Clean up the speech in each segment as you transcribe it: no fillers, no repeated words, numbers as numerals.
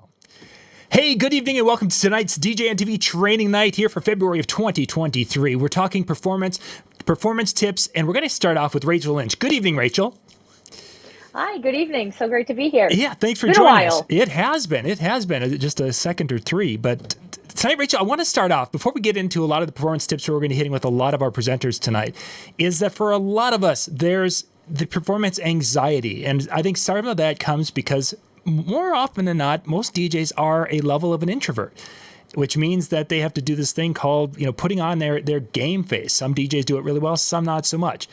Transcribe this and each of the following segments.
now. Hey, good evening and welcome to tonight's DJNTV training night here for February of 2023. We're talking performance tips, and we're going to start off with Rachel Lynch. Good evening, Rachel. Hi, good evening. So great to be here. Yeah, thanks for It's been a joining us. while. It has been just a second or three. But tonight, Rachel, I want to start off, before we get into a lot of the performance tips we're going to be hitting with a lot of our presenters tonight, is that for a lot of us, there's the performance anxiety. And I think some of that comes because more often than not, most DJs are a level of an introvert, which means that they have to do this thing called, putting on their game face. Some DJs do it really well, some not so much.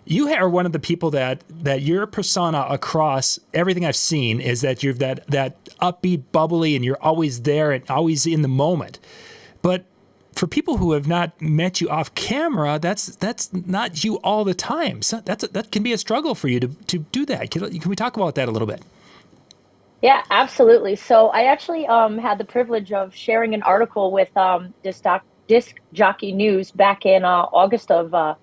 You are one of the people that your persona across everything I've seen is that you're that upbeat, bubbly, and you're always there and always in the moment. But for people who have not met you off camera, that's not you all the time. So that can be a struggle for you to do that. Can we talk about that a little bit? Yeah, absolutely. So I actually had the privilege of sharing an article with Disc Jockey News back in August of I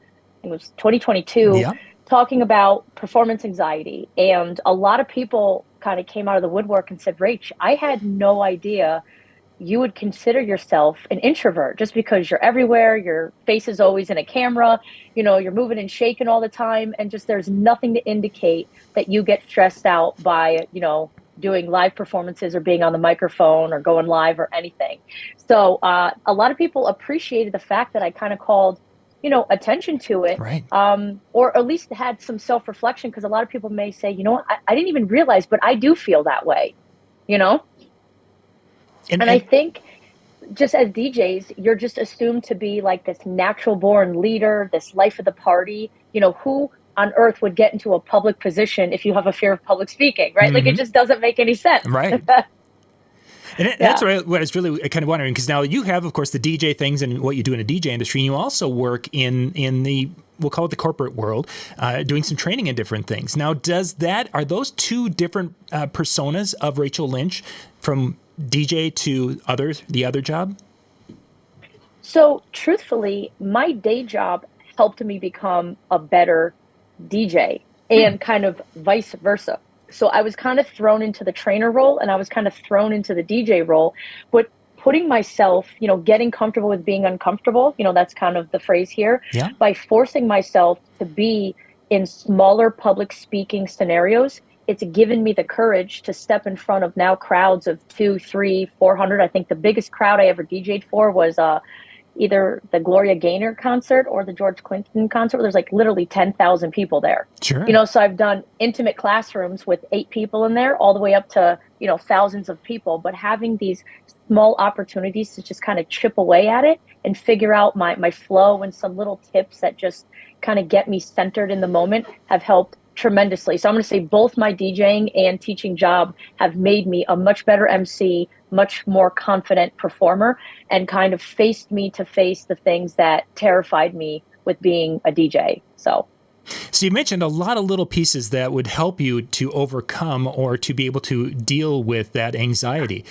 think it was 2022, Yeah. talking about performance anxiety. And a lot of people kind of came out of the woodwork and said, Rach, I had no idea you would consider yourself an introvert just because you're everywhere, your face is always in a camera, you're moving and shaking all the time, and just there's nothing to indicate that you get stressed out by, doing live performances or being on the microphone or going live or anything. So a lot of people appreciated the fact that I kind of called, attention to it, Right. or at least had some self-reflection, because a lot of people may say, I didn't even realize, but I do feel that way, And I think just as DJs, you're just assumed to be like this natural born leader, this life of the party, who on earth would get into a public position if you have a fear of public speaking, right? Mm-hmm. Like it just doesn't make any sense. Right. And that's what I was really kind of wondering, because now you have, of course, the DJ things and what you do in a DJ industry, and you also work in the, we'll call it the corporate world, doing some training in different things. Now, are those two different personas of Rachel Lynch, from DJ to the other job? So truthfully, my day job helped me become a better DJ and kind of vice versa. So I was kind of thrown into the trainer role and I was kind of thrown into the DJ role, but putting myself, getting comfortable with being uncomfortable, that's kind of the phrase here, Yeah. by forcing myself to be in smaller public speaking scenarios. It's given me the courage to step in front of now crowds of 200, 300, 400. I think the biggest crowd I ever DJ'd for was either the Gloria Gaynor concert or the George Clinton concert, where there's like literally 10,000 people there. Sure. So I've done intimate classrooms with 8 people in there, all the way up to, thousands of people. But having these small opportunities to just kind of chip away at it and figure out my flow and some little tips that just kind of get me centered in the moment have helped tremendously. So I'm going to say both my DJing and teaching job have made me a much better MC, much more confident performer, and kind of faced me to face the things that terrified me with being a DJ. So you mentioned a lot of little pieces that would help you to overcome or to be able to deal with that anxiety.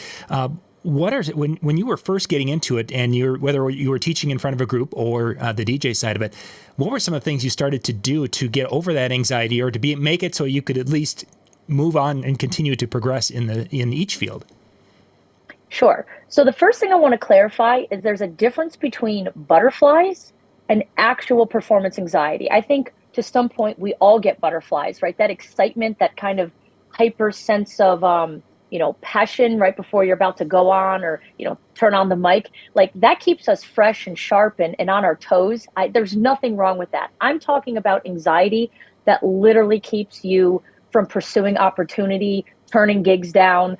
When you were first getting into it, and whether you were teaching in front of a group or the DJ side of it, what were some of the things you started to do to get over that anxiety, or to make it so you could at least move on and continue to progress in each field? Sure. So the first thing I want to clarify is there's a difference between butterflies and actual performance anxiety. I think to some point we all get butterflies, right? That excitement, that kind of hyper sense of passion right before you're about to go on or, turn on the mic, like that keeps us fresh and sharp and on our toes. There's nothing wrong with that. I'm talking about anxiety that literally keeps you from pursuing opportunity, turning gigs down,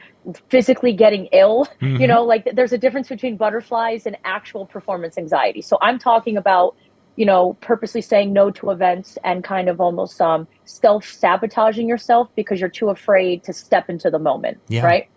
physically getting ill. Mm-hmm. There's a difference between butterflies and actual performance anxiety. So I'm talking about, purposely saying no to events and kind of almost self-sabotaging yourself because you're too afraid to step into the moment, Yeah. right?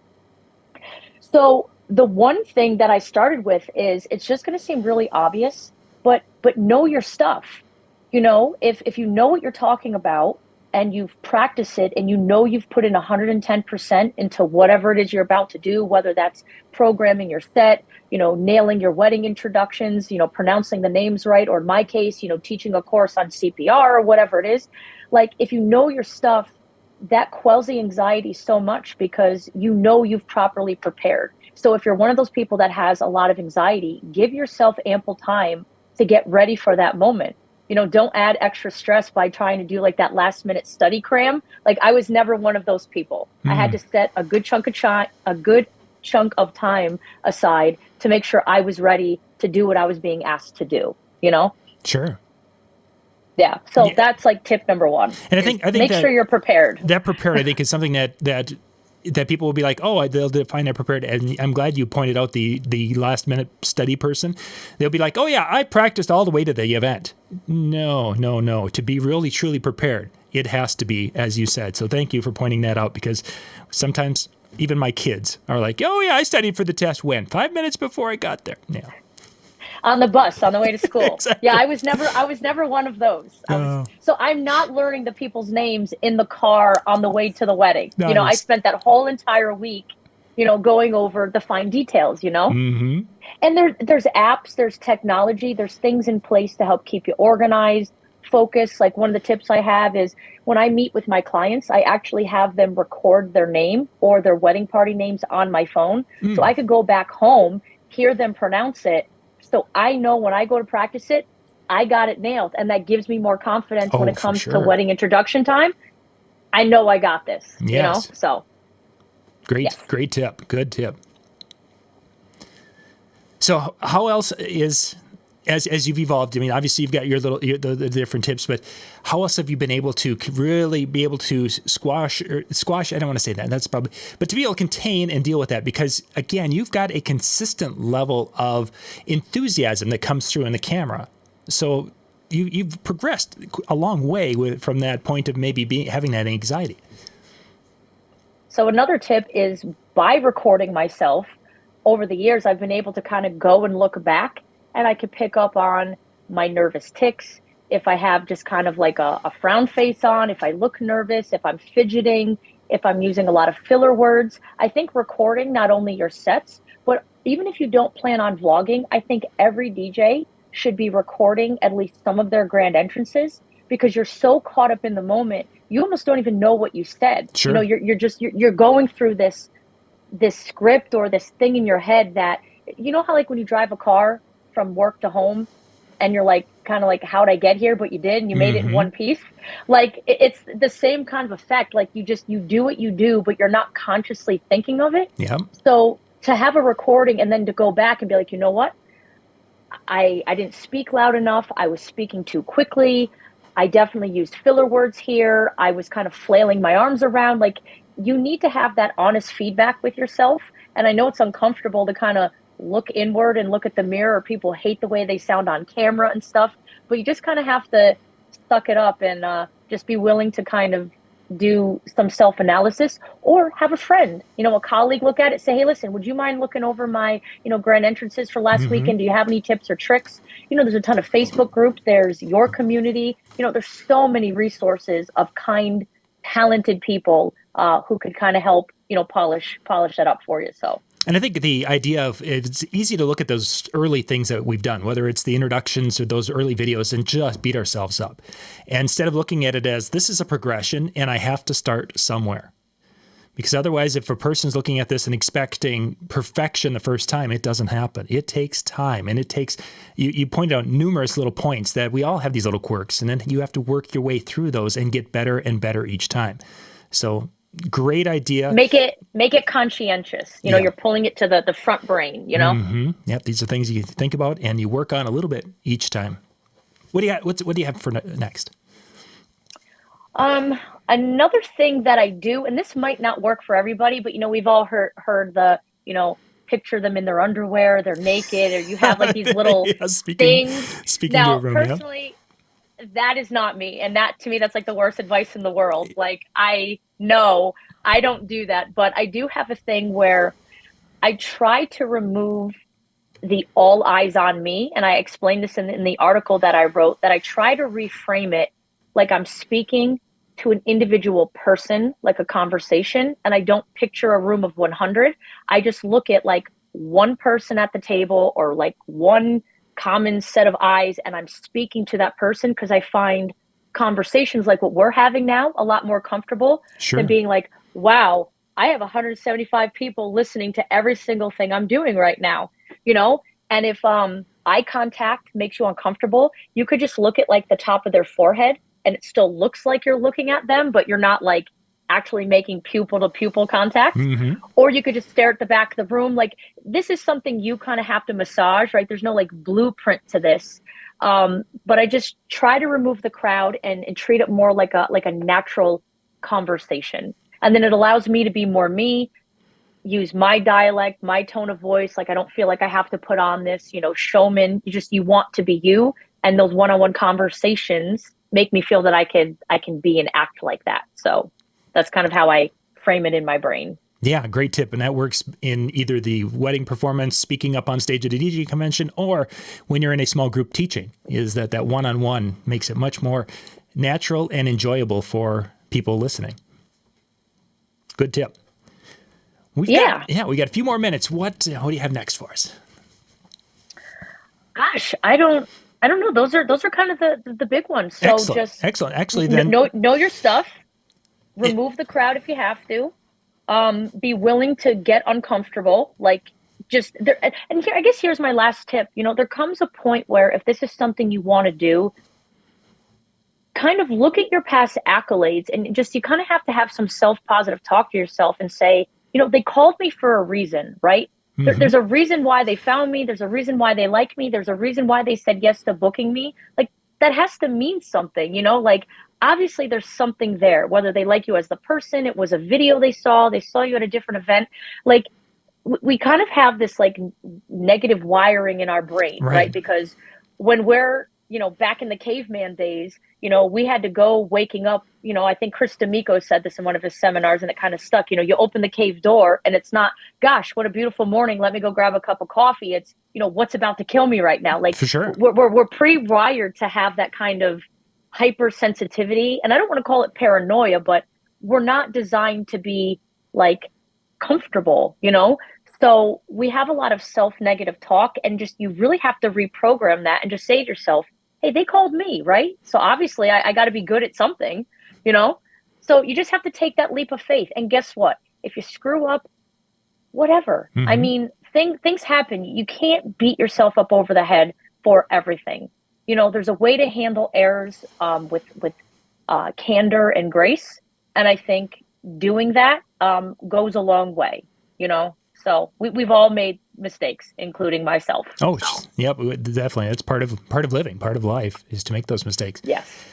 So the one thing that I started with is, it's just going to seem really obvious, but know your stuff. If you know what you're talking about and you've practiced it and you've put in 110% into whatever it is you're about to do, whether that's programming your set, nailing your wedding introductions, pronouncing the names right, or in my case, teaching a course on CPR or whatever it is. Like, if you know your stuff, that quells the anxiety so much because you know you've properly prepared. So if you're one of those people that has a lot of anxiety, give yourself ample time to get ready for that moment. Don't add extra stress by trying to do like that last minute study cram. Like I was never one of those people. I had to set a good chunk of time aside to make sure I was ready to do what I was being asked to do. Sure. Yeah. So that's like tip number one. And I think make sure you're prepared. That prepared, I think, is something that people will be like, oh, they'll define that prepared. And I'm glad you pointed out the last minute study person. They'll be like, oh yeah, I practiced all the way to the event. No. To be really truly prepared, it has to be, as you said. So thank you for pointing that out, because sometimes even my kids are like, oh yeah, I studied for the test when? 5 minutes before I got there. Yeah. On the bus on the way to school. Exactly. Yeah, I was never one of those. So I'm not learning the people's names in the car on the way to the wedding. Nice. I spent that whole entire week, going over the fine details, Mm-hmm. And there's apps, there's technology, there's things in place to help keep you organized, focused. Like one of the tips I have is when I meet with my clients, I actually have them record their name or their wedding party names on my phone. So I could go back home, hear them pronounce it. So I know when I go to practice it, I got it nailed. And that gives me more confidence when it comes to wedding introduction time. I know I got this, so. Great tip. Good tip. So how else is, as you've evolved, I mean, obviously you've got the different tips, but how else have you been able to really be able to squash, I don't want to say that, that's probably, but to be able to contain and deal with that? Because again, you've got a consistent level of enthusiasm that comes through in the camera. So you've progressed a long way from that point of maybe having that anxiety. So another tip is by recording myself over the years, I've been able to kind of go and look back, and I could pick up on my nervous tics, if I have just kind of like a frown face on, if I look nervous, if I'm fidgeting, if I'm using a lot of filler words. I think recording not only your sets, but even if you don't plan on vlogging, I think every DJ should be recording at least some of their grand entrances, because you're so caught up in the moment, you almost don't even know what you said. Sure. You're going through this script or this thing in your head that, how like when you drive a car from work to home and you're like, kind of like, how'd I get here? But you did, and you made it in one piece. Like it's the same kind of effect. Like you do what you do, but you're not consciously thinking of it. Yeah. So to have a recording and then to go back and be like, you know what? I didn't speak loud enough. I was speaking too quickly. I definitely used filler words here. I was kind of flailing my arms around. Like you need to have that honest feedback with yourself. And I know it's uncomfortable to kind of look inward and look at the mirror. People hate the way they sound on camera and stuff, but you just kind of have to suck it up and just be willing to kind of do some self-analysis, or have a friend, a colleague look at it, say, hey, listen, would you mind looking over my, grand entrances for last weekend? Do you have any tips or tricks? There's a ton of Facebook groups. There's your community. There's so many resources of kind, talented people who could kind of help, polish that up for you. So. And I think the idea of it's easy to look at those early things that we've done, whether it's the introductions or those early videos, and just beat ourselves up. And instead of looking at it as this is a progression and I have to start somewhere. Because otherwise, if a person's looking at this and expecting perfection the first time, it doesn't happen. It takes time, and it takes, you pointed out numerous little points that we all have these little quirks, and then you have to work your way through those and get better and better each time. So great idea. Make it conscientious. You're pulling it to the front brain, Yep. These are things you think about and you work on a little bit each time. What do you have for next? Another thing that I do, and this might not work for everybody, but we've all heard the, picture them in their underwear, they're naked, or you have like these little things. Speaking now, to a room, personally, that is not me. And that, to me, that's like the worst advice in the world. Like, I know I don't do that, but I do have a thing where I try to remove the all eyes on me. And I explained this in the article that I wrote, that I try to reframe it like I'm speaking to an individual person, like a conversation. And I don't picture a room of 100. I just look at like one person at the table, or like one common set of eyes, and I'm speaking to that person, because I find conversations like what we're having now a lot more comfortable than being like, wow, I have 175 people listening to every single thing I'm doing right now, you know? And if eye contact makes you uncomfortable, you could just look at like the top of their forehead and it still looks like you're looking at them, but you're not like actually making pupil to pupil contact. Or you could just stare at the back of the room. Like, this is something you kind of have to massage, right? There's no like blueprint to this. But I just try to remove the crowd and treat it more like a natural conversation. And then it allows me to be more me, use my dialect, my tone of voice. Like, I don't feel like I have to put on this, showman. You want to be you. And those one-on-one conversations make me feel that I can be and act like that. So that's kind of how I frame it in my brain. Yeah, great tip. And that works in either the wedding performance, speaking up on stage at a DJ convention, or when you're in a small group teaching, is that one-on-one makes it much more natural and enjoyable for people listening. Good tip. We got a few more minutes. What do you have next for us? Gosh, I don't know. Those are kind of the big ones. So excellent. Actually, then know your stuff. Remove the crowd if you have to. Be willing to get uncomfortable. Like, just there. And here, I guess here's my last tip. There comes a point where if this is something you want to do, kind of look at your past accolades and just, you kind of have to have some self-positive talk to yourself and say, they called me for a reason, right? There's a reason why they found me. There's a reason why they like me. There's a reason why they said yes to booking me. Like, that has to mean something, like, obviously there's something there, whether they like you as the person, it was a video they saw you at a different event. Like, we kind of have this like negative wiring in our brain, right? Because when we're, back in the caveman days, we had to go waking up, I think Chris D'Amico said this in one of his seminars and it kind of stuck, you open the cave door and it's not, gosh, what a beautiful morning, let me go grab a cup of coffee. It's, what's about to kill me right now. Like, for sure. We're pre-wired to have that kind of hypersensitivity. And I don't want to call it paranoia, but we're not designed to be like comfortable, So we have a lot of self-negative talk, and just, you really have to reprogram that and just say to yourself, hey, they called me, right? So obviously I got to be good at something, So you just have to take that leap of faith. And guess what? If you screw up, whatever. I mean, things happen. You can't beat yourself up over the head for everything. There's a way to handle errors with candor and grace. And I think doing that goes a long way, So we've all made mistakes, including myself. Oh, yep, definitely. That's part of living, part of life, is to make those mistakes. Yes.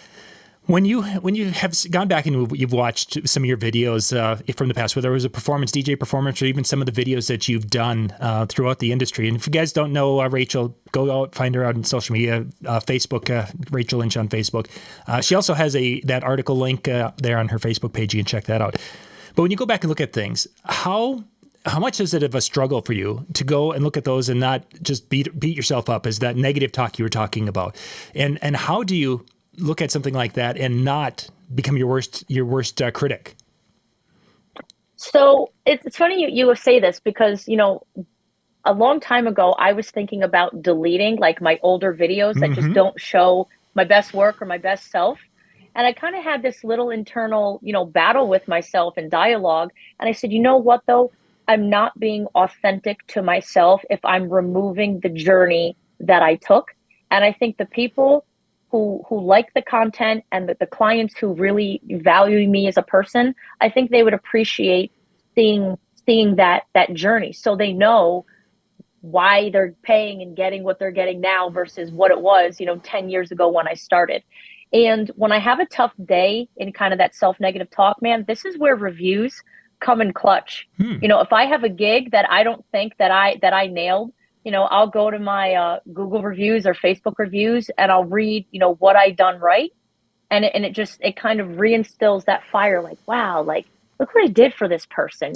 When you have gone back and you've watched some of your videos from the past, whether it was a performance, DJ performance, or even some of the videos that you've done throughout the industry. And if you guys don't know Rachel, go out, find her out on social media, Facebook, Rachel Lynch on Facebook. She also has that article link there on her Facebook page. You can check that out. But when you go back and look at things, how much is it of a struggle for you to go and look at those and not just beat yourself up as that negative talk you were talking about? And how do you look at something like that and not become your worst critic? So it's funny you say this because, a long time ago, I was thinking about deleting like my older videos that just don't show my best work or my best self. And I kind of had this little internal, battle with myself and dialogue. And I said, you know what, though? I'm not being authentic to myself if I'm removing the journey that I took. And I think the people who like the content and the clients who really value me as a person, I think they would appreciate seeing that journey, so they know why they're paying and getting what they're getting now versus what it was, 10 years ago when I started. And when I have a tough day in kind of that self-negative talk, man, this is where reviews come in clutch. If I have a gig that I don't think that I nailed, I'll go to my Google reviews or Facebook reviews and I'll read, what I done right. And it kind of reinstills that fire, like, wow, like, look what I did for this person,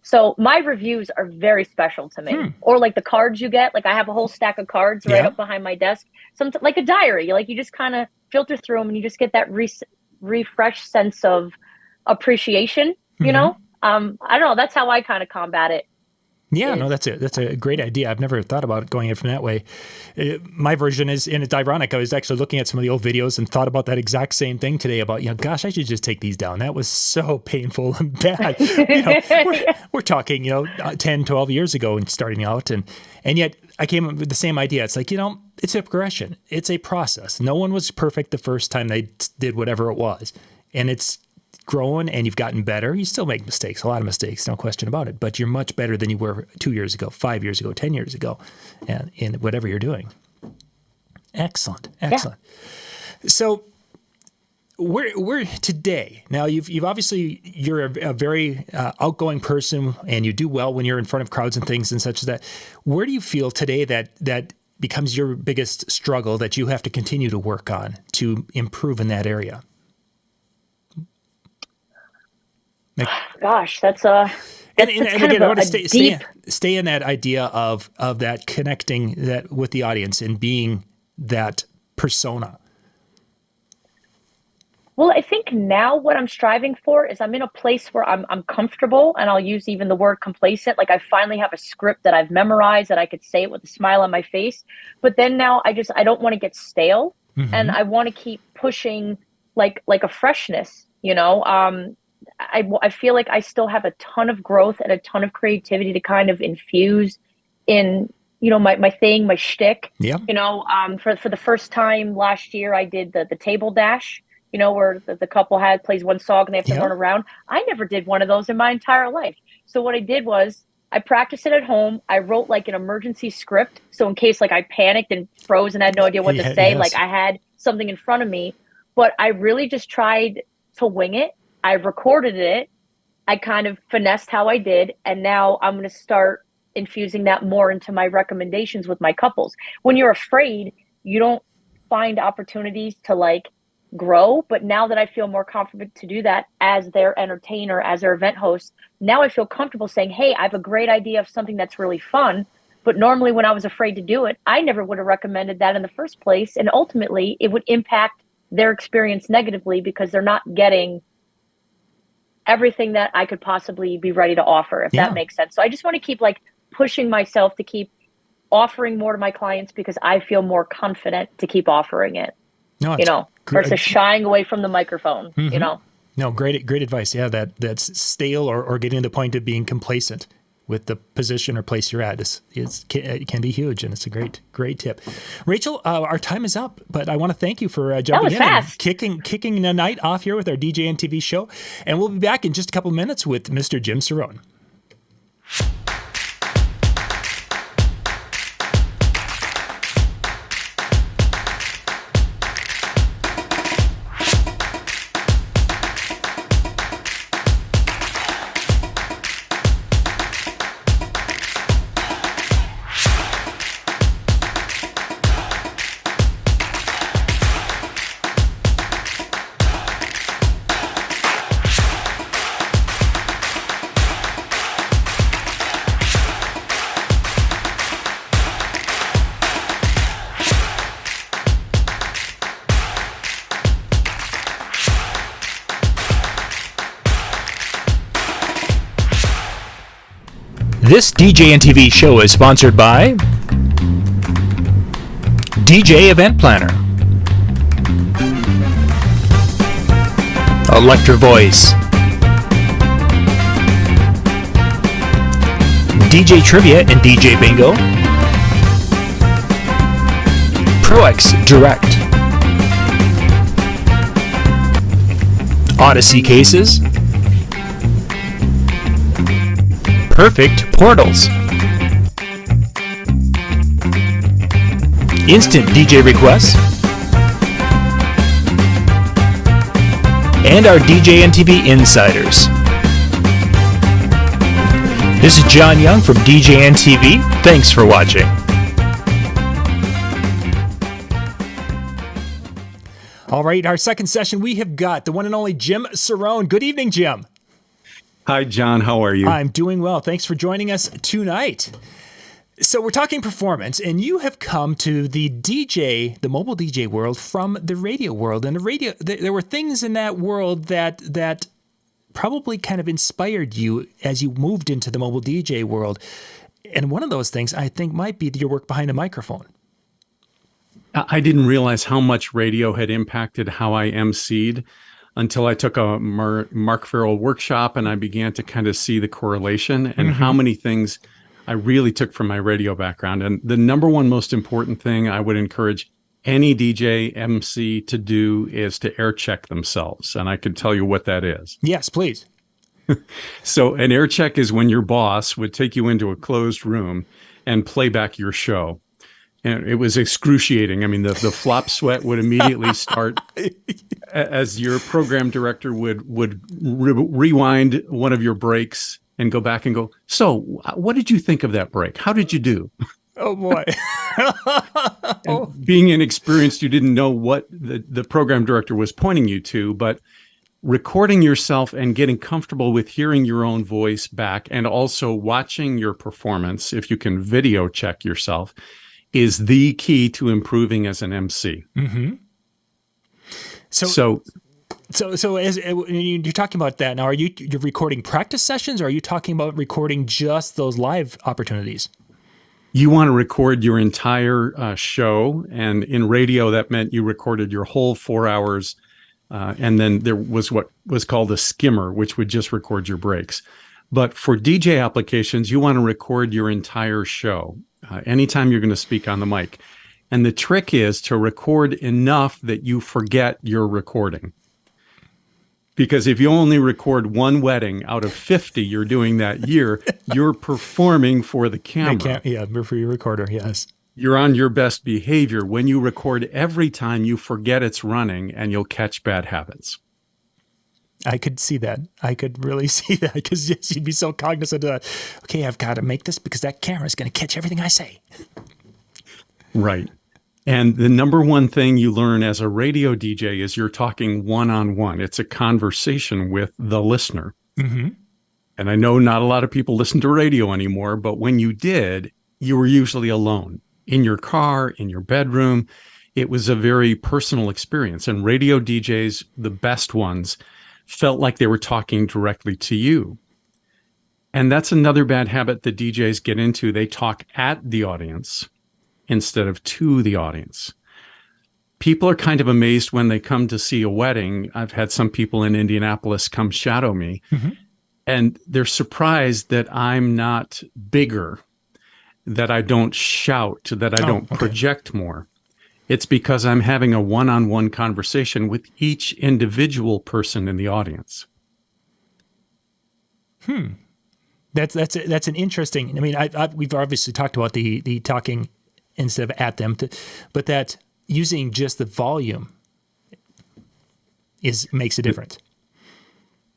So my reviews are very special to me. Or like the cards you get, like I have a whole stack of cards right up behind my desk. Something like a diary, like you just kind of filter through them and you just get that refreshed sense of appreciation, I don't know. That's how I kind of combat it. Yeah, no, that's a great idea. I've never thought about going it from that way. My version is, and it's ironic, I was actually looking at some of the old videos and thought about that exact same thing today about, gosh, I should just take these down. That was so painful and bad. We're talking, 10, 12 years ago and starting out. And yet I came up with the same idea. It's like, it's a progression. It's a process. No one was perfect the first time they did whatever it was. And it's growing and you've gotten better. You still make mistakes, a lot of mistakes, no question about it, but you're much better than you were 2 years ago, 5 years ago, 10 years ago, and in whatever you're doing. Excellent. Yeah. So we're today. Now you've obviously, you're a very outgoing person and you do well when you're in front of crowds and things and such as that. Where do you feel today that becomes your biggest struggle that you have to continue to work on to improve in that area? Gosh, that's and again, I want to stay in that idea of that connecting that with the audience and being that persona. Well, I think now what I'm striving for is I'm in a place where I'm comfortable, and I'll use even the word complacent. Like I finally have a script that I've memorized that I could say it with a smile on my face. But then now I don't want to get stale, and I want to keep pushing like a freshness. I feel like I still have a ton of growth and a ton of creativity to kind of infuse in, my thing, my shtick. Yeah. For the first time last year, I did the table dash, where the couple plays one song and they have to run around. I never did one of those in my entire life. So what I did was I practiced it at home. I wrote like an emergency script. So in case like I panicked and froze and had no idea what to say, like I had something in front of me, but I really just tried to wing it. I recorded it. I kind of finessed how I did. And now I'm going to start infusing that more into my recommendations with my couples. When you're afraid, you don't find opportunities to like grow. But now that I feel more confident to do that as their entertainer, as their event host, now I feel comfortable saying, hey, I have a great idea of something that's really fun. But normally when I was afraid to do it, I never would have recommended that in the first place. And ultimately it would impact their experience negatively because they're not getting everything that I could possibly be ready to offer, if that makes sense. So I just want to keep like pushing myself to keep offering more to my clients because I feel more confident to keep offering it, versus shying away from the microphone, No, great advice. Yeah, that's stale or getting to the point of being complacent with the position or place you're at it can be huge, and it's a great tip. Rachel, our time is up, but I want to thank you for jumping in and kicking the night off here with our DJNTV show, and we'll be back in just a couple minutes with Mr. Jim Cerone. This DJNTV show is sponsored by DJ Event Planner, Electra Voice, DJ Trivia and DJ Bingo, ProX Direct, Odyssey Cases, Perfect Portals, Instant DJ Requests, and our DJNTV Insiders. This is John Young from DJNTV. Thanks for watching. All right, our second session, we have got the one and only Jim Cerone. Good evening, Jim. Hi, John. How are you? I'm doing well. Thanks for joining us tonight. So we're talking performance, and you have come to the mobile DJ world from the radio world. And there were things in that world that probably kind of inspired you as you moved into the mobile DJ world. And one of those things I think might be your work behind a microphone. I didn't realize how much radio had impacted how I emceed until I took a Mark Farrell workshop and I began to kind of see the correlation and how many things I really took from my radio background. And the number one most important thing I would encourage any DJ MC to do is to air check themselves. And I can tell you what that is. Yes, please. So an air check is when your boss would take you into a closed room and play back your show. And it was excruciating. I mean, the flop sweat would immediately start as your program director would rewind one of your breaks and go back and go, so what did you think of that break? How did you do? Oh, boy. Being inexperienced, you didn't know what the program director was pointing you to, but recording yourself and getting comfortable with hearing your own voice back and also watching your performance, if you can video check yourself, is the key to improving as an MC. Mm-hmm. So as you're talking about that now, are you're recording practice sessions, or are you talking about recording just those live opportunities? You want to record your entire show, and in radio that meant you recorded your whole 4 hours, and then there was what was called a skimmer, which would just record your breaks. But for DJ applications, you want to record your entire show anytime you're going to speak on the mic. And the trick is to record enough that you forget you're recording. Because if you only record one wedding out of 50 you're doing that year, you're performing for the camera. For your recorder, yes. You're on your best behavior. When you record every time, you forget it's running and you'll catch bad habits. I could see that. I could really see that, because yes, you'd be so cognizant of that. Okay, I've got to make this because that camera is going to catch everything I say. Right. And the number one thing you learn as a radio DJ is you're talking one-on-one. It's a conversation with the listener. Mm-hmm. And I know not a lot of people listen to radio anymore, but when you did, you were usually alone in your car, in your bedroom. It was a very personal experience. And radio DJs, the best ones, felt like they were talking directly to you. And that's another bad habit that DJs get into. They talk at the audience instead of to the audience. People are kind of amazed when they come to see a wedding. I've had some people in Indianapolis come shadow me, and they're surprised that I'm not bigger, that I don't shout, that I don't project more. It's because I'm having a one-on-one conversation with each individual person in the audience. That's an interesting. I mean, we've obviously talked about the talking instead of at them, but that using just the volume makes a difference.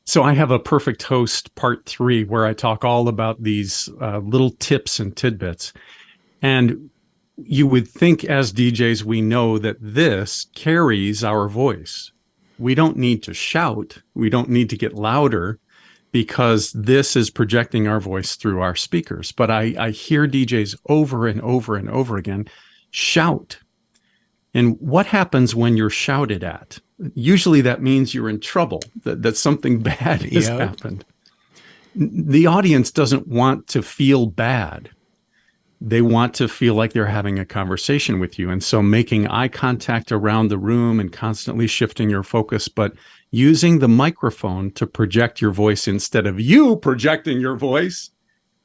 So I have a Perfect Host Part 3 where I talk all about these little tips and tidbits. And you would think as DJs, we know that this carries our voice. We don't need to shout. We don't need to get louder, because this is projecting our voice through our speakers. But I hear DJs over and over and over again shout. And what happens when you're shouted at? Usually that means you're in trouble, that something bad has happened. The audience doesn't want to feel bad. They want to feel like they're having a conversation with you. And so making eye contact around the room and constantly shifting your focus, but using the microphone to project your voice instead of you projecting your voice,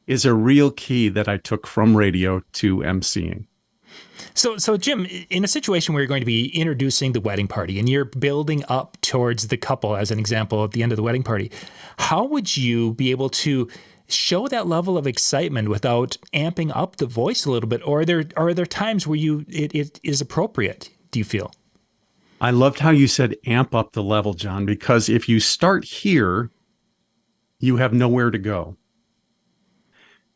is a real key that I took from radio to emceeing. So Jim, in a situation where you're going to be introducing the wedding party and you're building up towards the couple, as an example, at the end of the wedding party, how would you be able to show that level of excitement without amping up the voice a little bit? Or are there times where it is appropriate, do you feel? I loved how you said amp up the level, John, because if you start here, you have nowhere to go.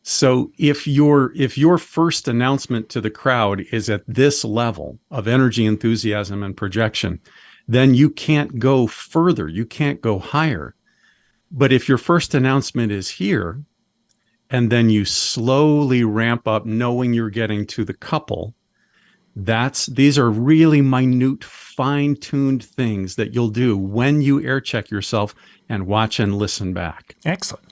So if your first announcement to the crowd is at this level of energy, enthusiasm, and projection, then you can't go further. You can't go higher. But if your first announcement is here, and then you slowly ramp up knowing you're getting to the couple, these are really minute, fine-tuned things that you'll do when you air check yourself and watch and listen back. Excellent.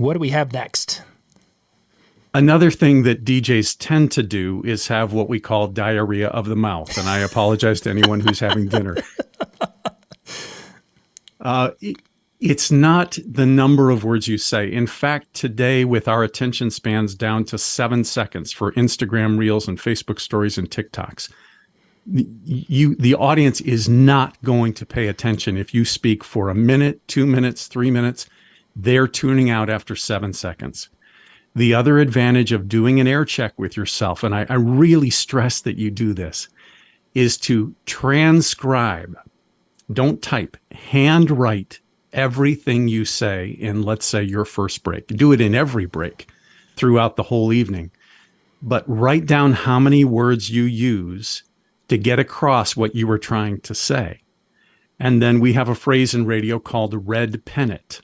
What do we have next? Another thing that DJs tend to do is have what we call diarrhea of the mouth. And I apologize to anyone who's having dinner. It's not the number of words you say. In fact, today, with our attention spans down to 7 seconds for Instagram Reels and Facebook Stories and TikToks, the audience is not going to pay attention if you speak for a minute, 2 minutes, 3 minutes. They're tuning out after 7 seconds. The other advantage of doing an air check with yourself, and I really stress that you do this, is to transcribe. Don't type. Handwrite everything you say in, let's say, your first break. Do it in every break throughout the whole evening. But write down how many words you use to get across what you were trying to say. And then we have a phrase in radio called red pen it.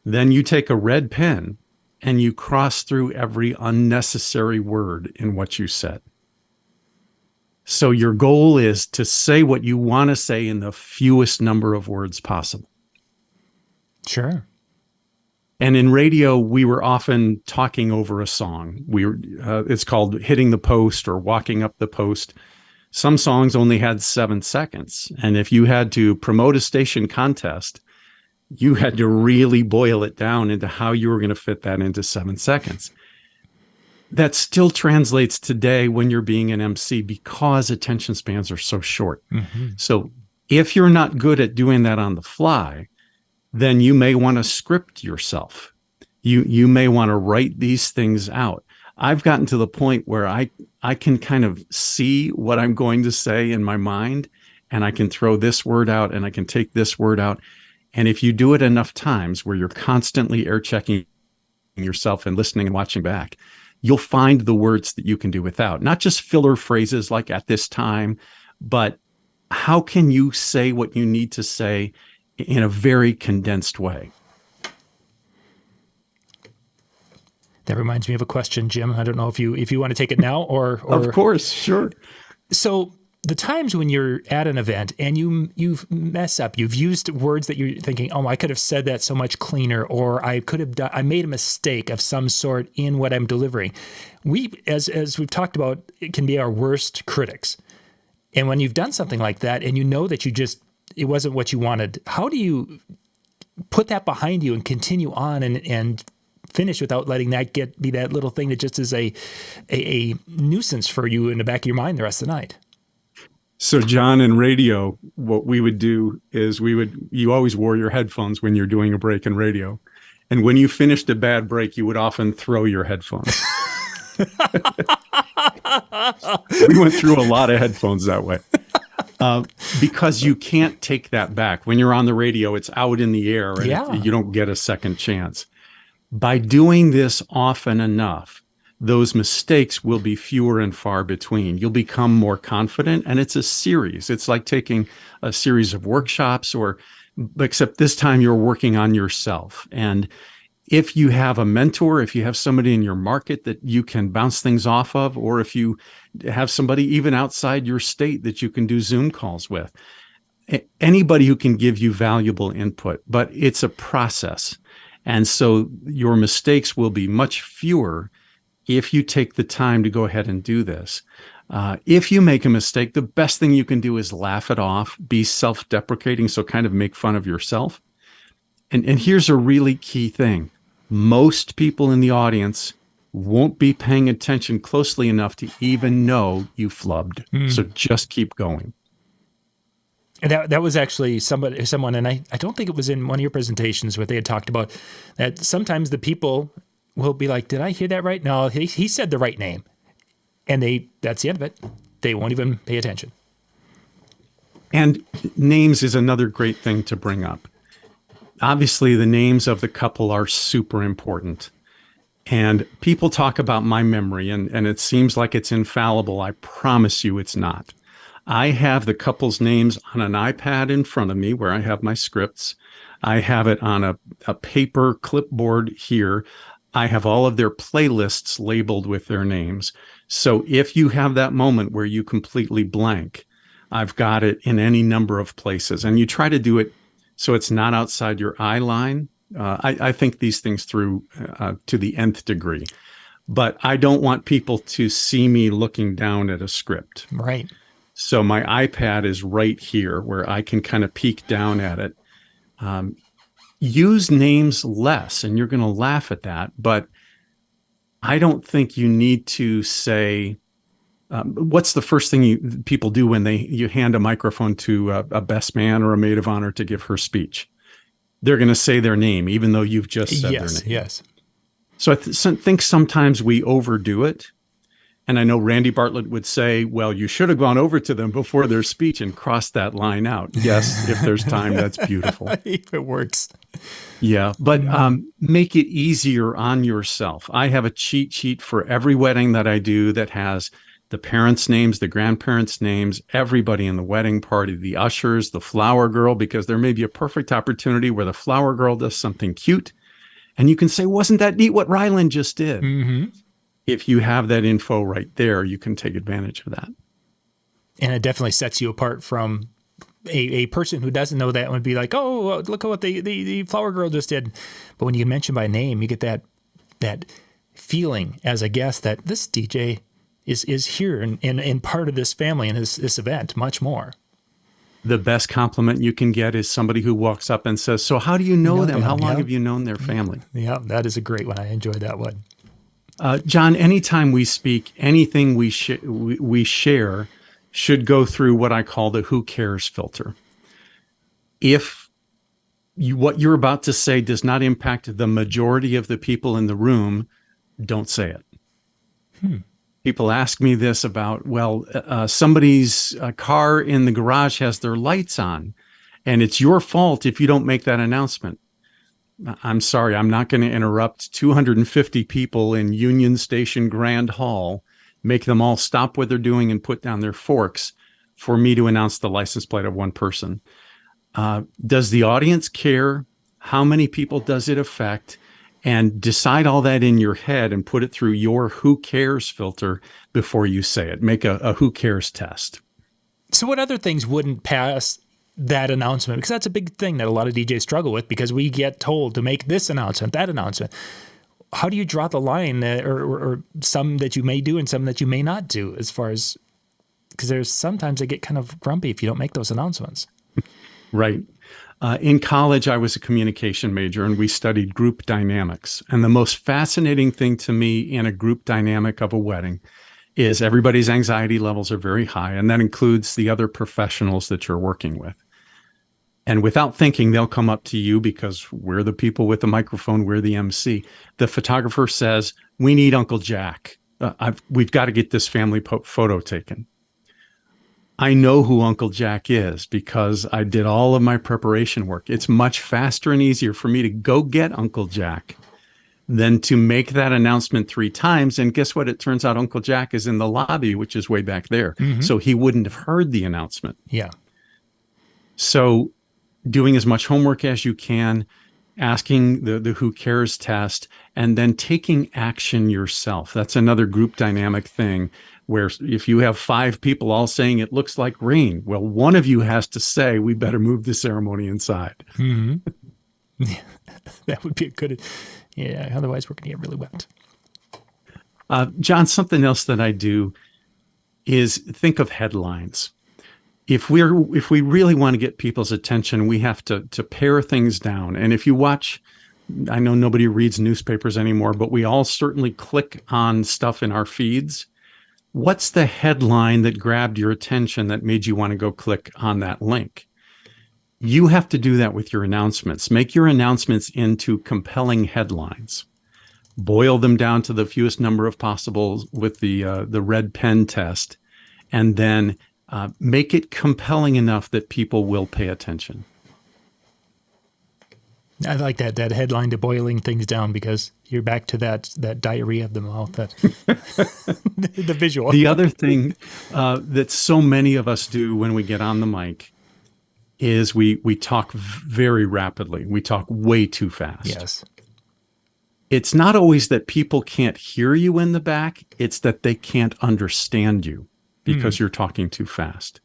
Then you take a red pen and you cross through every unnecessary word in what you said. So your goal is to say what you want to say in the fewest number of words possible. Sure. And in radio, we were often talking over a song. It's called hitting the post or walking up the post. Some songs only had 7 seconds. And if you had to promote a station contest, you had to really boil it down into how you were going to fit that into 7 seconds. That still translates today when you're being an MC because attention spans are so short. Mm-hmm. So if you're not good at doing that on the fly, then you may want to script yourself. You may want to write these things out. I've gotten to the point where I can kind of see what I'm going to say in my mind, and I can throw this word out and I can take this word out. And if you do it enough times where you're constantly air checking yourself and listening and watching back, you'll find the words that you can do without. Not just filler phrases like at this time, but how can you say what you need to say in a very condensed way? That reminds me of a question, Jim. I don't know if you want to take it now or Of course, sure. So the times when you're at an event and you mess up, you've used words that you're thinking, oh, I could have said that so much cleaner, or I made a mistake of some sort in what I'm delivering. We, as we've talked about, it can be our worst critics. And when you've done something like that and you know that it wasn't what you wanted, how do you put that behind you and continue on and finish without letting that be that little thing that just is a nuisance for you in the back of your mind the rest of the night? So John, in radio, what we would do is you always wore your headphones when you're doing a break in radio. And when you finished a bad break, you would often throw your headphones. We went through a lot of headphones that way. Because you can't take that back. When you're on the radio, it's out in the air and you don't get a second chance. By doing this often enough, those mistakes will be fewer and far between. You'll become more confident, and it's a series. It's like taking a series of workshops, except this time you're working on yourself. And if you have a mentor, if you have somebody in your market that you can bounce things off of, or if you have somebody even outside your state that you can do Zoom calls with, anybody who can give you valuable input, but it's a process. And so your mistakes will be much fewer if you take the time to go ahead and do this. If you make a mistake, the best thing you can do is laugh it off, be self-deprecating, so kind of make fun of yourself. And here's a really key thing. Most people in the audience won't be paying attention closely enough to even know you flubbed. So just keep going. And that was actually someone, and I don't think it was in one of your presentations where they had talked about that sometimes the people will be like, did I hear that right? No, he said the right name. And that's the end of it. They won't even pay attention. And names is another great thing to bring up. Obviously, the names of the couple are super important. And people talk about my memory, and it seems like it's infallible. I promise you it's not. I have the couple's names on an iPad in front of me where I have my scripts. I have it on a paper clipboard here. I have all of their playlists labeled with their names. So if you have that moment where you completely blank, I've got it in any number of places. And you try to do it so it's not outside your eye line, I think these things through to the nth degree, but I don't want people to see me looking down at a script. Right. So my iPad is right here where I can kind of peek down at it. Use names less, and you're going to laugh at that, but I don't think you need to say, what's the first thing people do when you hand a microphone to a best man or a maid of honor to give her speech? They're going to say their name, even though you've just said their name. Yes. So I think sometimes we overdo it. And I know Randy Bartlett would say, well, you should have gone over to them before their speech and crossed that line out. Yes, if there's time, that's beautiful. If it works. Yeah, but make it easier on yourself. I have a cheat sheet for every wedding that I do that has the parents' names, the grandparents' names, everybody in the wedding party, the ushers, the flower girl, because there may be a perfect opportunity where the flower girl does something cute. And you can say, wasn't that neat what Ryland just did? Mm-hmm. If you have that info right there, you can take advantage of that. And it definitely sets you apart from a person who doesn't know that and would be like, oh, look at what the flower girl just did. But when you mention by name, you get that feeling as a guest that this DJ is here and part of this family and this event much more. The best compliment you can get is somebody who walks up and says, so how do you know them? How long have you known their family? Yeah, that is a great one. I enjoyed that one. John, anytime we speak, anything we share should go through what I call the who cares filter. If what you're about to say does not impact the majority of the people in the room, don't say it. People ask me this about, somebody's car in the garage has their lights on, and it's your fault if you don't make that announcement. I'm sorry, I'm not going to interrupt 250 people in Union Station Grand Hall, make them all stop what they're doing and put down their forks for me to announce the license plate of one person. Does the audience care? How many people does it affect? And decide all that in your head and put it through your who cares filter before you say it. Make a who cares test. So what other things wouldn't pass that announcement? Because that's a big thing that a lot of DJs struggle with, because we get told to make this announcement, that announcement. How do you draw the line, or some that you may do and some that you may not do, as far as, because there's sometimes they get kind of grumpy if you don't make those announcements. Right. In college, I was a communication major, and we studied group dynamics. And the most fascinating thing to me in a group dynamic of a wedding is everybody's anxiety levels are very high, and that includes the other professionals that you're working with. And without thinking, they'll come up to you because we're the people with the microphone, we're the MC. The photographer says, we need Uncle Jack. We've got to get this family photo taken. I know who Uncle Jack is because I did all of my preparation work. It's much faster and easier for me to go get Uncle Jack than to make that announcement 3 times. And guess what? It turns out Uncle Jack is in the lobby, which is way back there. Mm-hmm. So he wouldn't have heard the announcement. Yeah. So doing as much homework as you can, asking the who cares test, and then taking action yourself. That's another group dynamic thing, where if you have 5 people all saying it looks like rain, well, one of you has to say, we better move the ceremony inside. Mm-hmm. Yeah, that would be a good, yeah, otherwise we're going to get really wet. John, something else that I do is think of headlines. If we really want to get people's attention, we have to pare things down. And if you watch, I know nobody reads newspapers anymore, but we all certainly click on stuff in our feeds. What's the headline that grabbed your attention that made you want to go click on that link? You have to do that with your announcements. Make your announcements into compelling headlines. Boil them down to the fewest number of possible with the red pen test, and then make it compelling enough that people will pay attention. I like that headline, to boiling things down, because you're back to that diarrhea of the mouth, that the visual. The other thing that so many of us do when we get on the mic is we talk very rapidly. We talk way too fast. Yes. It's not always that people can't hear you in the back. It's that they can't understand you because you're talking too fast.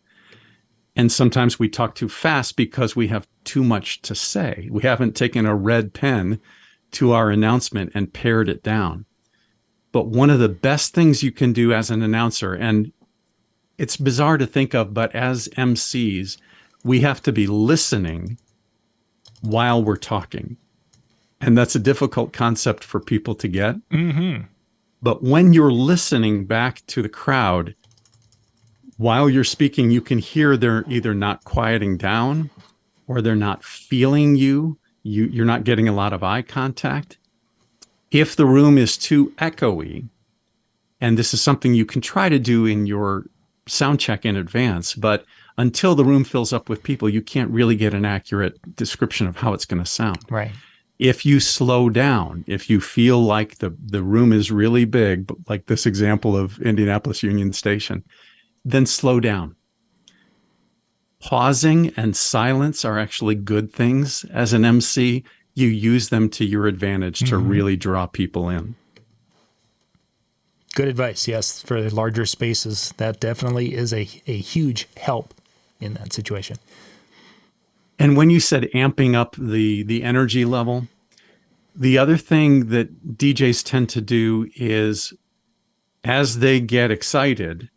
And sometimes we talk too fast because we have too much to say. We haven't taken a red pen to our announcement and pared it down. But one of the best things you can do as an announcer, and it's bizarre to think of, but as MCs, we have to be listening while we're talking. And that's a difficult concept for people to get. Mm-hmm. But when you're listening back to the crowd, while you're speaking, you can hear they're either not quieting down or they're not feeling you. You're not getting a lot of eye contact. If the room is too echoey, and this is something you can try to do in your sound check in advance, but until the room fills up with people, you can't really get an accurate description of how it's going to sound. Right. If you slow down, if you feel like the room is really big, like this example of Indianapolis Union Station, then slow down. Pausing and silence are actually good things as an MC. You use them to your advantage to really draw people in. Good advice. Yes, for the larger spaces, that definitely is a huge help in that situation. And when you said amping up the energy level, the other thing that DJs tend to do is as they get excited,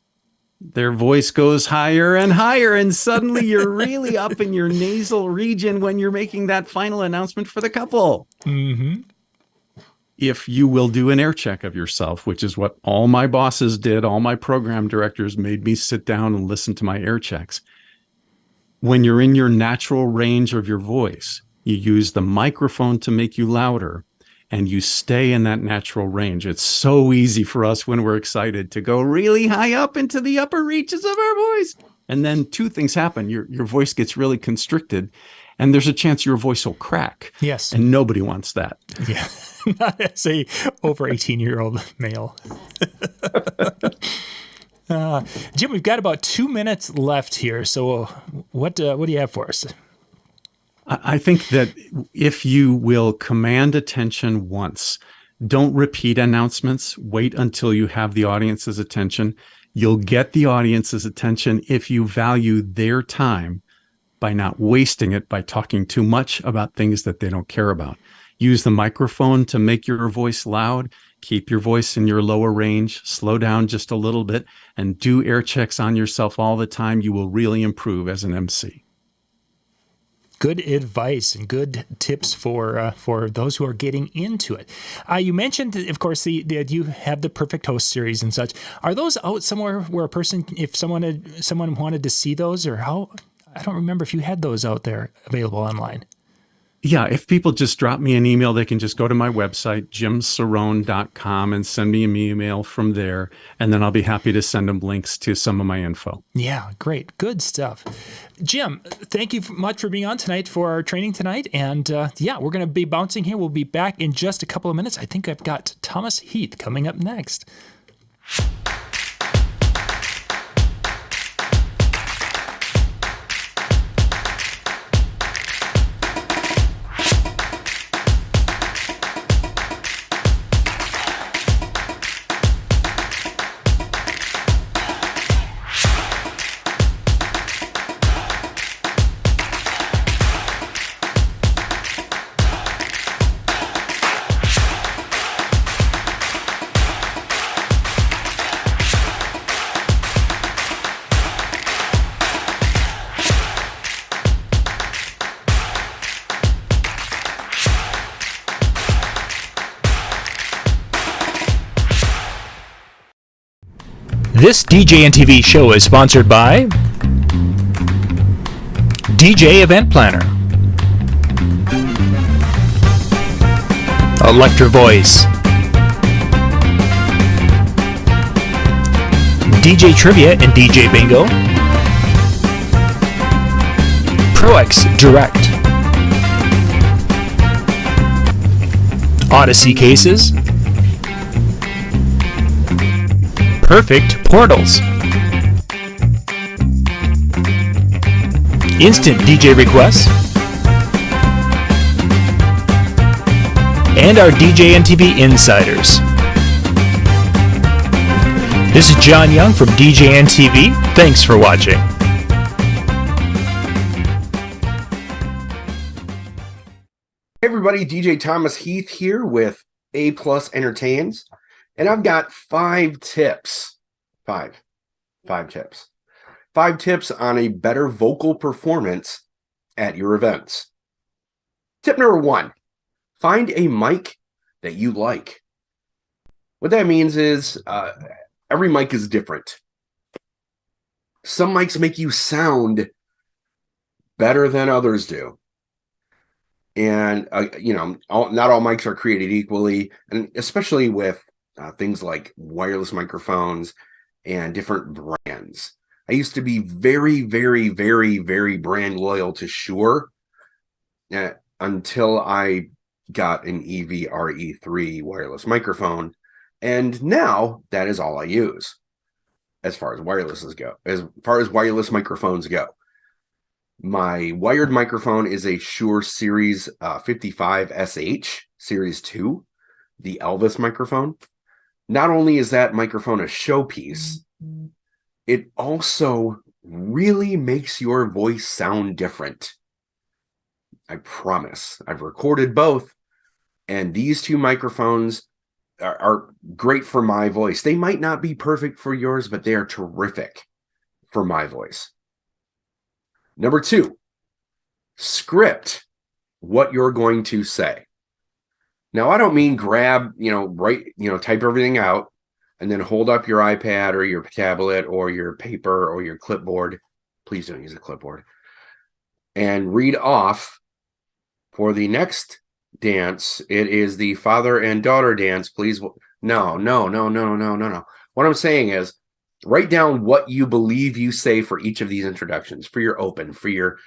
their voice goes higher and higher, and suddenly you're really up in your nasal region when you're making that final announcement for the couple. Mm-hmm. If you will do an air check of yourself, which is what all my bosses did, all my program directors made me sit down and listen to my air checks. When you're in your natural range of your voice, you use the microphone to make you louder, and you stay in that natural range. It's so easy for us when we're excited to go really high up into the upper reaches of our voice. And then two things happen. Your voice gets really constricted, and there's a chance your voice will crack. Yes. And nobody wants that. Yeah. Not as a over 18-year-old male. Jim, we've got about 2 minutes left here. So what do you have for us? I think that if you will command attention once, don't repeat announcements, wait until you have the audience's attention. You'll get the audience's attention if you value their time by not wasting it by talking too much about things that they don't care about. Use the microphone to make your voice loud. Keep your voice in your lower range. Slow down just a little bit and do air checks on yourself all the time. You will really improve as an MC. Good advice and good tips for those who are getting into it. You mentioned, of course, that you have the Perfect Host series and such. Are those out somewhere where a person, if someone wanted to see those, or how? I don't remember if you had those out there available online. Yeah, if people just drop me an email, they can just go to my website, jimcerone.com, and send me an email from there, and then I'll be happy to send them links to some of my info. Yeah, great. Good stuff. Jim, thank you much for being on tonight for our training tonight. And we're going to be bouncing here. We'll be back in just a couple of minutes. I think I've got Thomas Heath coming up next. This DJNTV show is sponsored by DJ Event Planner, Electra Voice, DJ Trivia and DJ Bingo, ProX Direct, Odyssey Cases, Perfect Portals, Instant DJ Requests, and our DJNTV Insiders. This is John Young from DJNTV. Thanks for watching. everybody, DJ Thomas Heath here with A Plus Entertains, and I've got 5 tips. 5 tips. 5 tips on a better vocal performance at your events. Tip number 1, find a mic that you like. What that means is every mic is different. Some mics make you sound better than others do. And, not all mics are created equally, and especially with things like wireless microphones and different brands. I used to be very, very, very, very brand loyal to Shure until I got an EV-RE3 wireless microphone. And now that is all I use as far as wireless microphones go. My wired microphone is a Shure Series 55 SH Series 2, the Elvis microphone. Not only is that microphone a showpiece, it also really makes your voice sound different. I promise. I've recorded both, and these 2 microphones are great for my voice. They might not be perfect for yours, but they are terrific for my voice. Number 2, script what you're going to say. Now, I don't mean grab, type everything out and then hold up your iPad or your tablet or your paper or your clipboard. Please don't use a clipboard. And read off for the next dance. It is the father and daughter dance. Please. No. What I'm saying is, write down what you believe you say for each of these introductions, for your open, for your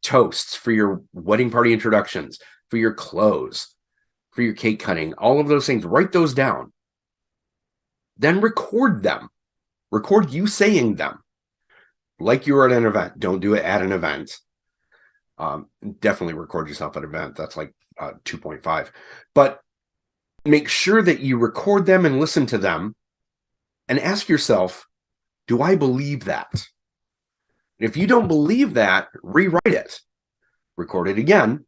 toasts, for your wedding party introductions, for your close, for your cake cutting, all of those things. Write those down. Then record them. Record you saying them like you were at an event. Don't do it at an event. Definitely record yourself at an event. That's like 2.5. But make sure that you record them and listen to them and ask yourself, do I believe that? If you don't believe that, rewrite it. Record it again.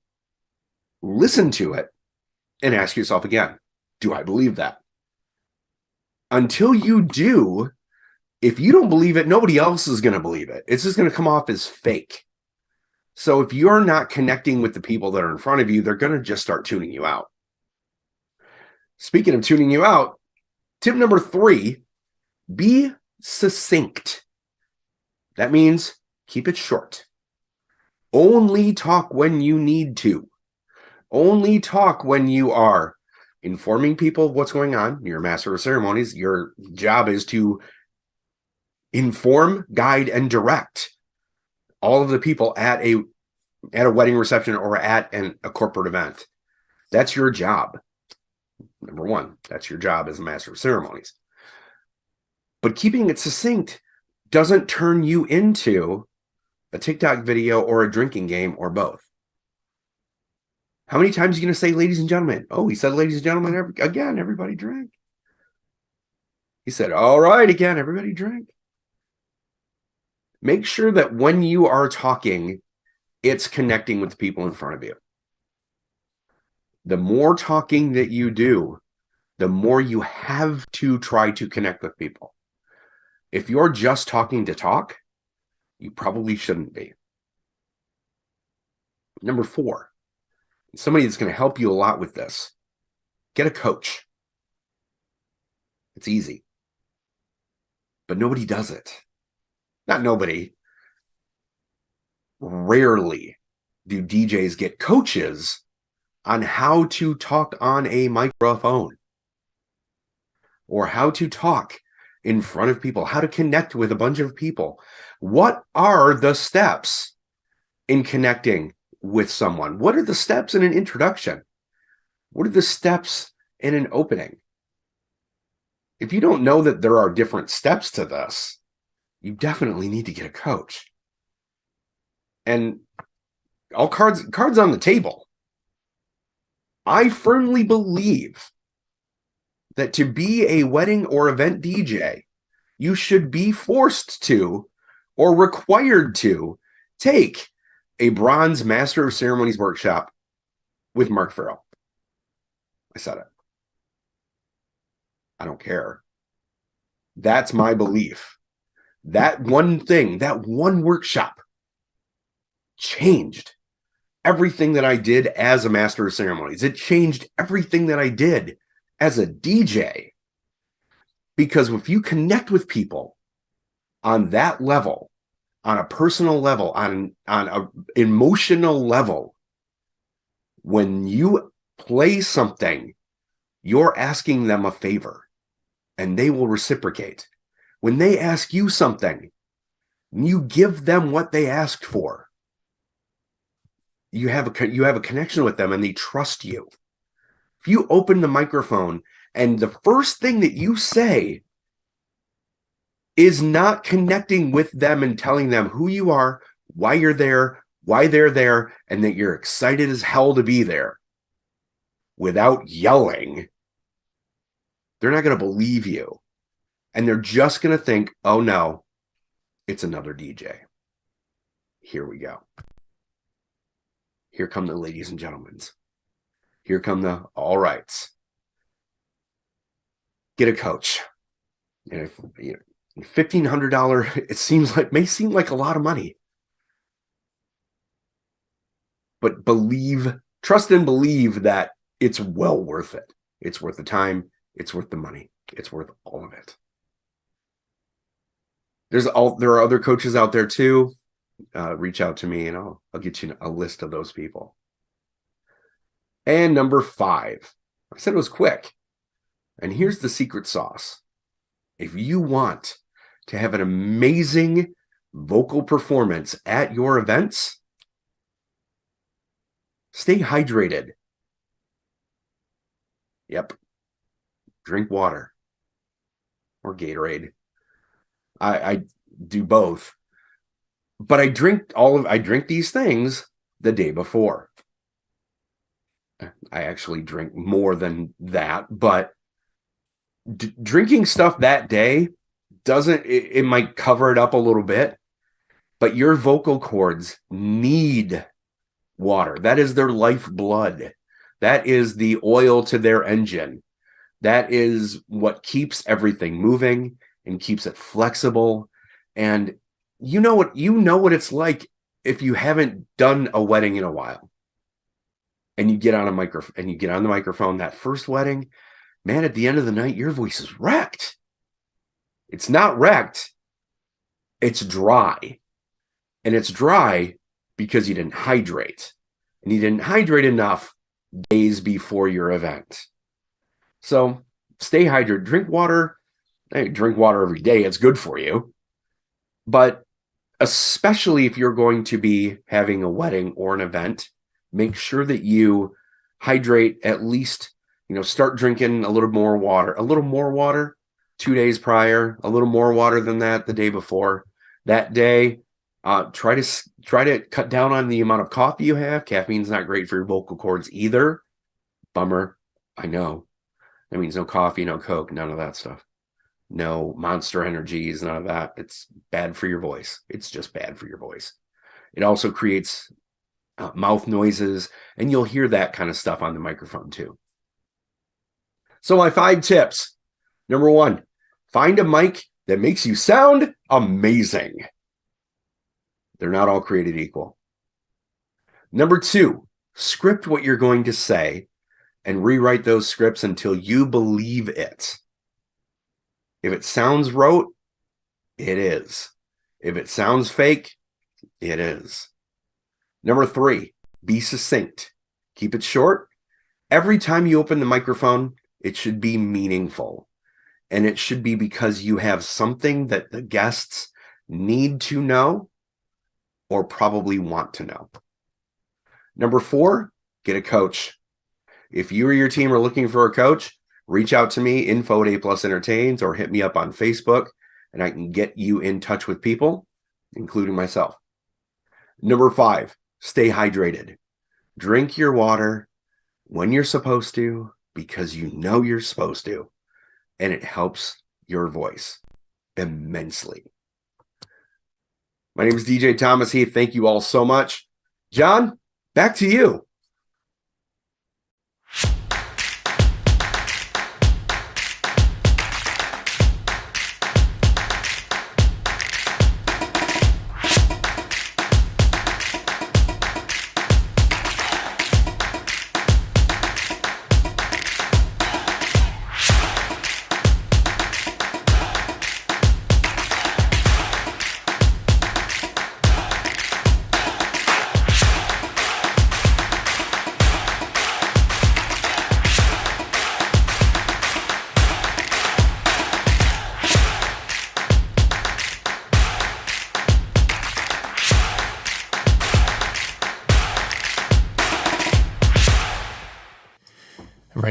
Listen to it and ask yourself again, do I believe that? Until you do, if you don't believe it, nobody else is going to believe it. It's just going to come off as fake. So if you're not connecting with the people that are in front of you, they're going to just start tuning you out. Speaking of tuning you out, tip number 3, be succinct. That means keep it short. Only talk when you need to. Only talk when you are informing people of what's going on. You're a master of ceremonies. Your job is to inform, guide, and direct all of the people at a wedding reception or at a corporate event. That's your job. Number 1, that's your job as a master of ceremonies. But keeping it succinct doesn't turn you into a TikTok video or a drinking game or both. How many times are you going to say, ladies and gentlemen? Oh, he said, ladies and gentlemen, again, everybody drink. He said, all right, again, everybody drink. Make sure that when you are talking, it's connecting with the people in front of you. The more talking that you do, the more you have to try to connect with people. If you're just talking to talk, you probably shouldn't be. Number 4, somebody that's going to help you a lot with this, get a coach. It's easy. But nobody does it. Not nobody. Rarely do DJs get coaches on how to talk on a microphone or how to talk in front of people, how to connect with a bunch of people. What are the steps in connecting with someone? What are the steps in an introduction? What are the steps in an opening? If you don't know that there are different steps to this, you definitely need to get a coach. And all cards on the table. I firmly believe that to be a wedding or event DJ, you should be forced to or required to take a bronze Master of Ceremonies workshop with Mark Farrell. I said it. I don't care. That's my belief. That one thing, that one workshop changed everything that I did as a master of ceremonies. It changed everything that I did as a DJ. Because if you connect with people on that level, on a personal level, on an emotional level, when you play something, you're asking them a favor and they will reciprocate. When they ask you something, you give them what they asked for. You have a connection with them and they trust you. If you open the microphone and the first thing that you say is not connecting with them and telling them who you are, why you're there, why they're there, and that you're excited as hell to be there without yelling, they're not going to believe you. And they're just going to think, oh no, it's another DJ. Here we go. Here come the ladies and gentlemen. Here come the all rights. Get a coach. And if, $1,500, may seem like a lot of money. But trust and believe that it's well worth it. It's worth the time. It's worth the money. It's worth all of it. There are other coaches out there too. Reach out to me and I'll get you a list of those people. And number 5, I said it was quick. And here's the secret sauce. If you want to have an amazing vocal performance at your events, stay hydrated. Yep. Drink water or Gatorade. I do both. But I drink these things the day before. I actually drink more than that, but drinking stuff that day it might cover it up a little bit, but your vocal cords need water. That is their lifeblood. That is the oil to their engine. That is what keeps everything moving and keeps it flexible. And you know what it's like if you haven't done a wedding in a while. And you get on the microphone, that first wedding, man, at the end of the night, your voice is wrecked. It's not wrecked. It's dry. And it's dry because you didn't hydrate. And you didn't hydrate enough days before your event. So stay hydrated. Drink water. Hey, drink water every day. It's good for you. But especially if you're going to be having a wedding or an event, make sure that you hydrate at least, start drinking a little more water 2 days prior, a little more water than that the day before. That day, try to cut down on the amount of coffee you have. Caffeine's not great for your vocal cords either. Bummer. I know. That means no coffee, no Coke, none of that stuff. No Monster Energies, none of that. It's bad for your voice. It's just bad for your voice. It also creates mouth noises, and you'll hear that kind of stuff on the microphone too. So my 5 tips. Number 1, find a mic that makes you sound amazing. They're not all created equal. Number 2, script what you're going to say and rewrite those scripts until you believe it. If it sounds rote, it is. If it sounds fake, it is. Number 3, be succinct. Keep it short. Every time you open the microphone, it should be meaningful. And it should be because you have something that the guests need to know or probably want to know. Number 4, get a coach. If you or your team are looking for a coach, reach out to me, info at A+ Entertains, or hit me up on Facebook, and I can get you in touch with people, including myself. Number 5, stay hydrated. Drink your water when you're supposed to, because you know you're supposed to, and it helps your voice immensely. My name is DJ Thomas Heath. Thank you all so much. John, back to you.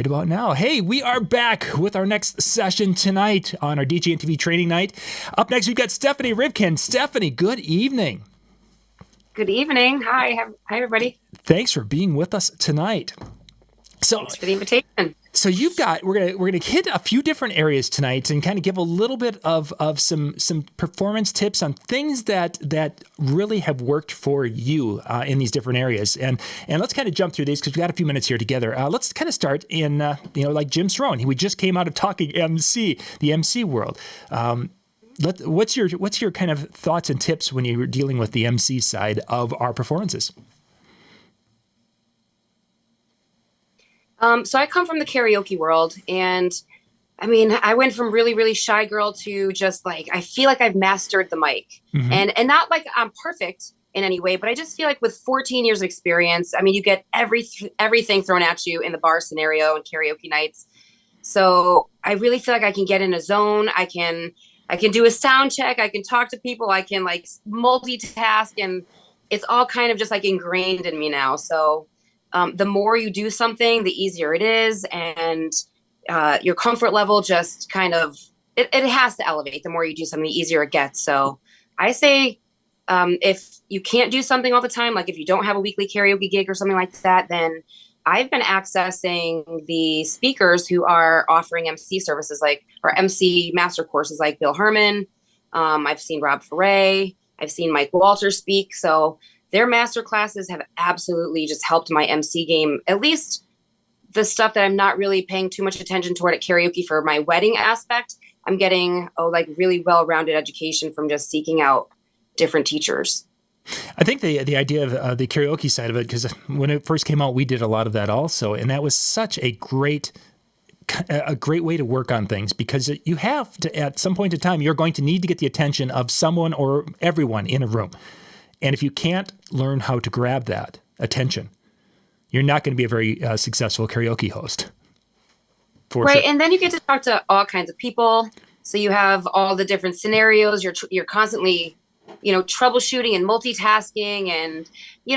right about now. Hey, we are back with our next session tonight on our DJNTV training night. Up next, we've got Stephanie Rivkin. Stephanie, good evening. Good evening. Hi, everybody. Thanks for being with us tonight. So, thanks for the invitation. So you've got we're gonna hit a few different areas tonight and kind of give a little bit of some performance tips on things that really have worked for you in these different areas. And let's kind of jump through these because we got a few minutes here together. Let's kind of start in like Jim Cerone. We just came out of talking MC, the MC world. What's your kind of thoughts and tips when you're dealing with the MC side of our performances? So I come from the karaoke world, and I mean, I went from really, really shy girl to just like, I feel like I've mastered the mic, and not like I'm perfect in any way, but I just feel like with 14 years of experience, I mean, you get everything thrown at you in the bar scenario and karaoke nights. So I really feel like I can get in a zone. I can do a sound check. I can talk to people. I can like multitask, and it's all kind of just like ingrained in me now. So the more you do something, the easier it is. And your comfort level just kind of, it has to elevate. The more you do something, the easier it gets. So I say, if you can't do something all the time, like if you don't have a weekly karaoke gig or something like that, then I've been accessing the speakers who are offering MC services or MC master courses like Bill Hermann. I've seen Rob Foray. I've seen Mike Walter speak. So their master classes have absolutely just helped my MC game, at least the stuff that I'm not really paying too much attention toward at karaoke for my wedding aspect. I'm getting really well-rounded education from just seeking out different teachers. I think the idea of the karaoke side of it, because when it first came out, we did a lot of that also. And that was such a great way to work on things, because you have to, at some point in time, you're going to need to get the attention of someone or everyone in a room. And if you can't learn how to grab that attention, you're not going to be a very successful karaoke host. Right. Sure. And then you get to talk to all kinds of people. So you have all the different scenarios. You're constantly, troubleshooting and multitasking. And,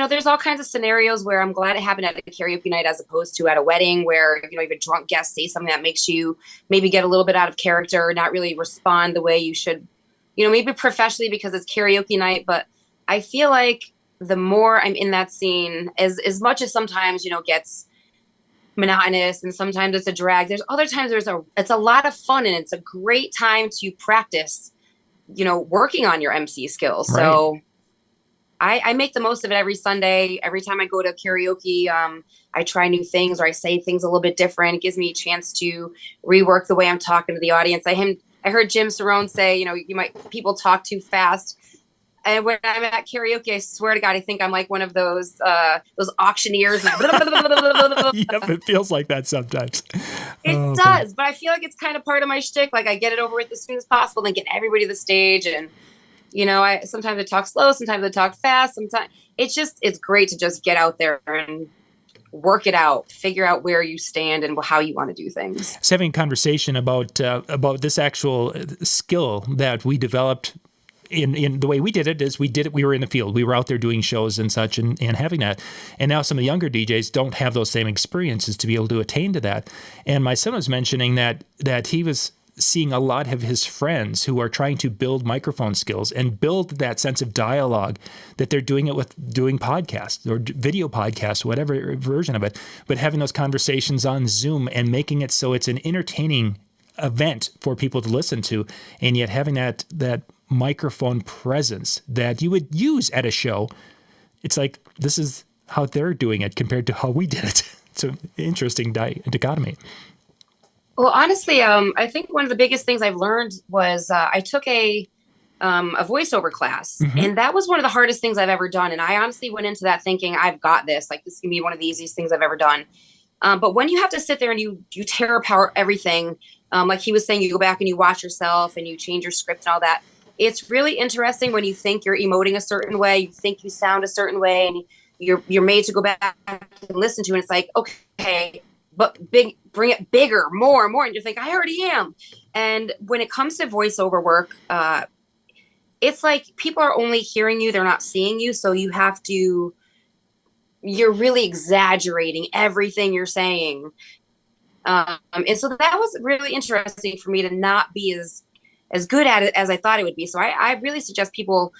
there's all kinds of scenarios where I'm glad it happened at a karaoke night as opposed to at a wedding where, you have a drunk guest say something that makes you maybe get a little bit out of character, not really respond the way you should, maybe professionally because it's karaoke night. But I feel like the more I'm in that scene, as much as sometimes, gets monotonous and sometimes it's a drag, there's other times it's a lot of fun and it's a great time to practice, working on your MC skills. Right. So I make the most of it every Sunday. Every time I go to karaoke, I try new things or I say things a little bit different. It gives me a chance to rework the way I'm talking to the audience. I heard Jim Cerone say, people talk too fast. And when I'm at karaoke, I swear to God, I think I'm like one of those auctioneers. Yep, it feels like that sometimes. It does, but I feel like it's kind of part of my shtick. Like I get it over with as soon as possible, then get everybody to the stage. And, sometimes I talk slow, sometimes I talk fast. Sometimes it's great to just get out there and work it out, figure out where you stand and how you want to do things. So having a conversation about this actual skill that we developed in the way we did it, we were in the field. We were out there doing shows and such and having that. And now some of the younger DJs don't have those same experiences to be able to attain to that. And my son was mentioning that he was seeing a lot of his friends who are trying to build microphone skills and build that sense of dialogue, that they're doing it with doing podcasts or video podcasts, whatever version of it, but having those conversations on Zoom and making it so it's an entertaining event for people to listen to, and yet having that microphone presence that you would use at a show. It's like, this is how they're doing it compared to how we did it. It's an interesting dichotomy. Well, honestly, I think one of the biggest things I've learned was I took a voiceover class, and that was one of the hardest things I've ever done. And I honestly went into that thinking, I've got this. Like, this can be one of the easiest things I've ever done. But when you have to sit there and you tear apart everything, like he was saying, you go back and you watch yourself and you change your script and all that. It's really interesting when you think you're emoting a certain way, you think you sound a certain way, and you're made to go back and listen to it. And it's like, okay, but bring it bigger, more, and you think, I already am. And when it comes to voiceover work, it's like people are only hearing you, they're not seeing you. So you're really exaggerating everything you're saying. And so that was really interesting for me to not be as good at it as I thought it would be. So I really suggest people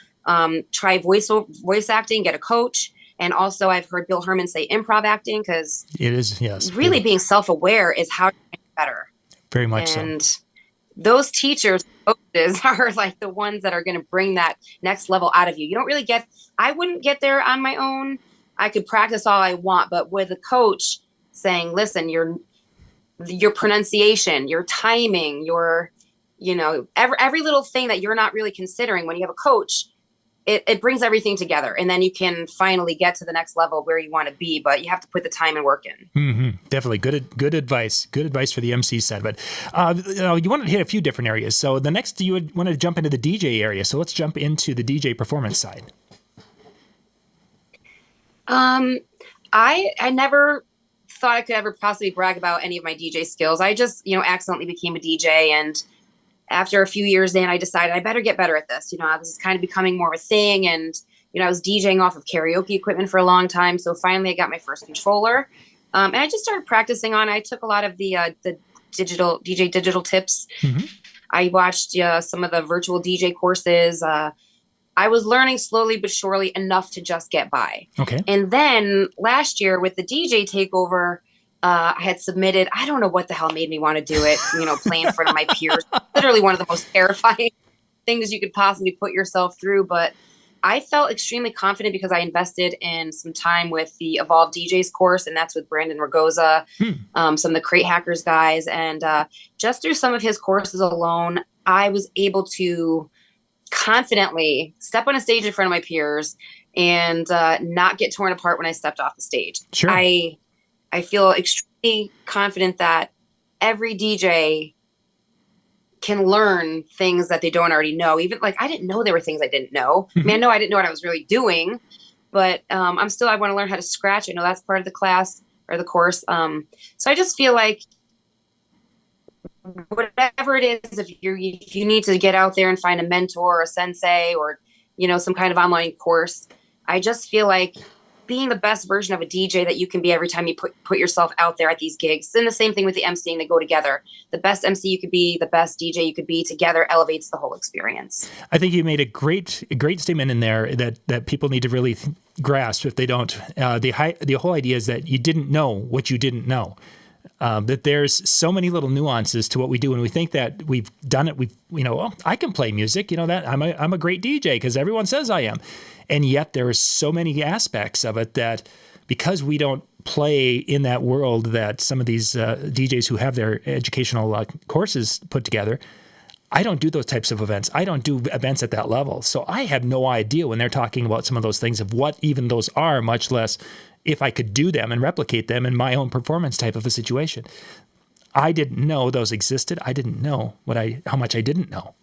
try voice acting, get a coach. And also I've heard Bill Hermann say improv acting, because it is, yes, really being self-aware is how to get better. Very much and so. Those teachers, coaches are like the ones that are going to bring that next level out of you. You don't really I wouldn't get there on my own. I could practice all I want, but with a coach saying, listen, your pronunciation, your timing, your, every little thing that you're not really considering, when you have a coach, it brings everything together, and then you can finally get to the next level where you want to be, but you have to put the time and work in. Mm-hmm. Definitely good advice. Good advice for the MC side. But you wanted to hit a few different areas. So the next, you would want to jump into the DJ area. So let's jump into the DJ performance side. I never thought I could ever possibly brag about any of my DJ skills. I just, accidentally became a DJ, and after a few years in, I decided I better get better at this. This is kind of becoming more of a thing. And, I was DJing off of karaoke equipment for a long time. So finally I got my first controller. And I just started practicing on it. I took a lot of the digital tips. Mm-hmm. I watched some of the virtual DJ courses. I was learning slowly but surely enough to just get by. Okay. And then last year with the DJ takeover, I had submitted, I don't know what the hell made me want to do it, play in front of my peers. Literally one of the most terrifying things you could possibly put yourself through. But I felt extremely confident because I invested in some time with the Evolve DJs course, and that's with Brandon Ragoza, some of the Crate Hackers guys. And just through some of his courses alone, I was able to confidently step on a stage in front of my peers and not get torn apart when I stepped off the stage. Sure. I feel extremely confident that every DJ can learn things that they don't already know. Even like, I didn't know there were things I didn't know. Mm-hmm. I mean, I know I didn't know what I was really doing, but I want to learn how to scratch. I know that's part of the class or the course. So I just feel like whatever it is, if you need to get out there and find a mentor or a sensei or, some kind of online course, I just feel like being the best version of a DJ that you can be every time you put yourself out there at these gigs. And the same thing with the emceeing, they go together. The best MC you could be, the best DJ you could be together elevates the whole experience. I think you made a great statement in there that people need to really grasp if they don't. The whole idea is that you didn't know what you didn't know. That there's so many little nuances to what we do, and we think that we've done it. I can play music. That I'm a great DJ because everyone says I am, and yet there are so many aspects of it that because we don't play in that world that some of these DJs who have their educational courses put together. I don't do those types of events. I don't do events at that level, so I have no idea when they're talking about some of those things of what even those are, much less if I could do them and replicate them in my own performance type of a situation. I didn't know those existed. I didn't know how much I didn't know.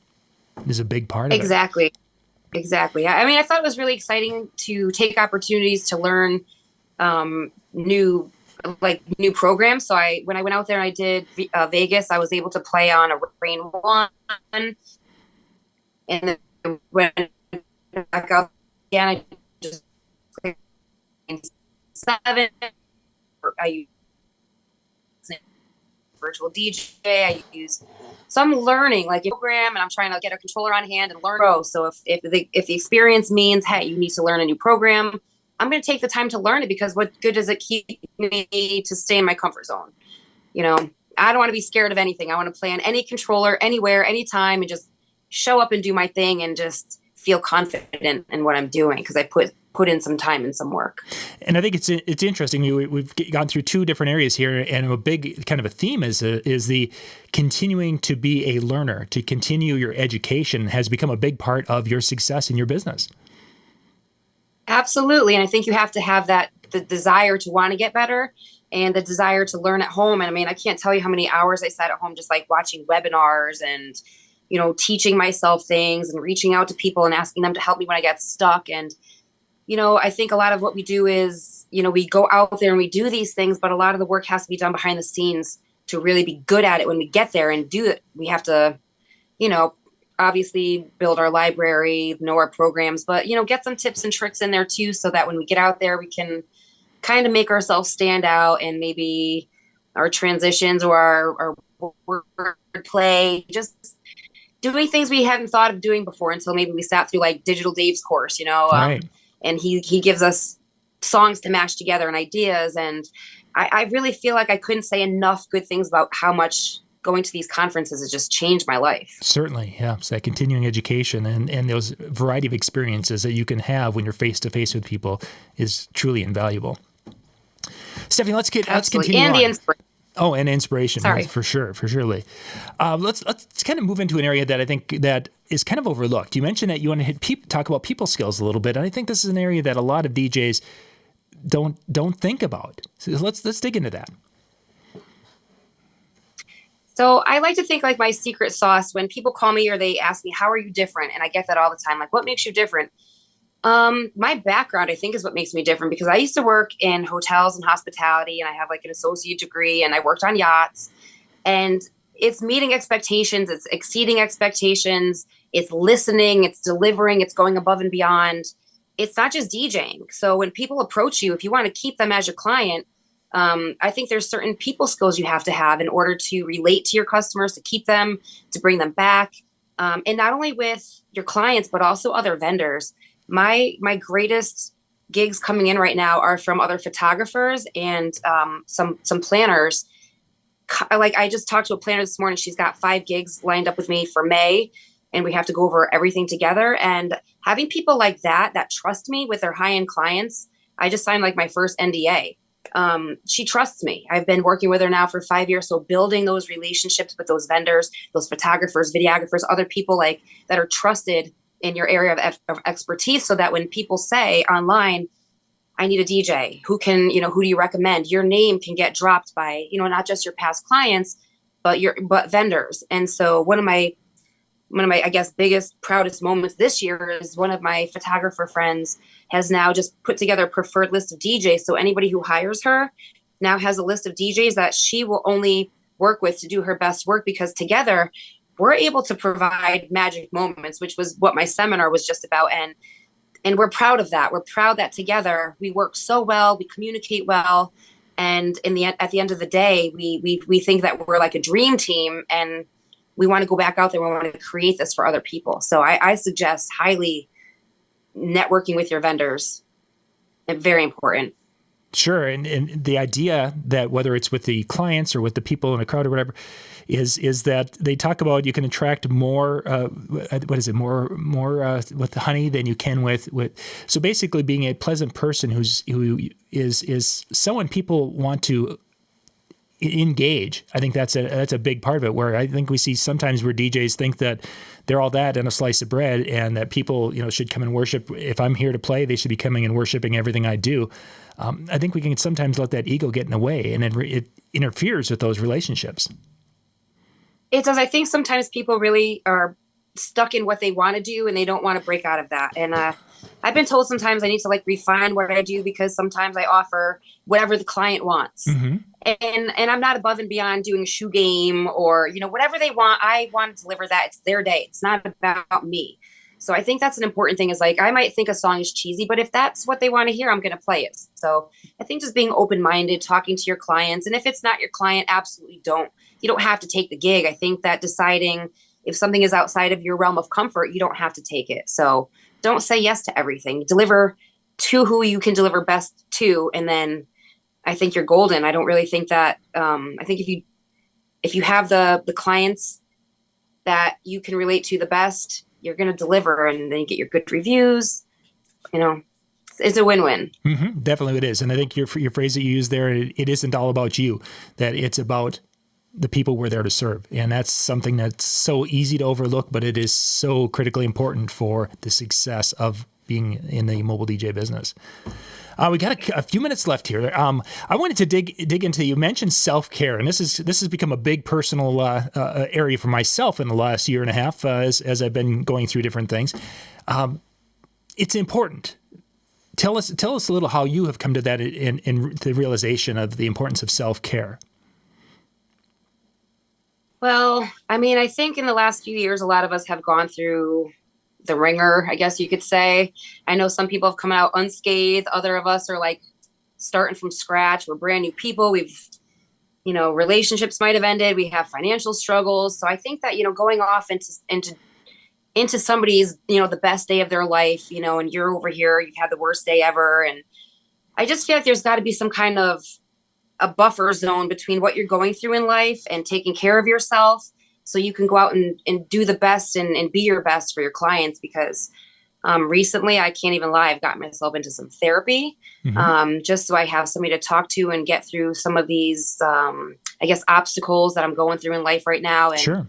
Is a big part of it. Exactly. I mean, I thought it was really exciting to take opportunities to learn new programs. So when I went out there and I did Vegas, I was able to play on a Rain 1, and then when back out again, I just played 7. I use virtual DJ. I use some learning like a program, and I'm trying to get a controller on hand and learn. So if the experience means, hey, you need to learn a new program, I'm going to take the time to learn it, because what good does it keep me to stay in my comfort zone? I don't want to be scared of anything. I want to play on any controller, anywhere, anytime, and just show up and do my thing and just feel confident in what I'm doing because I put in some time and some work. And I think it's interesting. We've gone through 2 different areas here, and a big kind of a theme is the continuing to be a learner, to continue your education has become a big part of your success in your business. Absolutely. And I think you have to have the desire to want to get better and the desire to learn at home. And I mean, I can't tell you how many hours I sat at home just like watching webinars and, teaching myself things and reaching out to people and asking them to help me when I get stuck. And, I think a lot of what we do is, we go out there and we do these things, but a lot of the work has to be done behind the scenes to really be good at it when we get there and do it. We have to, obviously build our library, know our programs, but, get some tips and tricks in there too, so that when we get out there, we can kind of make ourselves stand out and maybe our transitions or our word play, just doing things we hadn't thought of doing before until maybe we sat through like Digital Dave's course, Right. And he gives us songs to mash together and ideas. And I really feel like I couldn't say enough good things about how much going to these conferences has just changed my life. Certainly, yeah. So that continuing education and those variety of experiences that you can have when you're face to face with people is truly invaluable. Stephanie, let's continue and on. the inspiration. Oh, and inspiration. Sorry. For sure, Lee. Let's kind of move into an area that I think that is kind of overlooked. You mentioned that you want to talk about people skills a little bit, and I think this is an area that a lot of DJs don't think about. So let's dig into that. So I like to think like my secret sauce when people call me or they ask me, how are you different? And I get that all the time. Like, what makes you different? My background, I think, is what makes me different, because I used to work in hotels and hospitality, and I have like an associate degree, and I worked on yachts, and it's meeting expectations. It's exceeding expectations. It's listening. It's delivering. It's going above and beyond. It's not just DJing. So when people approach you, if you want to keep them as your client, I think there's certain people skills you have to have in order to relate to your customers, to keep them, to bring them back. And not only with your clients, but also other vendors. My greatest gigs coming in right now are from other photographers and some planners. Like, I just talked to a planner this morning. She's got 5 gigs lined up with me for May, and we have to go over everything together. And having people like that trust me with their high-end clients, I just signed like my first NDA. She trusts me. I've been working with her now for 5 years. So building those relationships with those vendors, those photographers, videographers, other people like that are trusted in your area of expertise, so that when people say online, I need a DJ, who do you recommend? Your name can get dropped by, not just your past clients, but vendors. And so one of my, I guess, biggest, proudest moments this year is one of my photographer friends has now just put together a preferred list of DJs. So anybody who hires her now has a list of DJs that she will only work with to do her best work, because together we're able to provide magic moments, which was what my seminar was just about. And we're proud of that. We're proud that together we work so well, we communicate well. And at the end of the day, we think that we're like a dream team, and we want to go back out there. We want to create this for other people. So I suggest highly networking with your vendors. Very important. Sure. And the idea that whether it's with the clients or with the people in a crowd or whatever, is that they talk about you can attract more, more with the honey than you can with. So basically being a pleasant person who is someone people want to engage. I think that's a big part of it, where I think we see sometimes where DJs think that they're all that and a slice of bread, and that people, should come and worship. If I'm here to play, they should be coming and worshiping everything I do. I think we can sometimes let that ego get in the way, and it interferes with those relationships. It does. I think sometimes people really are stuck in what they want to do, and they don't want to break out of that. And I've been told sometimes I need to like refine what I do, because sometimes I offer whatever the client wants. Mm-hmm. And I'm not above and beyond doing a shoe game or, whatever they want. I want to deliver that. It's their day. It's not about me. So I think that's an important thing, is like, I might think a song is cheesy, but if that's what they want to hear, I'm going to play it. So I think just being open-minded, talking to your clients. And if it's not your client, absolutely you don't have to take the gig. I think that deciding if something is outside of your realm of comfort, you don't have to take it. So don't say yes to everything. Deliver to who you can deliver best to, and then I think you're golden. I don't really think that. I think if you have the clients that you can relate to the best, you're going to deliver, and then you get your good reviews. It's a win-win. Mm-hmm. Definitely it is. And I think your phrase that you used there, it isn't all about you, that it's about the people we're there to serve. And that's something that's so easy to overlook, but it is so critically important for the success of being in the mobile DJ business. We got a few minutes left here. I wanted to dig into, you mentioned self-care, and this has become a big personal area for myself in the last year and a half as I've been going through different things. It's important. Tell us a little how you have come to that in the realization of the importance of self-care. Well, I think in the last few years, a lot of us have gone through the ringer, I guess you could say. I know some people have come out unscathed. Other of us are like starting from scratch. We're brand new people. We've relationships might have ended. We have financial struggles. So I think that, going off into somebody's, the best day of their life, and you're over here, you've had the worst day ever. And I just feel like there's got to be some kind of a buffer zone between what you're going through in life and taking care of yourself, so you can go out and do the best and be your best for your clients. Because recently, I can't even lie, I've gotten myself into some therapy, just so I have somebody to talk to and get through some of these, obstacles that I'm going through in life right now. And Sure.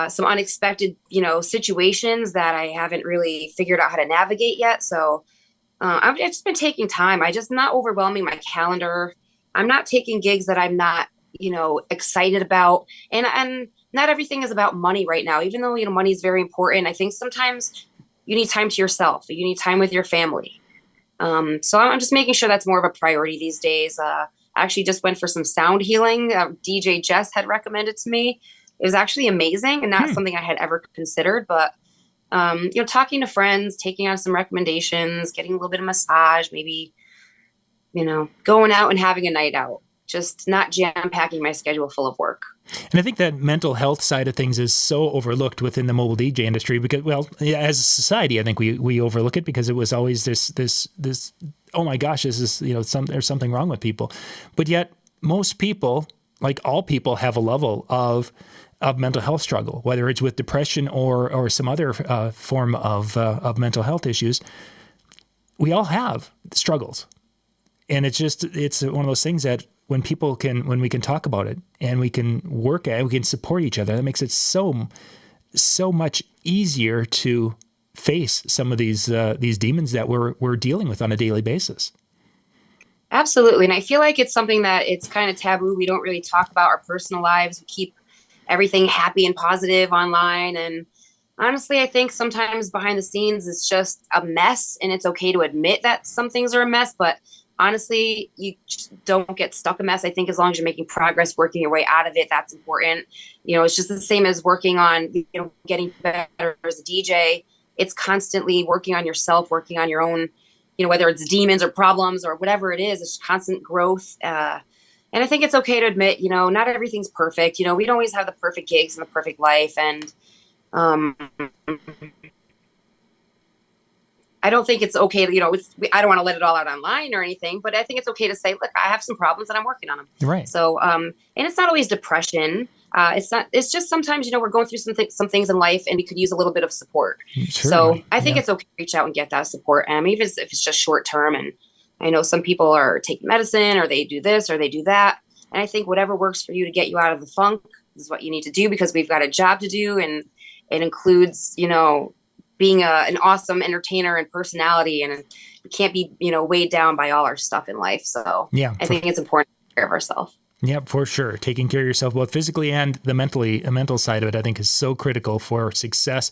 Some unexpected, situations that I haven't really figured out how to navigate yet. So I've just been taking time. I just not overwhelming my calendar. I'm not taking gigs that I'm not, excited about. And not everything is about money right now, even though, money is very important. I think sometimes you need time to yourself. You need time with your family. So I'm just making sure that's more of a priority these days. I actually just went for some sound healing. DJ Jess had recommended to me. It was actually amazing and not something I had ever considered, but, talking to friends, taking on some recommendations, getting a little bit of massage, maybe, going out and having a night out, just not jam packing my schedule full of work. And I think that mental health side of things is so overlooked within the mobile DJ industry because, as a society, I think we overlook it because it was always this, oh my gosh, this is, there's something wrong with people. But yet most people, like all people, have a level of mental health struggle, whether it's with depression or some other form of mental health issues. We all have struggles. And it's one of those things that when we can talk about it and we can work at it, we can support each other, that makes it so much easier to face some of these demons that we're dealing with on a daily basis. Absolutely. And I feel like it's something that it's kind of taboo. We don't really talk about our personal lives. We keep everything happy and positive online. And honestly, I think sometimes behind the scenes, it's just a mess, and it's okay to admit that some things are a mess, but honestly, you don't get stuck in mess. I think as long as you're making progress, working your way out of it, that's important. It's just the same as working on, getting better as a DJ. It's constantly working on yourself, working on your own, whether it's demons or problems or whatever it is, it's constant growth. And I think it's okay to admit, not everything's perfect. We don't always have the perfect gigs and the perfect life. And I don't think it's okay to, I don't want to let it all out online or anything, but I think it's okay to say, look, I have some problems and I'm working on them. Right. So, and it's not always depression. It's just sometimes, we're going through some things in life and we could use a little bit of support. Sure, so right. I think it's okay to reach out and get that support. And even if it's just short term. And I know some people are taking medicine or they do this or they do that. And I think whatever works for you to get you out of the funk is what you need to do, because we've got a job to do. And it includes, being an awesome entertainer and personality, and we can't be, weighed down by all our stuff in life. So yeah, I think it's important to take care of ourselves. Yeah, for sure. Taking care of yourself, both physically and the mental side of it, I think is so critical for success.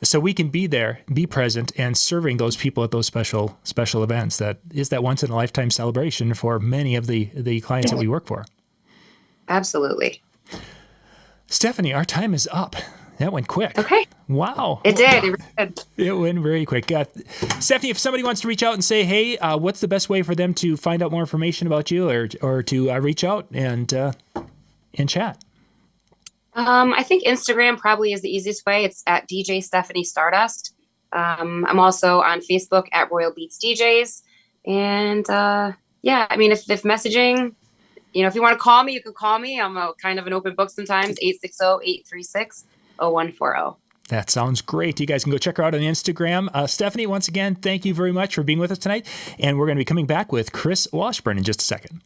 So we can be there, be present, and serving those people at those special events. That is that once in a lifetime celebration for many of the clients that we work for. Absolutely. Stephanie, our time is up. That went quick. Okay. Wow. It did. It went very quick. Stephanie, if somebody wants to reach out and say, hey, what's the best way for them to find out more information about you or to reach out and chat? I think Instagram probably is the easiest way. It's at DJ Stephanie Stardust. I'm also on Facebook at Royal Beats DJs. And if messaging, if you want to call me, you can call me. I'm kind of an open book sometimes, 860-836-0140. That sounds great. You guys can go check her out on Instagram. Stephanie, once again, thank you very much for being with us tonight. And we're going to be coming back with Chris Washburn in just a second.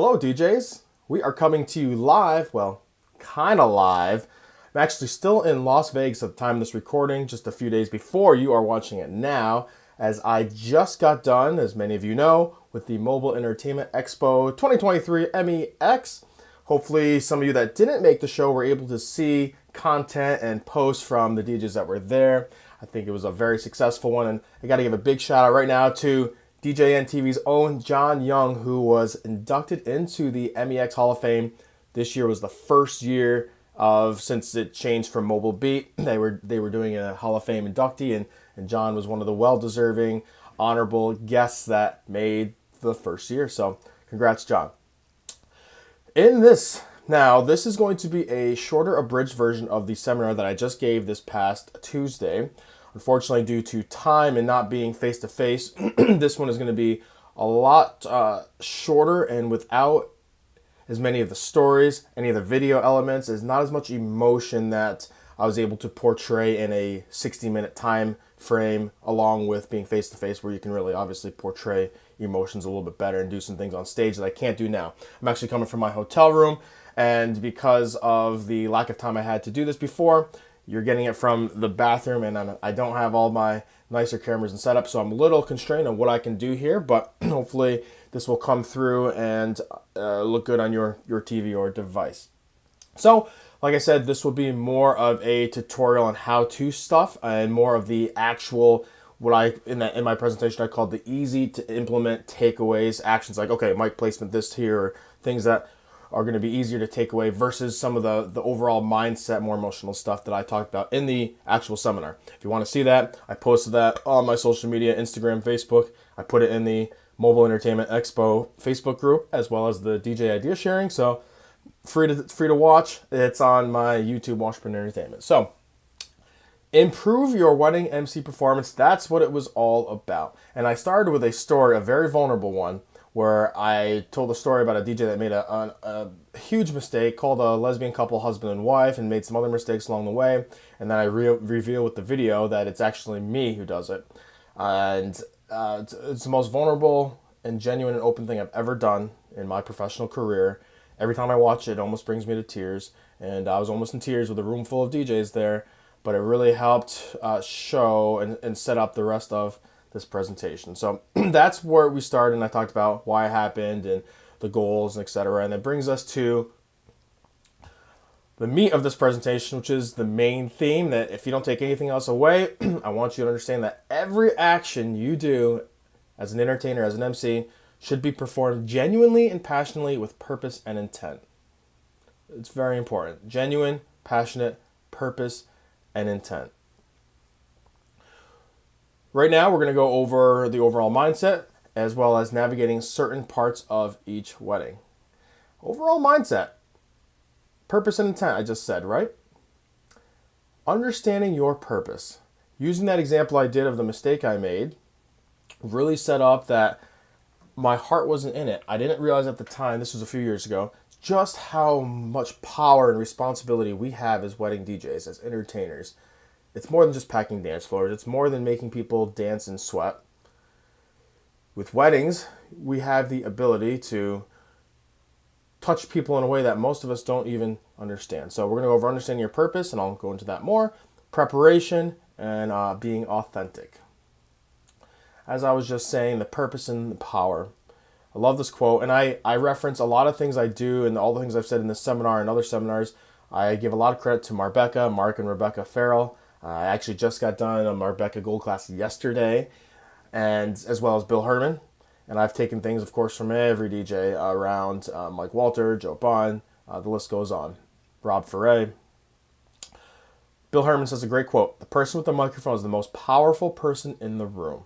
Hello, DJs. We are coming to you live, well, kind of live. I'm actually still in Las Vegas at the time of this recording, just a few days before you are watching it now, as I just got done, as many of you know, with the Mobile Entertainment Expo 2023 MEX. Hopefully some of you that didn't make the show were able to see content and posts from the DJs that were there. I think it was a very successful one, and I got to give a big shout out right now to DJNTV's own John Young, who was inducted into the MEX Hall of Fame. This year was the first year since it changed from Mobile Beat. They were doing a Hall of Fame inductee, and John was one of the well-deserving, honorable guests that made the first year. So congrats, John. This is going to be a shorter abridged version of the seminar that I just gave this past Tuesday. Unfortunately, due to time and not being face-to-face, this one is going to be a lot shorter and without as many of the stories, any of the video elements. There's not as much emotion that I was able to portray in a 60-minute time frame, along with being face-to-face, where you can really obviously portray emotions a little bit better and do some things on stage that I can't do now. I'm actually coming from my hotel room, and because of the lack of time I had to do this before, you're getting it from the bathroom, and I don't have all my nicer cameras and setup, so I'm a little constrained on what I can do here, but hopefully this will come through and look good on your TV or device. So, like I said, this will be more of a tutorial on how-to stuff and more of the actual, in my presentation I called the easy to implement takeaways, actions like, okay, mic placement this here, or things that are going to be easier to take away versus some of the overall mindset, more emotional stuff that I talked about in the actual seminar. If you want to see that, I posted that on my social media, Instagram, Facebook. I put it in the Mobile Entertainment Expo Facebook group, as well as the DJ idea sharing. So free to watch. It's on my YouTube, Washburn Entertainment. So improve your wedding MC performance. That's what it was all about. And I started with a story, a very vulnerable one, where I told a story about a DJ that made a huge mistake, called a lesbian couple husband and wife, and made some other mistakes along the way. And then I reveal with the video that it's actually me who does it. And it's the most vulnerable and genuine and open thing I've ever done in my professional career. Every time I watch it, it almost brings me to tears. And I was almost in tears with a room full of DJs there. But it really helped show and set up the rest of this presentation. So that's where we started, and I talked about why it happened and the goals, etc. And that brings us to the meat of this presentation, which is the main theme, that if you don't take anything else away, I want you to understand that every action you do as an entertainer, as an MC, should be performed genuinely and passionately with purpose and intent. It's very important. Genuine, passionate, purpose, and intent. Right now, we're going to go over the overall mindset, as well as navigating certain parts of each wedding. Overall mindset, purpose and intent, I just said, right? Understanding your purpose. Using that example I did of the mistake I made, really set up that my heart wasn't in it. I didn't realize at the time, this was a few years ago, just how much power and responsibility we have as wedding DJs, as entertainers. It's more than just packing dance floors. It's more than making people dance and sweat. With weddings, we have the ability to touch people in a way that most of us don't even understand. So we're going to go over understanding your purpose, and I'll go into that more. Preparation and being authentic. As I was just saying, the purpose and the power. I love this quote, and I reference a lot of things I do and all the things I've said in this seminar and other seminars. I give a lot of credit to Mark and Rebecca Farrell. I actually just got done on Marbecca Gold class yesterday, and as well as Bill Hermann. And I've taken things, of course, from every DJ around, Mike Walter, Joe Bond, the list goes on. Rob Ferre. Bill Hermann says a great quote: "The person with the microphone is the most powerful person in the room."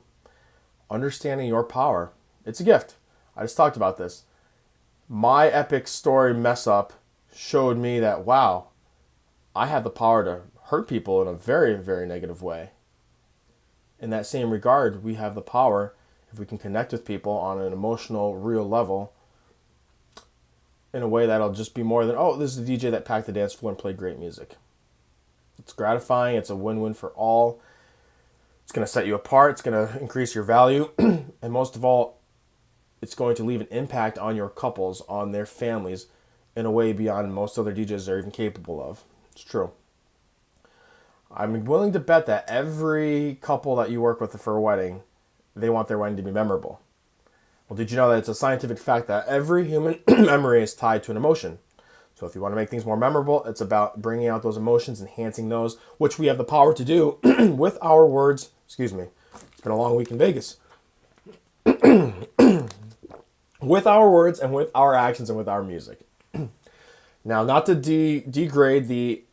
Understanding your power, it's a gift. I just talked about this. My epic story mess up showed me that, wow, I have the power to hurt people in a very, very negative way. In that same regard, we have the power, if we can connect with people on an emotional, real level, in a way that'll just be more than, oh, this is the DJ that packed the dance floor and played great music. It's gratifying. It's a win-win for all. It's going to set you apart. It's going to increase your value. And most of all, it's going to leave an impact on your couples, on their families, in a way beyond most other DJs are even capable of. It's true. I'm willing to bet that every couple that you work with for a wedding, they want their wedding to be memorable. Well, did you know that it's a scientific fact that every human memory is tied to an emotion? So if you want to make things more memorable, it's about bringing out those emotions, enhancing those, which we have the power to do with our words. Excuse me. It's been a long week in Vegas. With our words and with our actions and with our music. Now, not to degrade the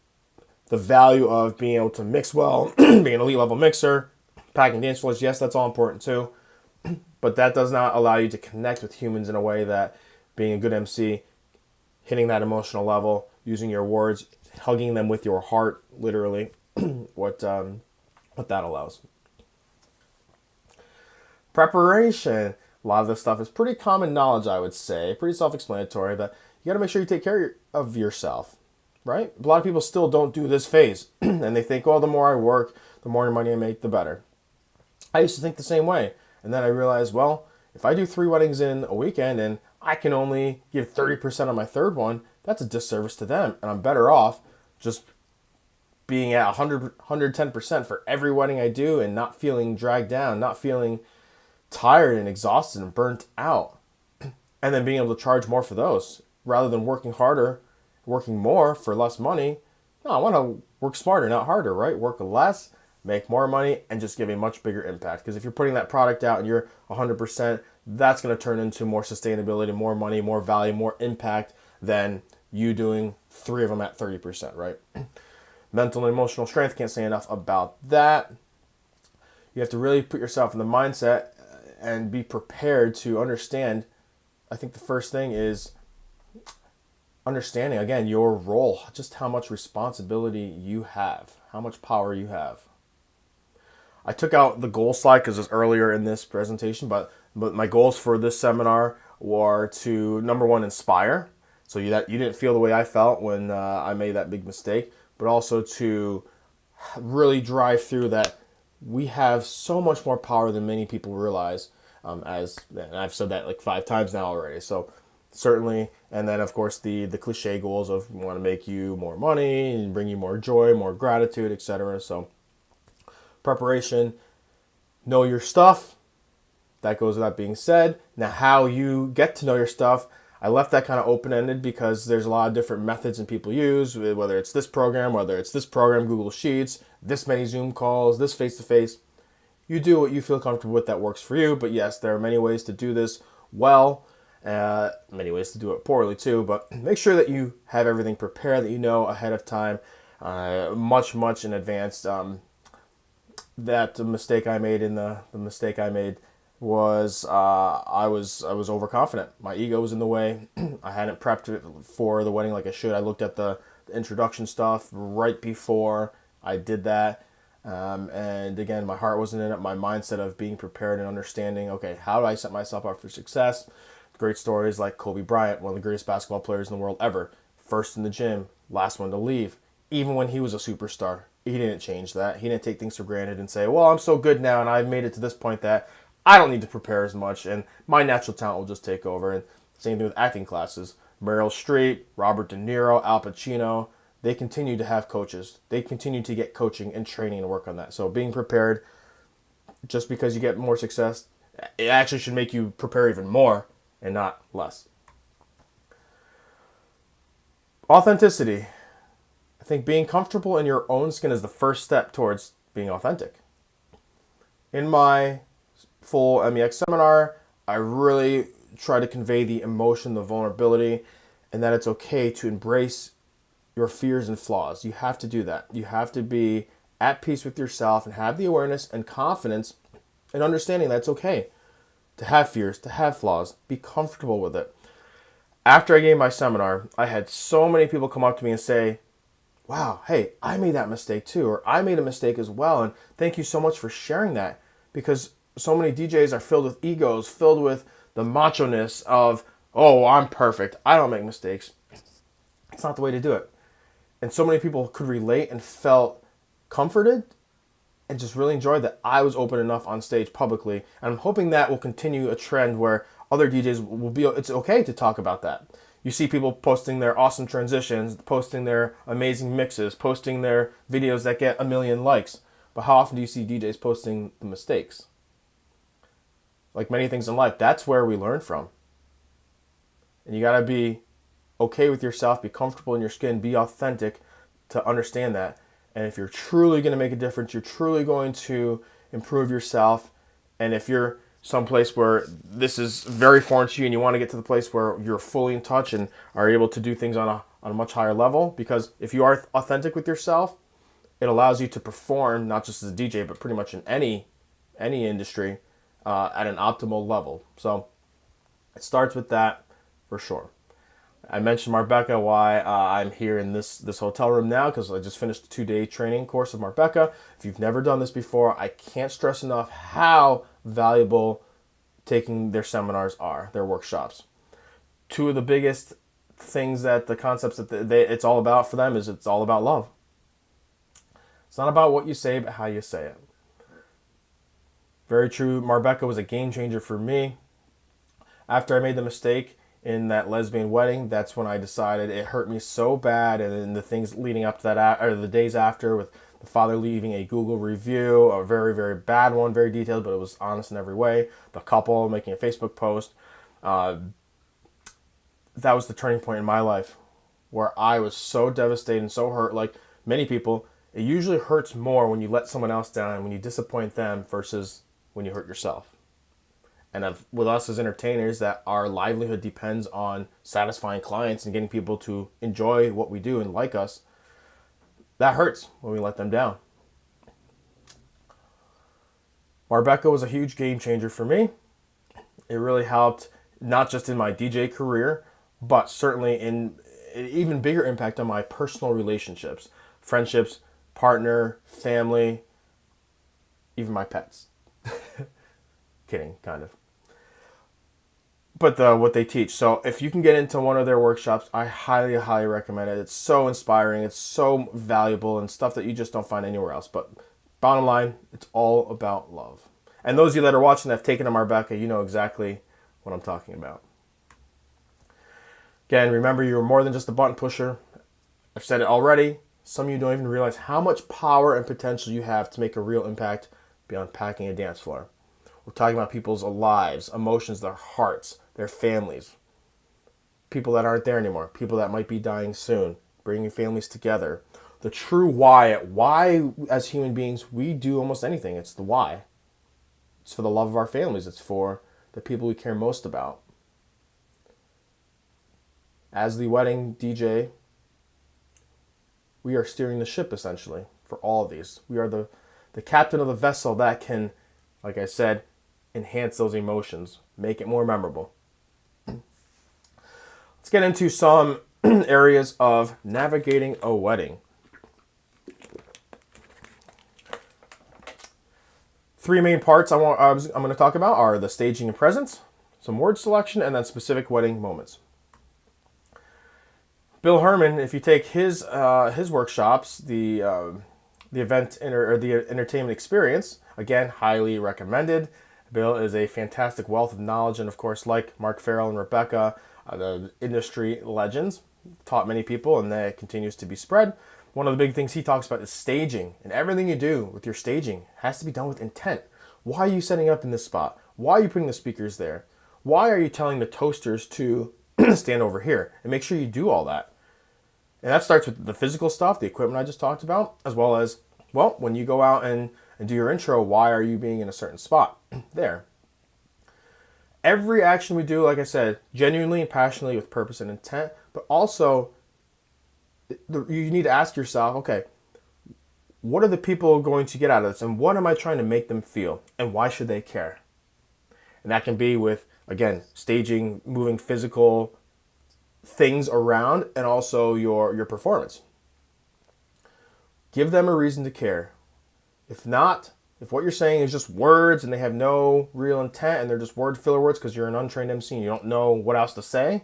value of being able to mix well, being an elite level mixer, packing dance floors, yes, that's all important too. But that does not allow you to connect with humans in a way that being a good MC, hitting that emotional level, using your words, hugging them with your heart, literally, what that allows. Preparation. A lot of this stuff is pretty common knowledge, I would say, pretty self-explanatory, but you got to make sure you take care of yourself, right? A lot of people still don't do this phase, and they think, oh, the more I work, the more money I make, the better. I used to think the same way, and then I realized, well, if I do 3 weddings in a weekend and I can only give 30% on my third one, that's a disservice to them, and I'm better off just being at 110% for every wedding I do and not feeling dragged down, not feeling tired and exhausted and burnt out, and then being able to charge more for those rather than working harder, working more for less money. No, I want to work smarter, not harder, right? Work less, make more money, and just give a much bigger impact. Because if you're putting that product out and you're 100%, that's going to turn into more sustainability, more money, more value, more impact than you doing 3 of them at 30%, right? Mental and emotional strength, can't say enough about that. You have to really put yourself in the mindset and be prepared to understand. I think the first thing is understanding, again, your role, just how much responsibility you have, how much power you have. I took out the goal slide because it's earlier in this presentation, but my goals for this seminar were to, number one, inspire. So you didn't feel the way I felt when I made that big mistake, but also to really drive through that we have so much more power than many people realize, and I've said that like 5 times now already. So certainly, and then of course the cliche goals of we want to make you more money and bring you more joy, more gratitude, etc. So preparation, know your stuff. That goes without being said. Now, how you get to know your stuff, I left that kind of open-ended because there's a lot of different methods and people use, whether it's this program, Google Sheets, this many Zoom calls, this face-to-face. You do what you feel comfortable with that works for you. But yes, there are many ways to do this well, many ways to do it poorly too. But make sure that you have everything prepared, that you know ahead of time, much in advance. That mistake I made was I was overconfident. My ego was in the way. I hadn't prepped for the wedding like I should. I looked at the introduction stuff right before I did that. And again, my heart wasn't in it. My mindset of being prepared and understanding, okay, how do I set myself up for success? Great stories like Kobe Bryant, one of the greatest basketball players in the world ever. First in the gym, last one to leave. Even when he was a superstar, he didn't change that. He didn't take things for granted and say, well, I'm so good now and I've made it to this point that I don't need to prepare as much and my natural talent will just take over. And same thing with acting classes. Meryl Streep, Robert De Niro, Al Pacino, they continue to have coaches. They continue to get coaching and training and work on that. So being prepared, just because you get more success, it actually should make you prepare even more and not less. Authenticity. I think being comfortable in your own skin is the first step towards being authentic. In my full MEX seminar, I really try to convey the emotion, the vulnerability, and that it's okay to embrace your fears and flaws. You have to do that. You have to be at peace with yourself and have the awareness and confidence and understanding that it's okay to have fears, to have flaws. Be comfortable with it. After I gave my seminar, I had so many people come up to me and say, wow, hey, I made that mistake too, or I made a mistake as well, and thank you so much for sharing that, because so many DJs are filled with egos, filled with the macho-ness of, oh, I'm perfect, I don't make mistakes. It's not the way to do it. And so many people could relate and felt comforted and just really enjoyed that I was open enough on stage publicly. And I'm hoping that will continue a trend where other DJs will be, it's okay to talk about that. You see people posting their awesome transitions, posting their amazing mixes, posting their videos that get 1 million likes. But how often do you see DJs posting the mistakes? Like many things in life, that's where we learn from. And you got to be okay with yourself, be comfortable in your skin, be authentic to understand that. And if you're truly going to make a difference, you're truly going to improve yourself. And if you're someplace where this is very foreign to you and you want to get to the place where you're fully in touch and are able to do things on a much higher level, because if you are authentic with yourself, it allows you to perform not just as a DJ, but pretty much in any industry at an optimal level. So it starts with that for sure. I mentioned Marbecca, why I'm here in this hotel room now, because I just finished a 2-day training course with Marbecca. If you've never done this before, I can't stress enough how valuable taking their seminars are, their workshops. Two of the biggest things that the concepts that it's all about for them is it's all about love. It's not about what you say, but how you say it. Very true. Marbecca was a game changer for me. After I made the mistake in that lesbian wedding, that's when I decided it hurt me so bad. And then the things leading up to that, or the days after, with the father leaving a Google review, a very, very bad one, very detailed, but it was honest in every way. The couple making a Facebook post. That was the turning point in my life where I was so devastated and so hurt. Like many people, it usually hurts more when you let someone else down, when you disappoint them versus when you hurt yourself. And with us as entertainers, that our livelihood depends on satisfying clients and getting people to enjoy what we do and like us, that hurts when we let them down. Marbecca was a huge game changer for me. It really helped, not just in my DJ career, but certainly in an even bigger impact on my personal relationships, friendships, partner, family, even my pets. Kidding, kind of. But what they teach. So if you can get into one of their workshops, I highly, highly recommend it. It's so inspiring. It's so valuable and stuff that you just don't find anywhere else. But bottom line, it's all about love. And those of you that are watching that have taken to Marbecca, you know exactly what I'm talking about. Again, remember, you're more than just a button pusher. I've said it already. Some of you don't even realize how much power and potential you have to make a real impact beyond packing a dance floor. We're talking about people's lives, emotions, their hearts, their families, people that aren't there anymore, people that might be dying soon, bringing families together. The true why as human beings we do almost anything. It's the why. It's for the love of our families. It's for the people we care most about. As the wedding DJ, we are steering the ship essentially for all of these. We are the captain of the vessel that can, like I said, enhance those emotions, make it more memorable. Let's get into some areas of navigating a wedding. 3 main parts I'm going to talk about are the staging and presence, some word selection, and then specific wedding moments. Bill Hermann, if you take his workshops, the event or the entertainment experience, again, highly recommended. Bill is a fantastic wealth of knowledge, and of course, like Mark Farrell and Rebecca, the industry legends, taught many people, and that continues to be spread. One of the big things he talks about is staging, and everything you do with your staging has to be done with intent. Why are you setting up in this spot? Why are you putting the speakers there? Why are you telling the toasters to stand over here? And make sure you do all that. And that starts with the physical stuff, the equipment I just talked about, as well as, well, when you go out and do your intro, why are you being in a certain spot there? Every action we do, like I said, genuinely and passionately with purpose and intent, but also you need to ask yourself, okay, what are the people going to get out of this? And what am I trying to make them feel? And why should they care? And that can be with, again, staging, moving physical things around, and also your performance. Give them a reason to care. If not, if what you're saying is just words and they have no real intent and they're just word filler words because you're an untrained MC and you don't know what else to say,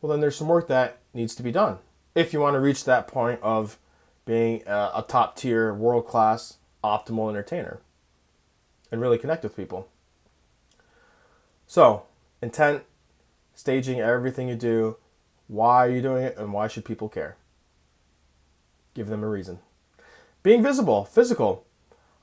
well, then there's some work that needs to be done if you want to reach that point of being a top tier, world class, optimal entertainer and really connect with people. So, intent, staging everything you do. Why are you doing it, and why should people care? Give them a reason. Being visible, physical.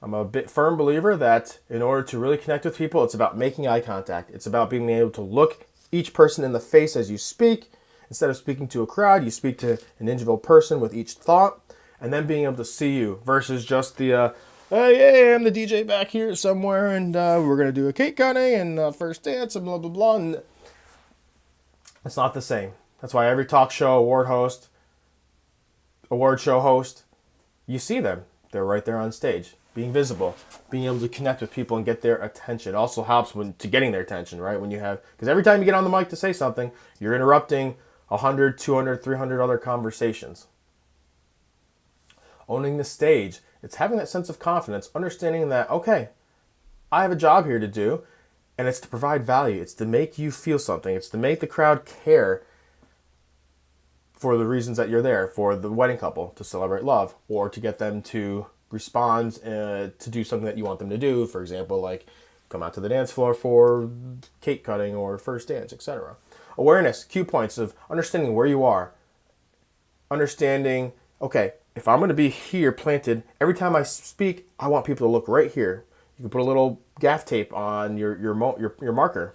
I'm a bit firm believer that in order to really connect with people, it's about making eye contact. It's about being able to look each person in the face as you speak. Instead of speaking to a crowd, you speak to an individual person with each thought, and then being able to see you versus just the, hey, I'm the DJ back here somewhere, and we're going to do a cake cutting and first dance and blah, blah, blah. And it's not the same. That's why every talk show, award show host, you see them. They're right there on stage. Being visible, being able to connect with people and get their attention also helps to getting their attention, right? When you have, because every time you get on the mic to say something, you're interrupting 100, 200, 300 other conversations. Owning the stage, it's having that sense of confidence, understanding that, okay, I have a job here to do, and it's to provide value. It's to make you feel something. It's to make the crowd care for the reasons that you're there, for the wedding couple, to celebrate love, or to get them to respond to do something that you want them to do. For example, like come out to the dance floor for cake cutting or first dance, etc. Awareness, cue points of understanding where you are. Understanding, okay, if I'm going to be here planted, every time I speak, I want people to look right here. You can put a little gaff tape on your marker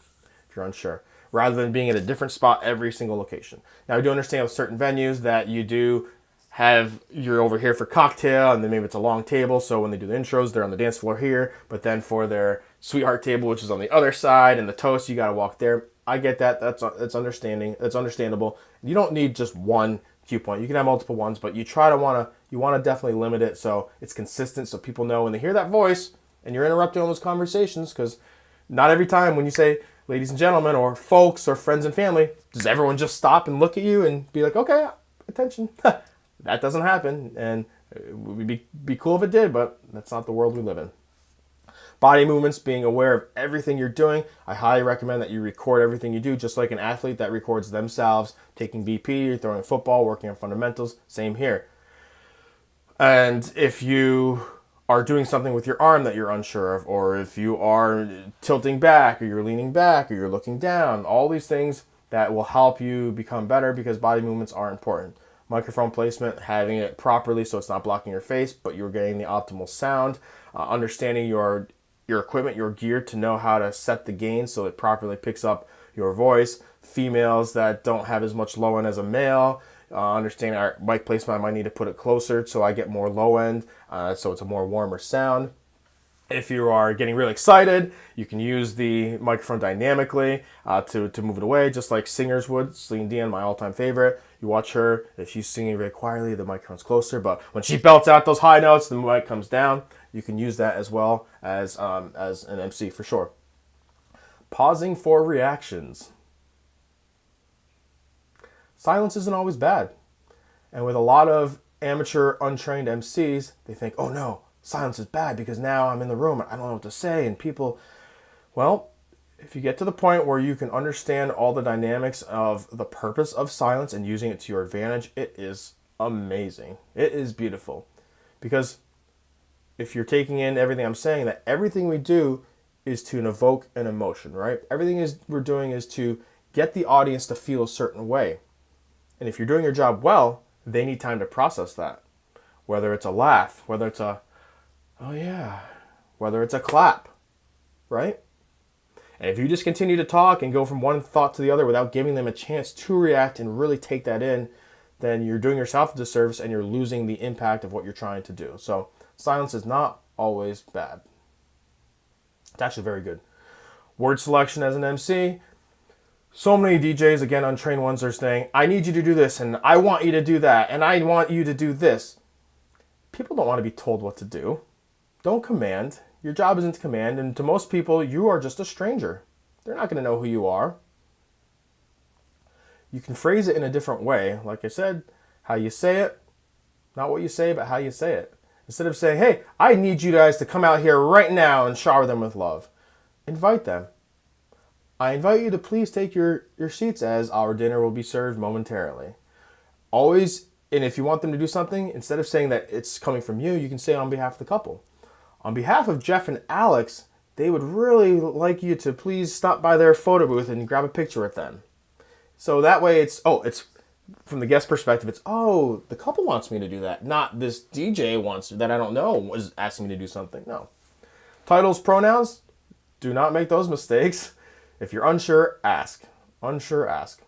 if you're unsure, rather than being at a different spot every single location. Now, I do understand with certain venues that you do have, you're over here for cocktail, and then maybe it's a long table, so when they do the intros, they're on the dance floor here, but then for their sweetheart table, which is on the other side, and the toast, you got to walk there. I get that. That's understandable. You don't need just one cue point. You can have multiple ones, but you want to definitely limit it so it's consistent, so people know when they hear that voice and you're interrupting all those conversations, because not every time when you say ladies and gentlemen or folks or friends and family, does everyone just stop and look at you and be like, okay, attention. That doesn't happen, and it would be cool if it did, but that's not the world we live in. Body movements, being aware of everything you're doing. I highly recommend that you record everything you do, just like an athlete that records themselves, taking BP, throwing football, working on fundamentals, same here. And if you are doing something with your arm that you're unsure of, or if you are tilting back, or you're leaning back, or you're looking down, all these things that will help you become better, because body movements are important. Microphone placement, having it properly so it's not blocking your face, but you're getting the optimal sound. Understanding your equipment, your gear, to know how to set the gain so it properly picks up your voice. Females that don't have as much low end as a male, understanding our mic placement, I might need to put it closer so I get more low end, so it's a more warmer sound. If you are getting really excited, you can use the microphone dynamically to move it away, just like singers would. Celine Dion, my all-time favorite. You watch her, if she's singing very quietly, the microphone's closer, but when she belts out those high notes, the mic comes down. You can use that as well as an MC for sure. Pausing for reactions. Silence isn't always bad. And with a lot of amateur, untrained MCs, they think, oh no, silence is bad because now I'm in the room and I don't know what to say, and people, well, if you get to the point where you can understand all the dynamics of the purpose of silence and using it to your advantage, it is amazing. It is beautiful. Because if you're taking in everything I'm saying, that everything we do is to evoke an emotion, right? Everything we're doing is to get the audience to feel a certain way. And if you're doing your job well, they need time to process that. Whether it's a laugh, whether it's a, oh yeah, whether it's a clap, right? And if you just continue to talk and go from one thought to the other without giving them a chance to react and really take that in, then you're doing yourself a disservice and you're losing the impact of what you're trying to do. So silence is not always bad. It's actually very good. Word selection as an MC. So many DJs, again, untrained ones, are saying, I need you to do this, and I want you to do that, and I want you to do this. People don't want to be told what to do. Don't command. Your job isn't to command, and to most people, you are just a stranger. They're not going to know who you are. You can phrase it in a different way. Like I said, how you say it, not what you say, but how you say it. Instead of saying, hey, I need you guys to come out here right now and shower them with love. Invite them. I invite you to please take your seats as our dinner will be served momentarily. Always, and if you want them to do something, instead of saying that it's coming from you, you can say it on behalf of the couple. On behalf of Jeff and Alex, they would really like you to please stop by their photo booth and grab a picture with them. So that way it's from the guest perspective, it's, the couple wants me to do that. Not this DJ wants that I don't know was asking me to do something. No. Titles, pronouns, do not make those mistakes. If you're unsure, ask. Unsure, ask.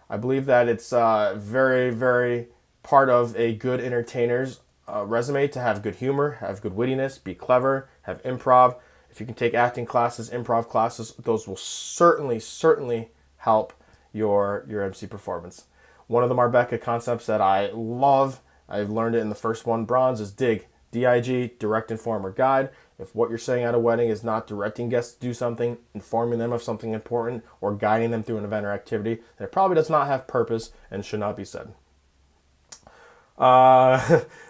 I believe that it's very, very part of a good entertainer's resume to have good humor, have good wittiness, be clever, have improv. If you can take acting classes, improv classes, those will certainly help your MC performance. One of the Marbecca concepts that I love, I've learned it in the first one, bronze, is DIG. D-I-G, direct, inform, or guide. If what you're saying at a wedding is not directing guests to do something, informing them of something important, or guiding them through an event or activity, then it probably does not have purpose and should not be said.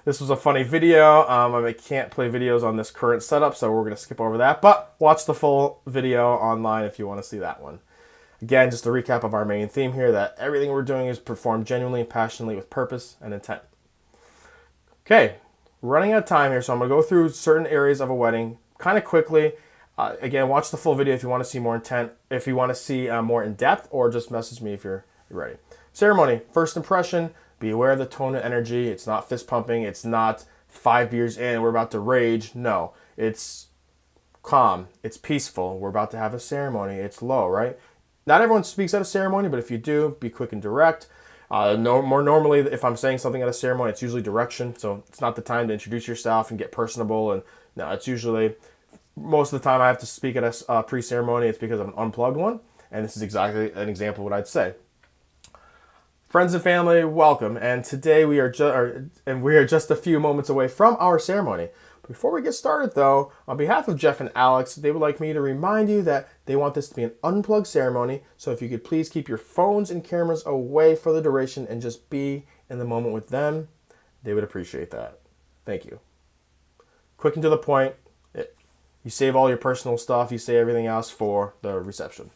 This was a funny video. I can't play videos on this current setup, so we're going to skip over that. But watch the full video online if you want to see that one. Again, just a recap of our main theme here, that everything we're doing is performed genuinely and passionately with purpose and intent. Okay, running out of time here, so I'm going to go through certain areas of a wedding kind of quickly. Again, watch the full video if you want to see more intent, if you want to see more in depth, or just message me if you're ready. Ceremony, first impression, be aware of the tone and energy. It's not fist pumping. It's not 5 beers in, we're about to rage. No, it's calm. It's peaceful. We're about to have a ceremony. It's low, right? Not everyone speaks at a ceremony, but if you do, be quick and direct. More normally, if I'm saying something at a ceremony, it's usually direction. So it's not the time to introduce yourself and get personable. And no, it's usually, most of the time I have to speak at a pre-ceremony, it's because of an unplugged one. And this is exactly an example of what I'd say. Friends and family, welcome. And today we are just a few moments away from our ceremony. Before we get started, though, on behalf of Jeff and Alex, they would like me to remind you that they want this to be an unplugged ceremony. So if you could please keep your phones and cameras away for the duration and just be in the moment with them, they would appreciate that. Thank you. Quick and to the point. You save all your personal stuff. You save everything else for the reception.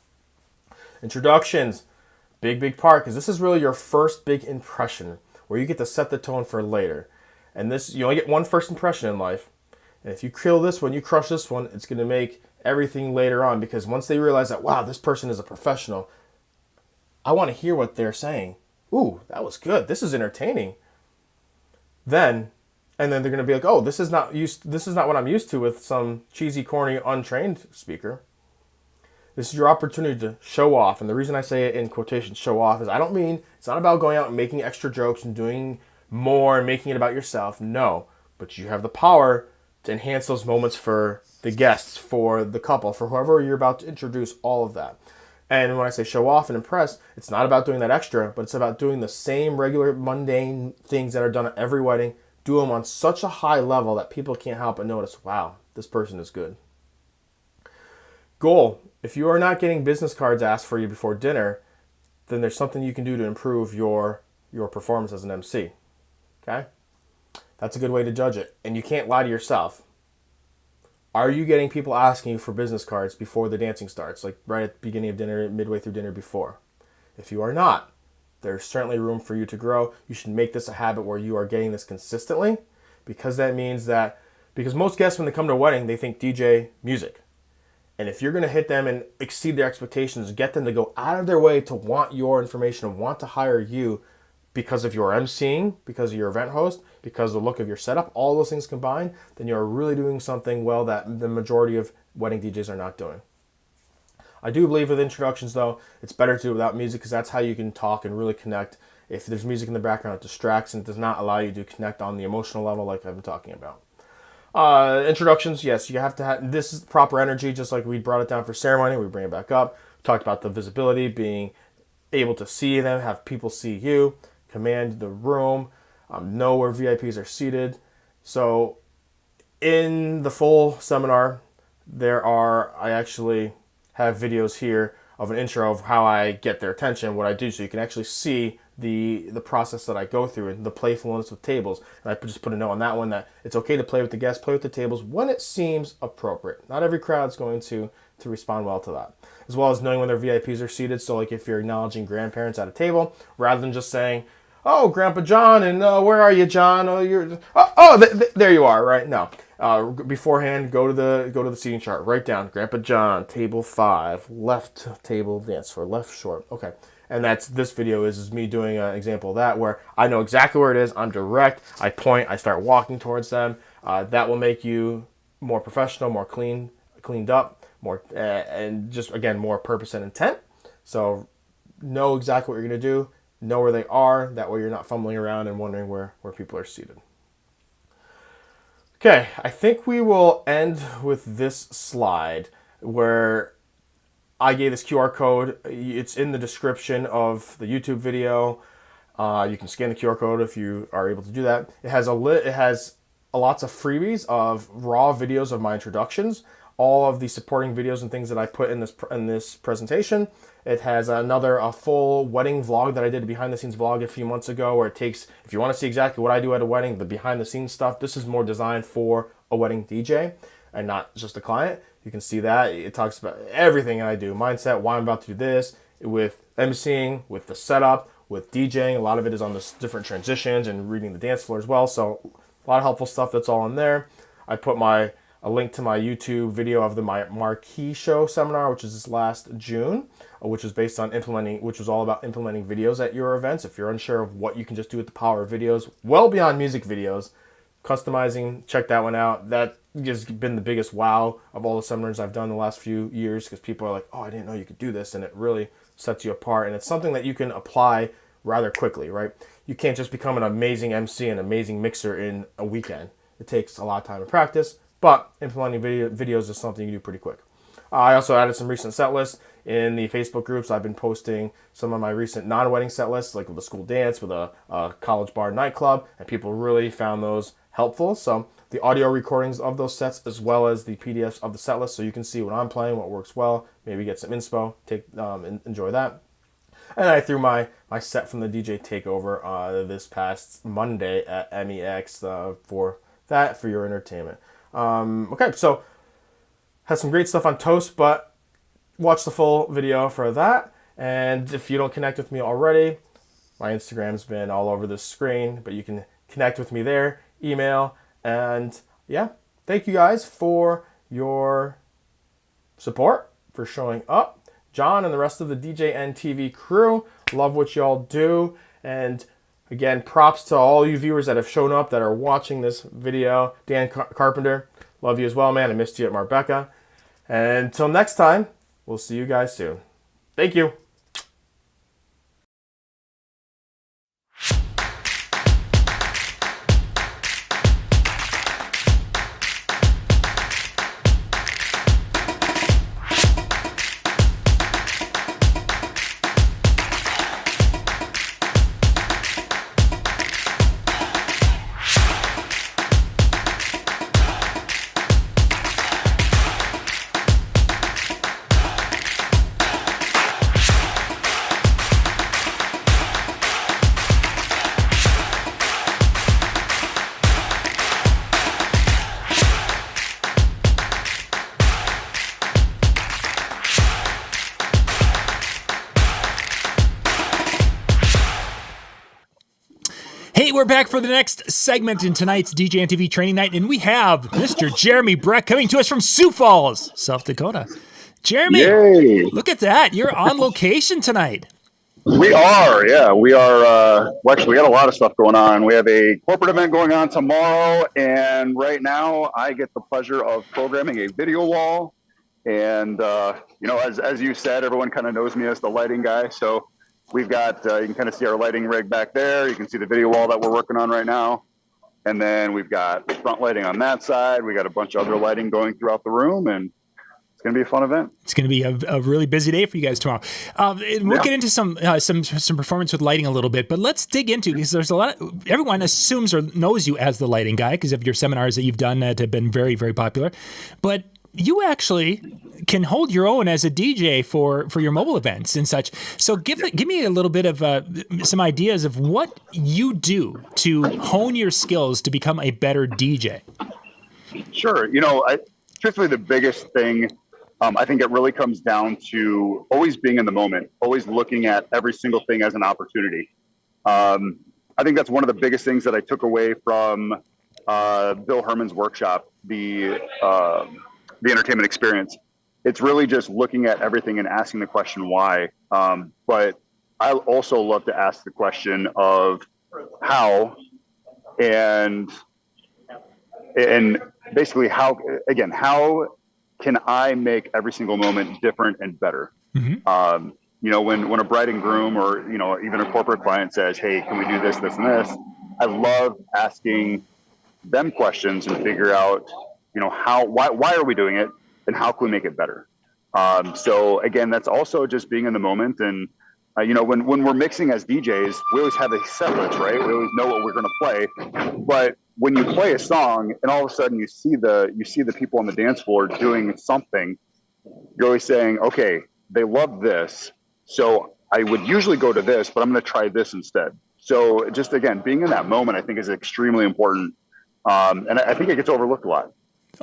Introductions. Big part, because this is really your first big impression where you get to set the tone for later. And this, you only get one first impression in life. And if you kill this one, you crush this one, it's going to make everything later on, because once they realize that, wow, this person is a professional, I want to hear what they're saying. Ooh, that was good. This is entertaining. Then they're going to be like, oh, this is not what I'm used to with some cheesy, corny, untrained speaker. This is your opportunity to show off. And the reason I say it in quotation, show off, is I don't mean, it's not about going out and making extra jokes and doing more and making it about yourself. No, but you have the power to enhance those moments for the guests, for the couple, for whoever you're about to introduce, all of that. And when I say show off and impress, it's not about doing that extra, but it's about doing the same regular mundane things that are done at every wedding. Do them on such a high level that people can't help but notice, wow, this person is good. Goal. If you are not getting business cards asked for you before dinner, then there's something you can do to improve your performance as an MC. Okay? That's a good way to judge it. And you can't lie to yourself. Are you getting people asking you for business cards before the dancing starts? Like right at the beginning of dinner, midway through dinner, before? If you are not, there's certainly room for you to grow. You should make this a habit where you are getting this consistently, because that means that, because most guests when they come to a wedding, they think DJ, music. And if you're going to hit them and exceed their expectations, get them to go out of their way to want your information and want to hire you because of your emceeing, because of your event host, because of the look of your setup, all those things combined, then you're really doing something well that the majority of wedding DJs are not doing. I do believe with introductions, though, it's better to do without music, because that's how you can talk and really connect. If there's music in the background, it distracts and does not allow you to connect on the emotional level like I've been talking about. Introductions, yes, you have to have, this is proper energy, just like we brought it down for ceremony, we bring it back up. We talked about the visibility, being able to see them, have people see you, command the room, know where VIPs are seated. So in the full seminar, I actually have videos here of an intro of how I get their attention, what I do, so you can actually see the process that I go through and the playfulness with tables. And I just put a note on that one that it's okay to play with the guests, play with the tables when it seems appropriate. Not every crowd's going to respond well to that. As well as knowing when their VIPs are seated. So like if you're acknowledging grandparents at a table, rather than just saying, oh, Grandpa John, and where are you, John? Oh, there you are, right? No. beforehand, go to the seating chart. Write down Grandpa John, table 5, left table dance floor, left short. Okay. And this video is me doing an example of that, where I know exactly where it is. I'm direct. I point. I start walking towards them. That will make you more professional, more cleaned up, more and just again more purpose and intent. So know exactly what you're going to do. Know where they are. That way you're not fumbling around and wondering where people are seated. Okay, I think we will end with this slide where I gave this QR code. It's in the description of the YouTube video. You can scan the QR code if you are able to do that. It has lots of freebies of raw videos of my introductions, all of the supporting videos and things that I put in this presentation. It has a full wedding vlog that I did, a behind the scenes vlog a few months ago, where it takes, if you want to see exactly what I do at a wedding, the behind the scenes stuff. This is more designed for a wedding DJ and not just a client. You can see that. It talks about everything I do. Mindset, why I'm about to do this, with emceeing, with the setup, with DJing. A lot of it is on the different transitions and reading the dance floor as well. So a lot of helpful stuff that's all in there. I put a link to my YouTube video of my Marquee Show seminar, which is this last June, which was all about implementing videos at your events. If you're unsure of what you can just do with the power of videos, well beyond music videos, customizing, check that one out. That has been the biggest wow of all the seminars I've done the last few years, because people are like, oh, I didn't know you could do this, and it really sets you apart. And it's something that you can apply rather quickly, right? You can't just become an amazing MC and amazing mixer in a weekend. It takes a lot of time to practice, but implementing videos is something you do pretty quick. I also added some recent set lists in the Facebook groups. I've been posting some of my recent non-wedding set lists, like with a school dance, with a college bar nightclub, and people really found those helpful. So the audio recordings of those sets, as well as the PDFs of the set list, so you can see what I'm playing, what works well, maybe get some inspo, enjoy that. And I threw my set from the DJ Takeover this past Monday at MEX for your entertainment. Okay, so has some great stuff on Toast, but watch the full video for that. And if you don't connect with me already, my Instagram's been all over the screen, but you can connect with me there, email, and yeah, thank you guys for your support, for showing up. John and the rest of the DJNTV crew, love what y'all do. And again, props to all you viewers that have shown up, that are watching this video. Dan Carpenter, love you as well, man. I missed you at Marbella. And until next time, we'll see you guys soon. Thank you. Hey, we're back for the next segment in tonight's DJNTV training night, and we have Mr. Jeremy Brech coming to us from Sioux Falls, South Dakota. Jeremy, Yay. Look at that. You're on location tonight. We are, yeah. We are, well, actually, we got a lot of stuff going on. We have a corporate event going on tomorrow, and right now I get the pleasure of programming a video wall. And, you know, as you said, everyone kind of knows me as the lighting guy, so we've got, you can kind of see our lighting rig back there. You can see the video wall that we're working on right now. And then we've got front lighting on that side. We got a bunch of other lighting going throughout the room, and it's going to be a fun event. It's going to be a really busy day for you guys tomorrow. We'll get into some performance with lighting a little bit, but let's dig into, because there's a lot everyone assumes or knows you as the lighting guy because of your seminars that you've done that have been very, very popular. But you actually can hold your own as a DJ for your mobile events and such. So give me a little bit of some ideas of what you do to hone your skills to become a better DJ. Sure. You know, truthfully, the biggest thing, I think it really comes down to always being in the moment, always looking at every single thing as an opportunity. I think that's one of the biggest things that I took away from Bill Herman's workshop, the entertainment experience, it's really just looking at everything and asking the question why. But I also love to ask the question of how, and basically how can I make every single moment different and better? Mm-hmm. When a bride and groom, or even a corporate client says, "Hey, can we do this, this, and this?" I love asking them questions and figure out, why are we doing it, and how can we make it better? So again, that's also just being in the moment. And when we're mixing as DJs, we always have a set list, right? We always know what we're going to play. But when you play a song and all of a sudden you see the people on the dance floor doing something, you're always saying, okay, they love this, so I would usually go to this, but I'm going to try this instead. So just, again, being in that moment, I think, is extremely important. And I think it gets overlooked a lot.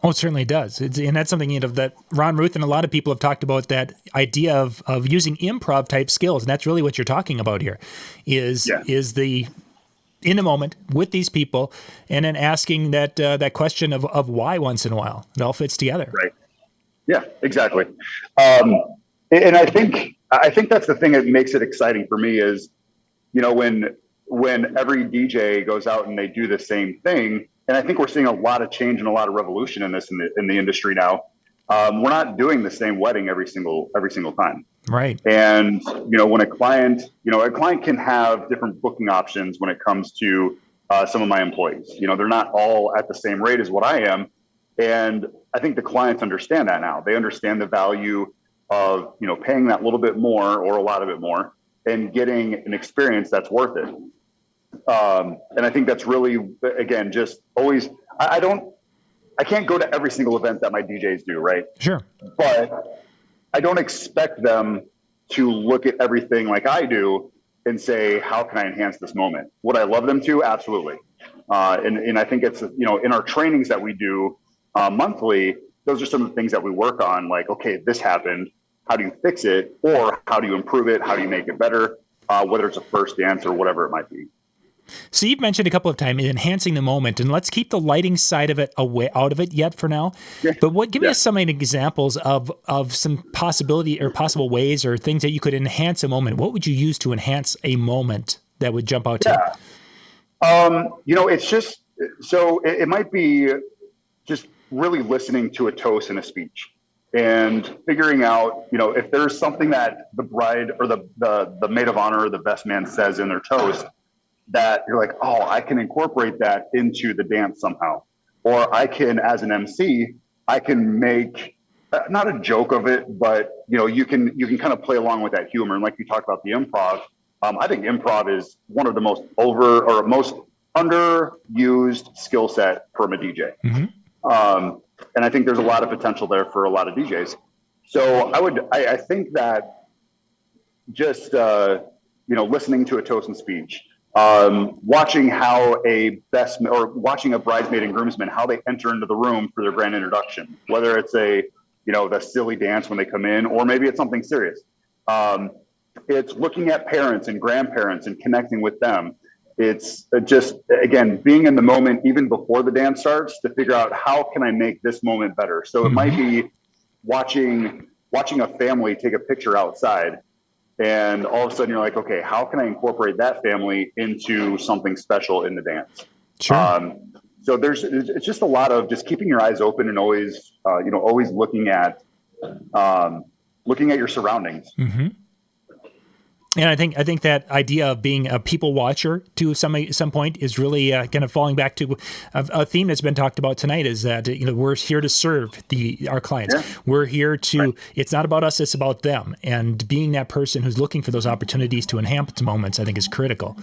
Oh, it certainly does. And that's something, that Ron Ruth and a lot of people have talked about, that idea of using improv type skills. And that's really what you're talking about here is the in the moment with these people, and then asking that question of why once in a while. It all fits together. Right. Yeah, exactly. And I think that's the thing that makes it exciting for me is, when every DJ goes out and they do the same thing, and I think we're seeing a lot of change and a lot of revolution in this in the industry now. We're not doing the same wedding every single time. Right. And when a client can have different booking options when it comes to some of my employees. They're not all at the same rate as what I am, and I think the clients understand that now. They understand the value of paying that little bit more or a lot of it more and getting an experience that's worth it. And I think that's really, again, just always, I can't go to every single event that my DJs do, right? Sure. But I don't expect them to look at everything like I do and say, how can I enhance this moment? Would I love them to? Absolutely. And I think it's, in our trainings that we do monthly, those are some of the things that we work on, like, okay, this happened. How do you fix it? Or how do you improve it? How do you make it better? Whether it's a first dance or whatever it might be. So you've mentioned a couple of times enhancing the moment, and let's keep the lighting side of it out of it yet for now. Yeah. But give me some examples of some possibility or possible ways or things that you could enhance a moment. What would you use to enhance a moment that would jump out to you? It's just, so it might be just really listening to a toast in a speech and figuring out, if there's something that the bride or the maid of honor or the best man says in their toast, that you're like, oh, I can incorporate that into the dance somehow. Or I can, as an MC, I can make not a joke of it, but you can kind of play along with that humor. And like you talked about the improv, I think improv is one of the most most underused skill set from a DJ. Mm-hmm. And I think there's a lot of potential there for a lot of DJs. So I think that just listening to a toast and speech, watching how watching a bridesmaid and groomsman, how they enter into the room for their grand introduction, whether it's the silly dance when they come in, or maybe it's something serious. It's looking at parents and grandparents and connecting with them. It's just, again, being in the moment even before the dance starts to figure out how can I make this moment better. So it might be watching a family take a picture outside. And all of a sudden you're like, okay, how can I incorporate that family into something special in the dance? Sure. So it's just a lot of just keeping your eyes open and always, always looking at your surroundings. Mm-hmm. And I think that idea of being a people watcher to some point is really kind of falling back to a theme that's been talked about tonight, is that we're here to serve our clients. Yeah. We're here to. Right. It's not about us; it's about them. And being that person who's looking for those opportunities to enhance moments, I think, is critical.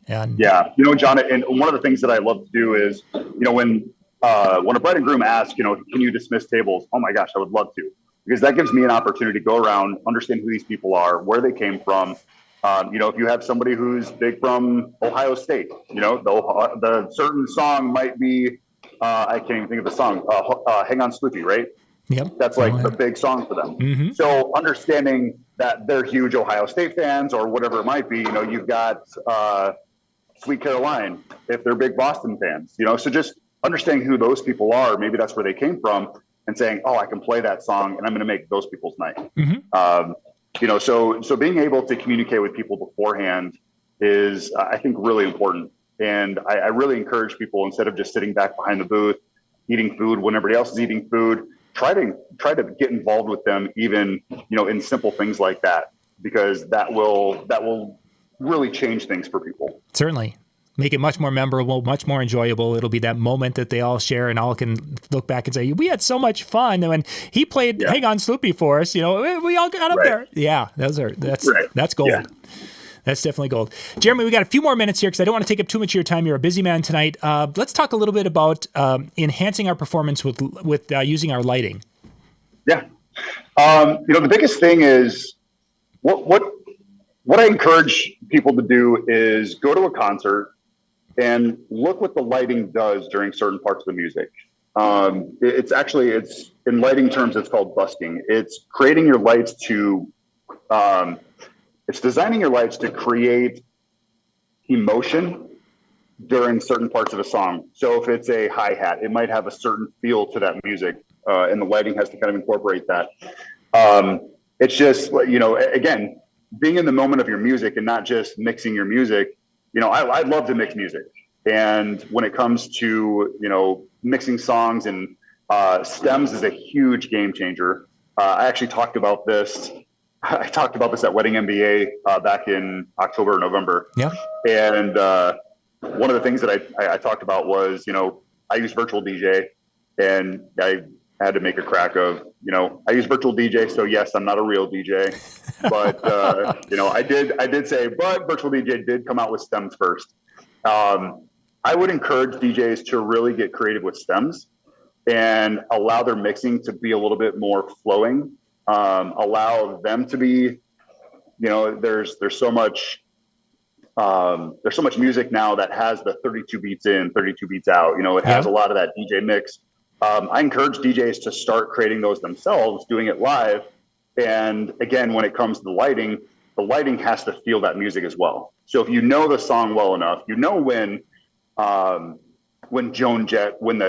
And yeah, John, and one of the things that I love to do is, when a bride and groom ask, can you dismiss tables? Oh my gosh, I would love to, because that gives me an opportunity to go around, understand who these people are, where they came from. If you have somebody who's big from Ohio State, the certain song might be, I can't even think of the song, Hang On Sloopy, right? Yep. That's like the big song for them. Mm-hmm. So understanding that they're huge Ohio State fans or whatever it might be, you've got Sweet Caroline, if they're big Boston fans, so just understanding who those people are, maybe that's where they came from, and saying, oh, I can play that song and I'm going to make those people's night. So being able to communicate with people beforehand is, I think, really important. And I really encourage people, instead of just sitting back behind the booth, eating food when everybody else is eating food, try to get involved with them, even, in simple things like that, because that will really change things for people. Certainly. Make it much more memorable, much more enjoyable. It'll be that moment that they all share and all can look back and say, we had so much fun. And when he played Hang On Sloopy for us, we all got up there. Yeah, that's gold. Yeah. That's definitely gold. Jeremy, we got a few more minutes here because I don't want to take up too much of your time. You're a busy man tonight. Let's talk a little bit about enhancing our performance with using our lighting. Yeah. The biggest thing is what I encourage people to do is go to a concert and look what the lighting does during certain parts of the music. It's in lighting terms, it's called busking. It's creating your lights it's designing your lights to create emotion during certain parts of a song. So if it's a hi-hat, it might have a certain feel to that music, and the lighting has to kind of incorporate that. It's just, again, being in the moment of your music and not just mixing your music. I love to mix music. And when it comes to, mixing songs and stems is a huge game changer. I actually talked about this. I talked about this at Wedding MBA back in October or November. Yeah. And one of the things that I talked about was, I use virtual DJ, and I had to make a crack of, I use virtual DJ. So yes, I'm not a real DJ, but I did say, but virtual DJ did come out with stems first. I would encourage DJs to really get creative with stems and allow their mixing to be a little bit more flowing. Allow them to be, there's so much music now that has the 32 beats in, 32 beats out. It has a lot of that DJ mix. I encourage DJs to start creating those themselves, doing it live. And again, when it comes to the lighting has to feel that music as well. So if you know the song well enough, when Joan Jett, when the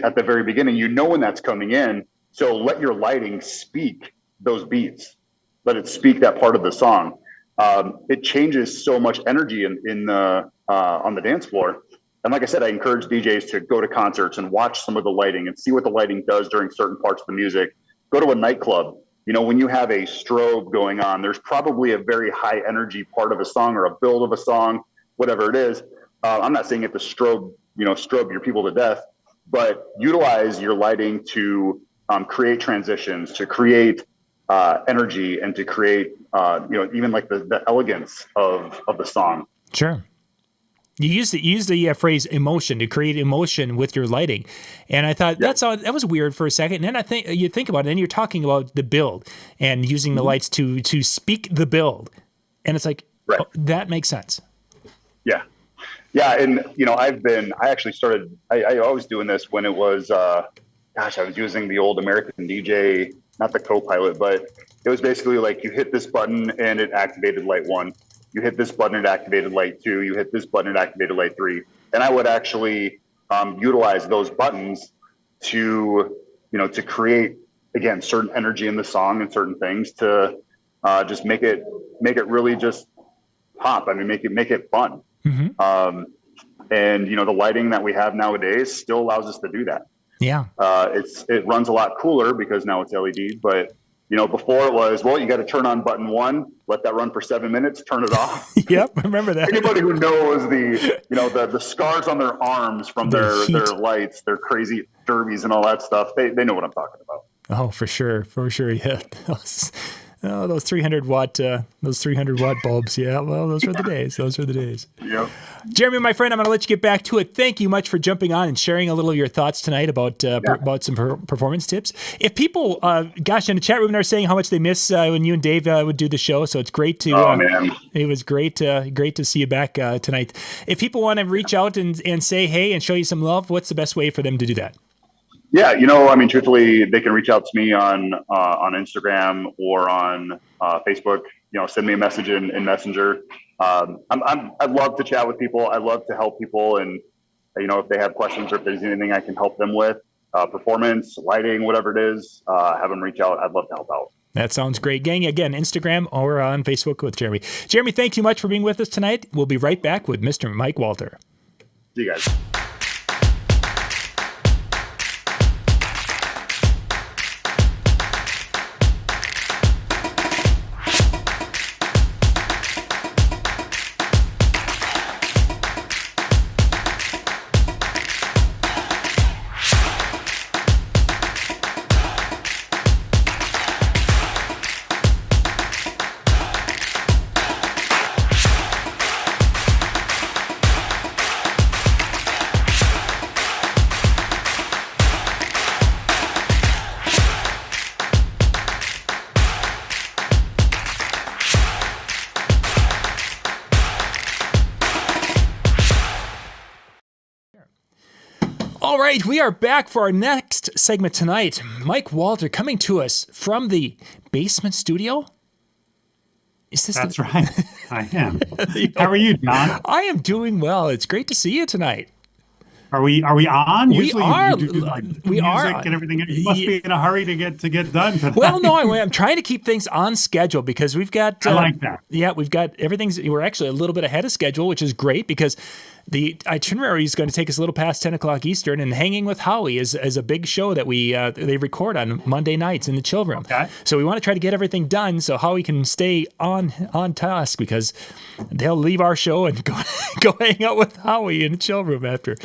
at the very beginning, when that's coming in. So let your lighting speak those beats. Let it speak that part of the song. It changes so much energy on the dance floor. And like I said, I encourage DJs to go to concerts and watch some of the lighting and see what the lighting does during certain parts of the music. Go to a nightclub. When you have a strobe going on, there's probably a very high energy part of a song or a build of a song, whatever it is. I'm not saying it to strobe your people to death, but utilize your lighting to create transitions, to create energy, and to create even like the elegance of the song. Sure. You use the phrase emotion to create emotion with your lighting, and I thought that was weird for a second. And then you think about it, and you're talking about the build and using the lights to speak the build, and it's like that makes sense. Yeah, and I actually started. I was doing this when it was. I was using the old American DJ, not the Copilot, but it was basically like you hit this button and it activated light 1. You hit this button, it activated light 2. You hit this button, it activated light 3. And I would actually utilize those buttons to create, again, certain energy in the song and certain things to just make it really just pop. I mean, make it fun. Mm-hmm. And the lighting that we have nowadays still allows us to do that. Yeah. It runs a lot cooler because now it's LED, but before it was, you got to turn on button 1, let that run for 7 minutes, turn it off. Yep. Remember that. Anybody who knows the scars on their arms from their lights, their crazy derbies and all that stuff, they know what I'm talking about. Oh, for sure. Yeah. Those 300 watt bulbs. Yeah. Well, those were the days. Yep. Jeremy, my friend, I'm going to let you get back to it. Thank you much for jumping on and sharing a little of your thoughts tonight about some performance tips. If people, in the chat room, are saying how much they miss when you and Dave would do the show. So it's great to. Oh man, it was great to see you back tonight. If people want to reach out and say hey and show you some love, what's the best way for them to do that? Yeah, truthfully, they can reach out to me on Instagram or on Facebook. Send me a message in Messenger. I'd love to chat with people. I love to help people, and if they have questions or if there's anything I can help them with, performance, lighting, whatever it is, have them reach out. I'd love to help out. That sounds great. Gang, again, Instagram or on Facebook with Jeremy. Jeremy, thank you much for being with us tonight. We'll be right back with Mr. Mike Walter. See you guys. All right, we are back for our next segment tonight. Mike Walter coming to us from the basement studio. That's right. I am. How are you, John? I am doing well. It's great to see you tonight. Are we on? Usually we are. You do, music and everything. You must be in a hurry to get done tonight. Well, no, I'm trying to keep things on schedule because we've got. I like that. Yeah, we've got everything's. We're actually a little bit ahead of schedule, which is great because the itinerary is going to take us a little past 10 o'clock Eastern, and Hanging with Howie is a big show that they record on Monday nights in the chill room. Okay. So we want to try to get everything done so Howie can stay on task because they'll leave our show and go hang out with Howie in the chill room after.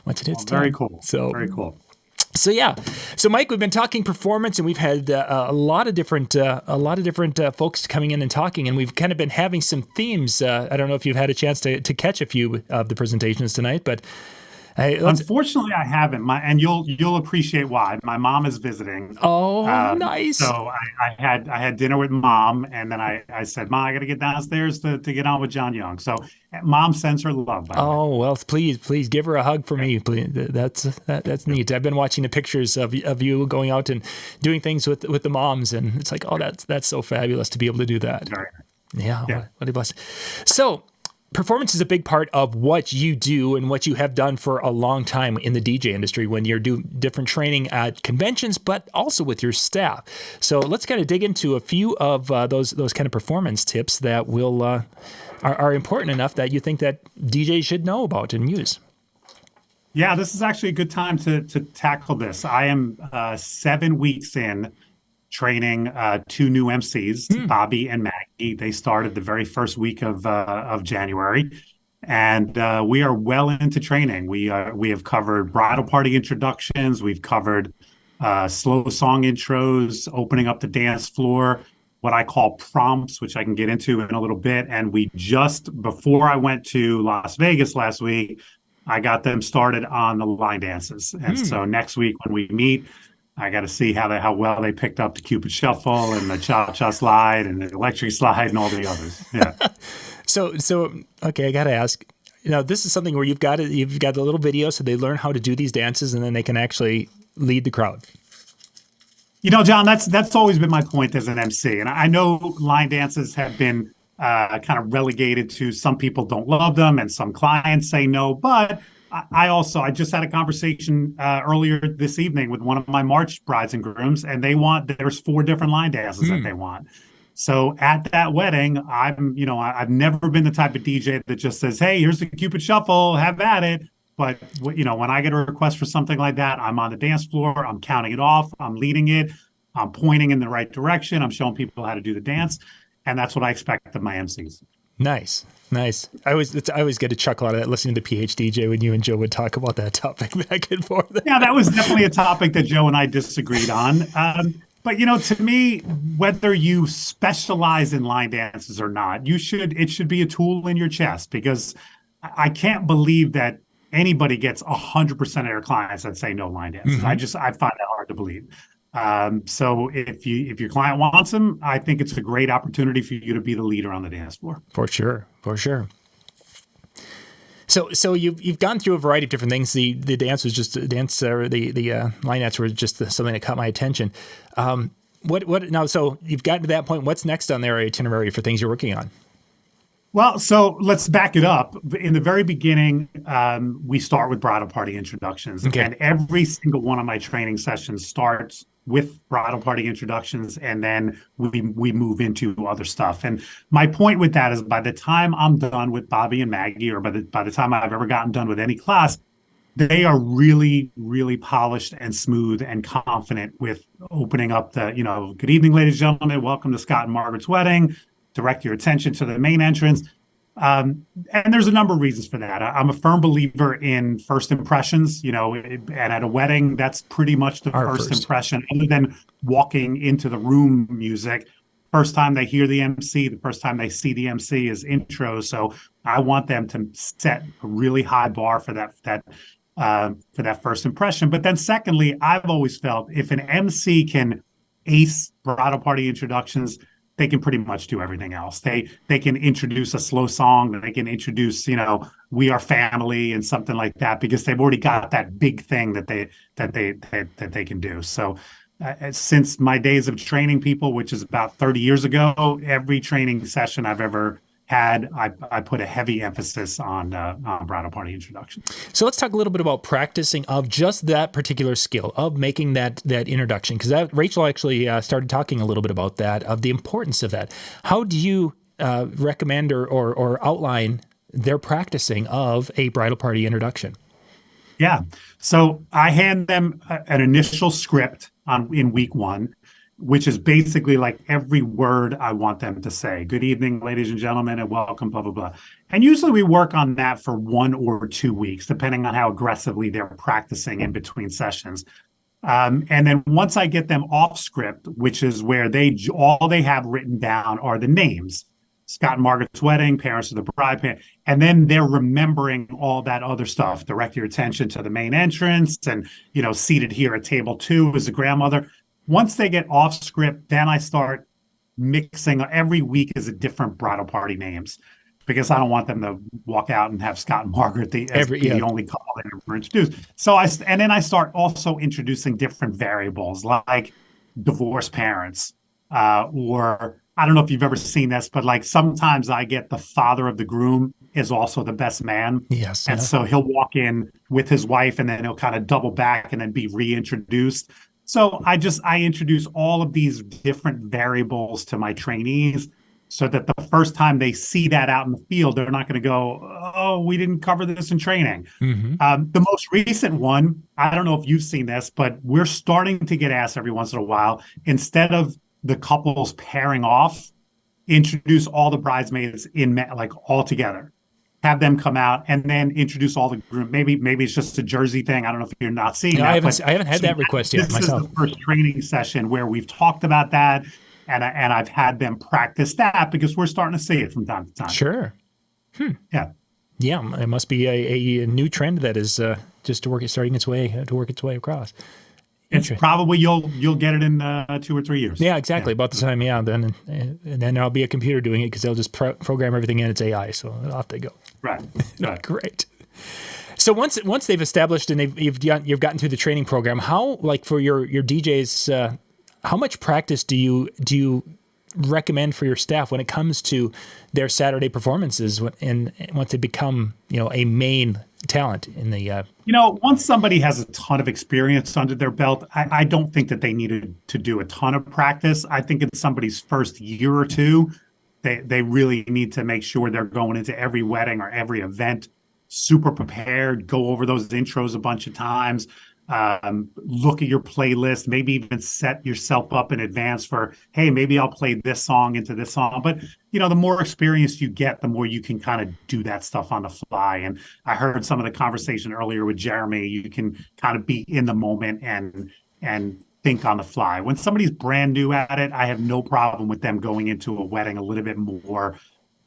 Once it hits 10. Very cool. So very cool. So yeah, so Mike, we've been talking performance, and we've had a lot of different folks coming in and talking, and we've kind of been having some themes. I don't know if you've had a chance to catch a few of the presentations tonight, but unfortunately, I haven't. And you'll appreciate why. My mom is visiting. Oh, nice. So I had dinner with Mom, and then I said, Mom, I got to get downstairs to get on with John Young. So Mom sends her love. Well, please give her a hug for me. Please. That's neat. I've been watching the pictures of you going out and doing things with the moms, and it's like, oh, that's so fabulous to be able to do that. Yeah. What a blessing. So. Performance is a big part of what you do and what you have done for a long time in the DJ industry when you're doing different training at conventions, but also with your staff. So let's kind of dig into a few of those kind of performance tips that are important enough that you think that DJs should know about and use. Yeah, this is actually a good time to tackle this. I am 7 weeks in training two new MCs, Bobby and Maggie. They started the very first week of January, and we are well into training. We have covered bridal party introductions. We've covered slow song intros, opening up the dance floor, what I call prompts, which I can get into in a little bit. And we just, before I went to Las Vegas last week, I got them started on the line dances. And so next week when we meet, I got to see how well they picked up the Cupid Shuffle and the Cha-Cha Slide and the Electric Slide and all the others. Yeah. So okay, I got to ask. This is something where you've got a little video, so they learn how to do these dances, and then they can actually lead the crowd. John, that's always been my point as an MC, and I know line dances have been kind of relegated to some people don't love them, and some clients say no, but. I just had a conversation earlier this evening with one of my March brides and grooms, and there's 4 different line dances that they want. So at that wedding, I've never been the type of DJ that just says, hey, here's the Cupid Shuffle, have at it. But, when I get a request for something like that, I'm on the dance floor, I'm counting it off, I'm leading it, I'm pointing in the right direction, I'm showing people how to do the dance. And that's what I expect of my MCs. Nice. I always get a chuckle out of that listening to PhDJ when you and Joe would talk about that topic back and forth. Yeah, that was definitely a topic that Joe and I disagreed on. But to me, whether you specialize in line dances or not, it should be a tool in your chest, because I can't believe that anybody gets 100% of their clients that say no line dances. I find that hard to believe. So if your client wants them, I think it's a great opportunity for you to be the leader on the dance floor. For sure. So you've gone through a variety of different things. The dance was just the lineouts were just something that caught my attention. What now? So you've gotten to that point. What's next on their itinerary for things you're working on? Well, so let's back it up. In the very beginning, we start with bridal party introductions, and every single one of my training sessions starts with bridal party introductions, and then we move into other stuff. And my point with that is, by the time I'm done with Bobby and Maggie, or by the time I've ever gotten done with any class, they are really, really polished and smooth and confident with opening up the, good evening, ladies and gentlemen, welcome to Scott and Margaret's wedding. Direct your attention to the main entrance. And there's a number of reasons for that. I'm a firm believer in first impressions, and at a wedding, that's pretty much the first impression, other than walking into the room music. First time they hear the MC, the first time they see the MC is intro. So I want them to set a really high bar for that first impression. But then secondly, I've always felt if an MC can ace bridal party introductions, they can pretty much do everything else. They can introduce a slow song, and they can introduce, "We Are Family" and something like that, because they've already got that big thing that they can do. So, since my days of training people, which is about 30 years ago, every training session I've ever had, I put a heavy emphasis on bridal party introduction. So let's talk a little bit about practicing of just that particular skill of making that introduction, because Rachel actually started talking a little bit about that, of the importance of that. How do you recommend or outline their practicing of a bridal party introduction? Yeah. So I hand them an initial script in week one, which is basically like every word I want them to say. Good evening, ladies and gentlemen, and welcome, blah, blah, blah. And usually we work on that for 1 or 2 weeks, depending on how aggressively they're practicing in between sessions. And then once I get them off script, which is where all they have written down are the names, Scott and Margaret's wedding, parents of the bride, and then they're remembering all that other stuff. Direct your attention to the main entrance, and, seated here at table 2 is the grandmother. Once they get off script, then I start mixing. Every week is a different bridal party names, because I don't want them to walk out and have Scott and Margaret the only couple they ever introduced. So then I start also introducing different variables, like divorced parents, or I don't know if you've ever seen this, but like sometimes I get the father of the groom is also the best man. Yes. And so he'll walk in with his wife, and then he'll kind of double back and then be reintroduced. So I introduce all of these different variables to my trainees, so that the first time they see that out in the field, they're not going to go, "Oh, we didn't cover this in training." Mm-hmm. The most recent one, I don't know if you've seen this, but we're starting to get asked every once in a while, instead of the couples pairing off, introduce all the bridesmaids all together. Have them come out and then introduce all the groom. Maybe it's just a Jersey thing. I don't know if you're not seeing that. I haven't had that request yet myself. This is the first training session where we've talked about that, and I've had them practice that, because we're starting to see it from time to time. Sure. Yeah. Yeah, it must be a new trend that is just starting its way across. It's probably you'll get it in 2 or 3 years. Yeah, exactly. About the time, then and then there'll be a computer doing it, because they'll just program everything in. It's AI, so off they go. Right. Great. So once they've established and you've gotten through the training program, how, like, for your DJs, how much practice do you recommend for your staff when it comes to their Saturday performances once they become a main talent in the once somebody has a ton of experience under their belt, I don't think that they needed to do a ton of practice. I think in somebody's first year or two, they really need to make sure they're going into every wedding or every event super prepared, go over those intros a bunch of times, look at your playlist, maybe even set yourself up in advance for, hey, maybe I'll play this song into this song. But, the more experience you get, the more you can kind of do that stuff on the fly. And I heard some of the conversation earlier with Jeremy. You can kind of be in the moment and think on the fly. When somebody's brand new at it, I have no problem with them going into a wedding a little bit more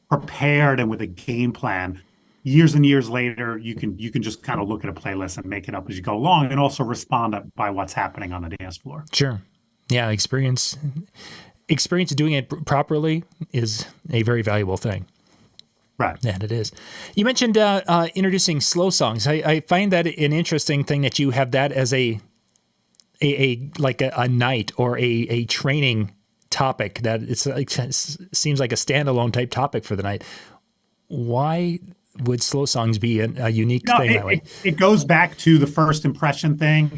prepared and with a game plan. Years and years later, you can just kind of look at a playlist and make it up as you go along, and also respond by what's happening on the dance floor. Sure. Yeah, experience doing it properly is a very valuable thing. Right. And it is. You mentioned introducing slow songs. I find that an interesting thing that you have that as a night or a training topic, that it seems like a standalone type topic for the night. why would slow songs be a unique No, thing that way? it goes back to the first impression thing.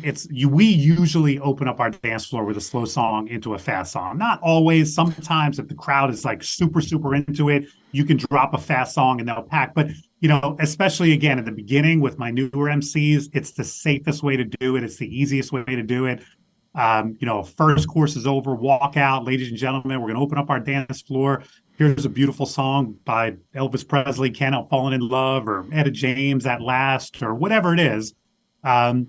We usually open up our dance floor with a slow song into a fast song. Not always. Sometimes if the crowd is like super, super into it, you can drop a fast song and they'll pack. But, especially again, at the beginning with my newer MCs, it's the safest way to do it. It's the easiest way to do it. First course is over, walk out, ladies and gentlemen, we're going to open up our dance floor. Here's a beautiful song by Elvis Presley, Can't Help Falling in Love, or Etta James, At Last, or whatever it is. I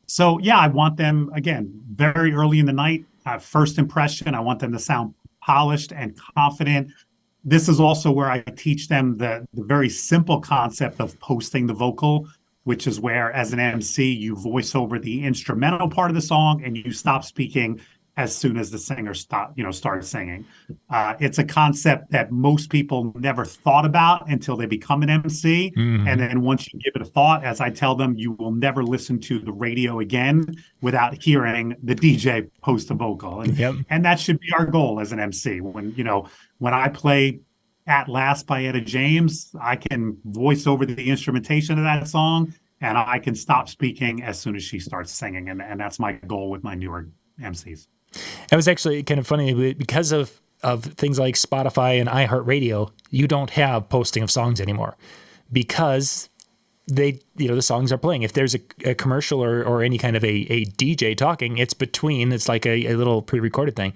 want them, again, very early in the night, first impression. I want them to sound polished and confident. This is also where I teach them the very simple concept of posting the vocal, which is where, as an MC, you voice over the instrumental part of the song and you stop speaking as soon as the singer starts singing. It's a concept that most people never thought about until they become an MC. Mm-hmm. And then once you give it a thought, as I tell them, you will never listen to the radio again without hearing the DJ post a vocal. And that should be our goal as an MC. When I play At Last by Etta James, I can voice over the instrumentation of that song and I can stop speaking as soon as she starts singing. And that's my goal with my newer MCs. It was actually kind of funny because of things like Spotify and iHeartRadio, you don't have posting of songs anymore because the songs are playing. If there's a commercial or any kind of a DJ talking, it's like a little pre-recorded thing.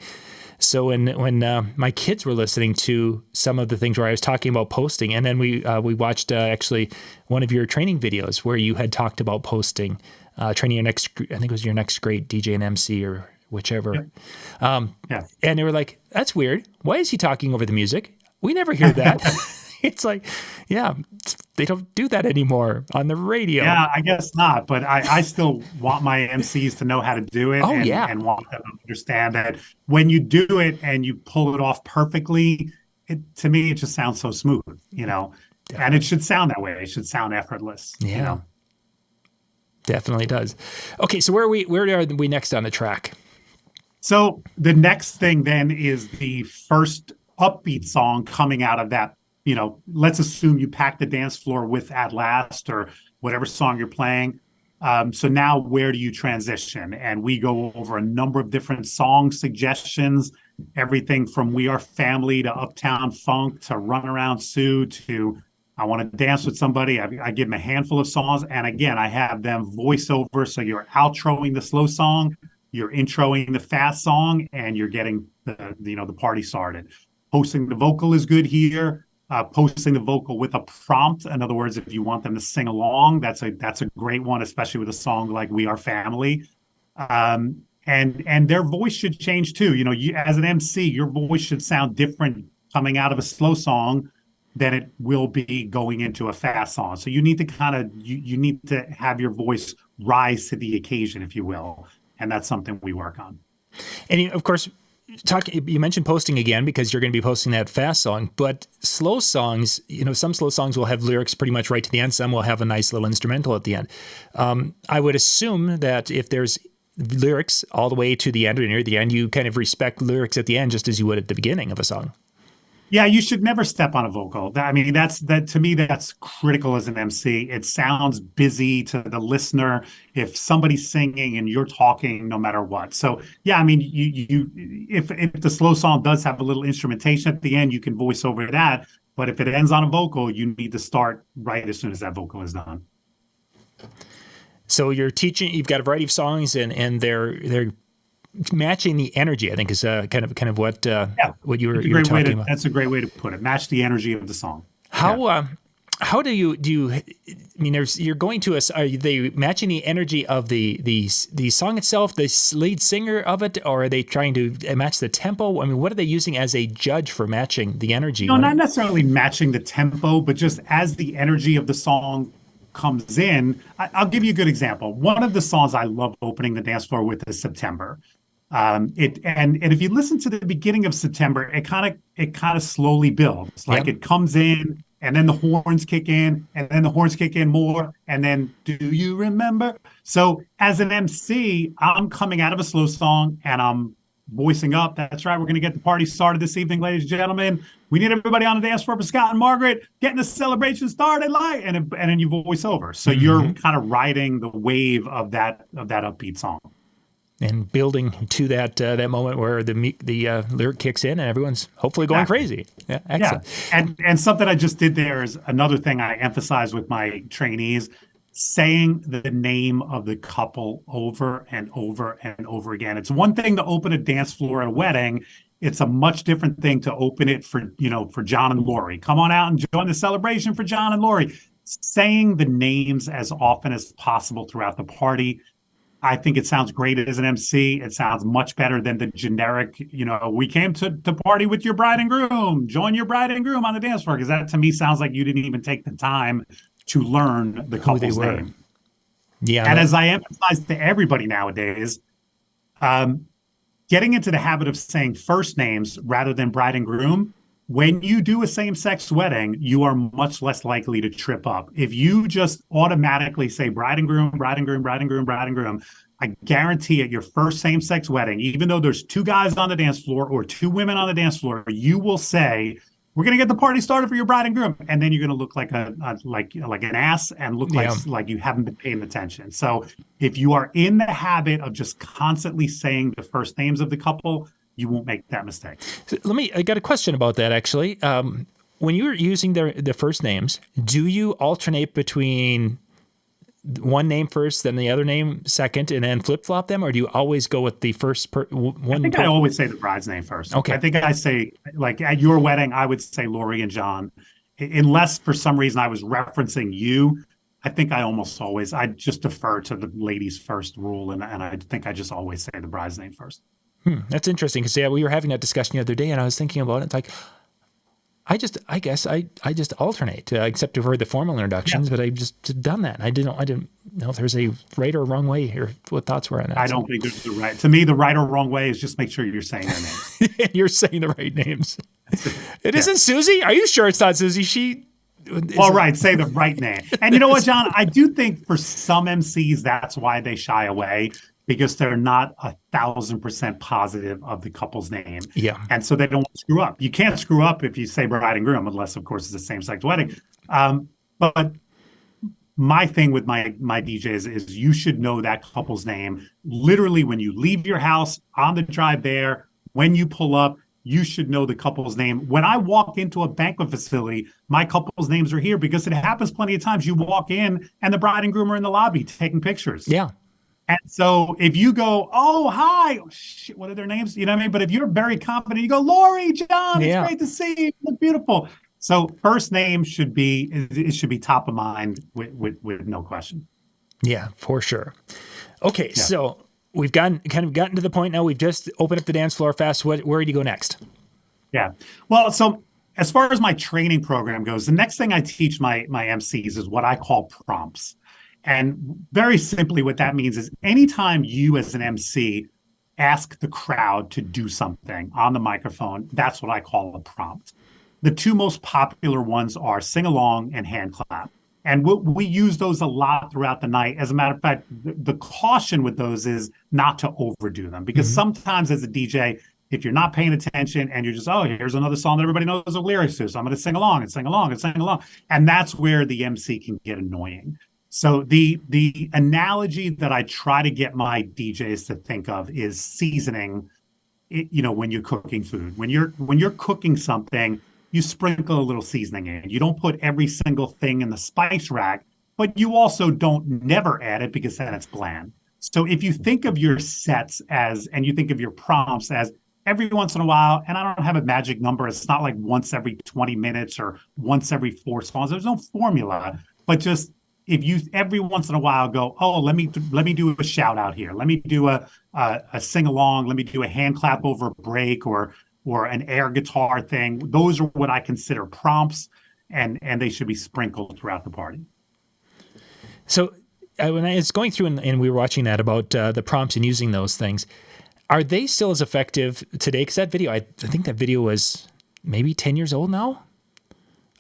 So when my kids were listening to some of the things where I was talking about posting, and then we watched actually one of your training videos where you had talked about posting, training your next, I think it was your next great DJ and MC or whichever. And they were like, that's weird. Why is he talking over the music? We never hear that. It's like, they don't do that anymore on the radio. Yeah, I guess not. But I still want my MCs to know how to do it and want them to understand that when you do it and you pull it off perfectly, to me, it just sounds so smooth, and it should sound that way. It should sound effortless. Yeah. Definitely does. Okay, so where are we next on the track? So the next thing then is the first upbeat song coming out of that. Let's assume you pack the dance floor with At Last or whatever song you're playing. So now where do you transition? And we go over a number of different song suggestions, everything from We Are Family to Uptown Funk to Run Around Sue to I Want to Dance with Somebody. I give them a handful of songs. And again, I have them voice over. So you're outroing the slow song, you're introing the fast song, and you're getting the party started. Posting the vocal is good here. Posting the vocal with a prompt. In other words, if you want them to sing along, that's a great one, especially with a song like We Are Family. And their voice should change too. You as an MC, your voice should sound different coming out of a slow song than it will be going into a fast song. So you need to you need to have your voice rise to the occasion, if you will. And that's something we work on. And of course, you mentioned posting again because you're going to be posting that fast song, but slow songs, some slow songs will have lyrics pretty much right to the end. Some will have a nice little instrumental at the end. I would assume that if there's lyrics all the way to the end or near the end, you kind of respect lyrics at the end just as you would at the beginning of a song. Yeah, you should never step on a vocal. I mean, to me, that's critical as an MC. It sounds busy to the listener if somebody's singing and you're talking, no matter what. So, yeah, I mean, if the slow song does have a little instrumentation at the end, you can voice over that. But if it ends on a vocal, you need to start right as soon as that vocal is done. So you're teaching. You've got a variety of songs, and they're matching the energy, I think, is kind of what you were talking about. That's a great way to put it. Match the energy of the song. How do you? I mean, you're going to us. Are they matching the energy of the song itself, the lead singer of it, or are they trying to match the tempo? I mean, what are they using as a judge for matching the energy? No, not necessarily matching the tempo, but just as the energy of the song comes in. I'll give you a good example. One of the songs I love opening the dance floor with is September. And if you listen to the beginning of September, it kind of slowly builds. Like it comes in, and then the horns kick in, and then the horns kick in more, and then do you remember? So as an MC, I'm coming out of a slow song, and I'm voicing up, that's right, we're going to get the party started this evening, ladies and gentlemen. We need everybody on the dance floor for Scott and Margaret, getting the celebration started, and then you voice over. So you're kind of riding the wave of that upbeat song. And building to that moment where the lyric kicks in and everyone's hopefully going crazy. Yeah, excellent. Yeah. And something I just did there is another thing I emphasize with my trainees, saying the name of the couple over and over and over again. It's one thing to open a dance floor at a wedding. It's a much different thing to open it for John and Lori. Come on out and join the celebration for John and Lori. Saying the names as often as possible throughout the party. I think it sounds great as an MC. It sounds much better than the generic, we came to party with your bride and groom. Join your bride and groom on the dance floor. Because that to me sounds like you didn't even take the time to learn the couple's name. Yeah. And as I emphasize to everybody nowadays, getting into the habit of saying first names rather than bride and groom, when you do a same-sex wedding, you are much less likely to trip up. If you just automatically say bride and groom, bride and groom, bride and groom, bride and groom, I guarantee at your first same-sex wedding, even though there's 2 guys on the dance floor or 2 women on the dance floor, you will say, we're going to get the party started for your bride and groom. And then you're going to look like an ass and look like you haven't been paying attention. So if you are in the habit of just constantly saying the first names of the couple, you won't make that mistake. So I got a question about that, actually. When you're using the first names, do you alternate between one name first, then the other name second, and then flip-flop them? Or do you always go with the first one? I think I always say the bride's name first. Okay. I think I say, like at your wedding, I would say Lori and John. Unless for some reason I was referencing you, I think I just defer to the ladies first rule, and I think I just always say the bride's name first. That's interesting because we were having that discussion the other day, and I was thinking about it. It's like I guess I just alternate, except for the formal introductions, but I've just done that. I didn't know if there's a right or wrong way or what thoughts were on that. I don't think there's the right. To me, the right or wrong way is just make sure you're saying their names. You're saying the right names. It isn't Susie. Are you sure it's not Susie? All right, say the right name. And you know what, John? I do think for some MCs, that's why they shy away. Because they're not 1,000% positive of the couple's name. Yeah. And so they don't screw up. You can't screw up if you say bride and groom, unless, of course, it's a same-sex wedding. But my thing with my DJs is you should know that couple's name. Literally, when you leave your house, on the drive there, when you pull up, you should know the couple's name. When I walk into a banquet facility, my couple's names are here because it happens plenty of times. You walk in and the bride and groom are in the lobby taking pictures. Yeah. And so if you go, oh, hi, oh, shit, what are their names? You know what I mean? But if you're very confident, you go, Lori, John, it's great to see you. You look beautiful. So first name should be top of mind with no question. Yeah, for sure. Okay, so we've gotten to the point now. We've just opened up the dance floor fast. Where do you go next? Yeah. Well, so as far as my training program goes, the next thing I teach my MCs is what I call prompts. And very simply, what that means is anytime you as an MC ask the crowd to do something on the microphone, that's what I call a prompt. The 2 most popular ones are sing along and hand clap. And we use those a lot throughout the night. As a matter of fact, the caution with those is not to overdo them. Because sometimes as a DJ, if you're not paying attention and you're just, here's another song that everybody knows the lyrics to, so I'm going to sing along and sing along and sing along. And that's where the MC can get annoying. So the analogy that I try to get my DJs to think of is seasoning. When you're cooking food, when you're cooking something, you sprinkle a little seasoning in. You don't put every single thing in the spice rack, but you also don't never add it because then it's bland. So if you think of your sets and you think of your prompts as every once in a while, and I don't have a magic number. It's not like once every 20 minutes or once every 4 songs. There's no formula, but just if you every once in a while go, let me do a shout out here. Let me do a sing along. Let me do a hand clap over a break or an air guitar thing. Those are what I consider prompts, and they should be sprinkled throughout the party. So when I was going through and we were watching that about the prompts and using those things, are they still as effective today? Because that video, I think that video was maybe 10 years old now.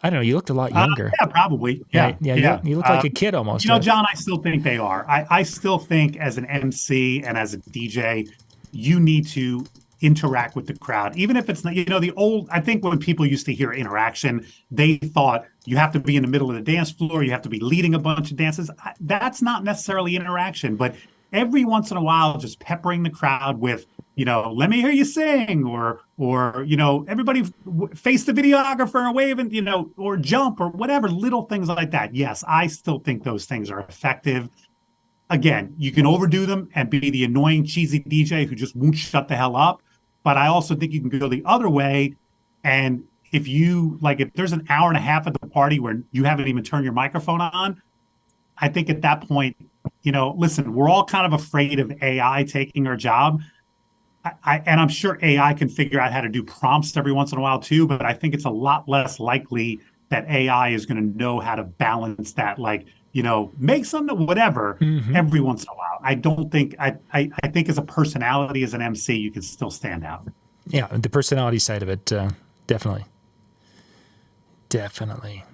I don't know. You looked a lot younger. Yeah, probably. Yeah. You look like a kid almost. John, I still think they are. I still think as an MC and as a DJ, you need to interact with the crowd, even if it's not, I think when people used to hear interaction, they thought you have to be in the middle of the dance floor, you have to be leading a bunch of dances. That's not necessarily interaction, but every once in a while, just peppering the crowd with, let me hear you sing, or everybody face the videographer and wave, and, or jump, or whatever, little things like that. Yes, I still think those things are effective. Again, you can overdo them and be the annoying, cheesy DJ who just won't shut the hell up. But I also think you can go the other way. And if there's an hour and a half at the party where you haven't even turned your microphone on, I think at that point, listen, we're all kind of afraid of AI taking our job. And I'm sure AI can figure out how to do prompts every once in a while too, but I think it's a lot less likely that AI is going to know how to balance that, make something, whatever, every once in a while. I don't think, I think as a personality, as an MC, you can still stand out. Yeah, the personality side of it, definitely. Definitely.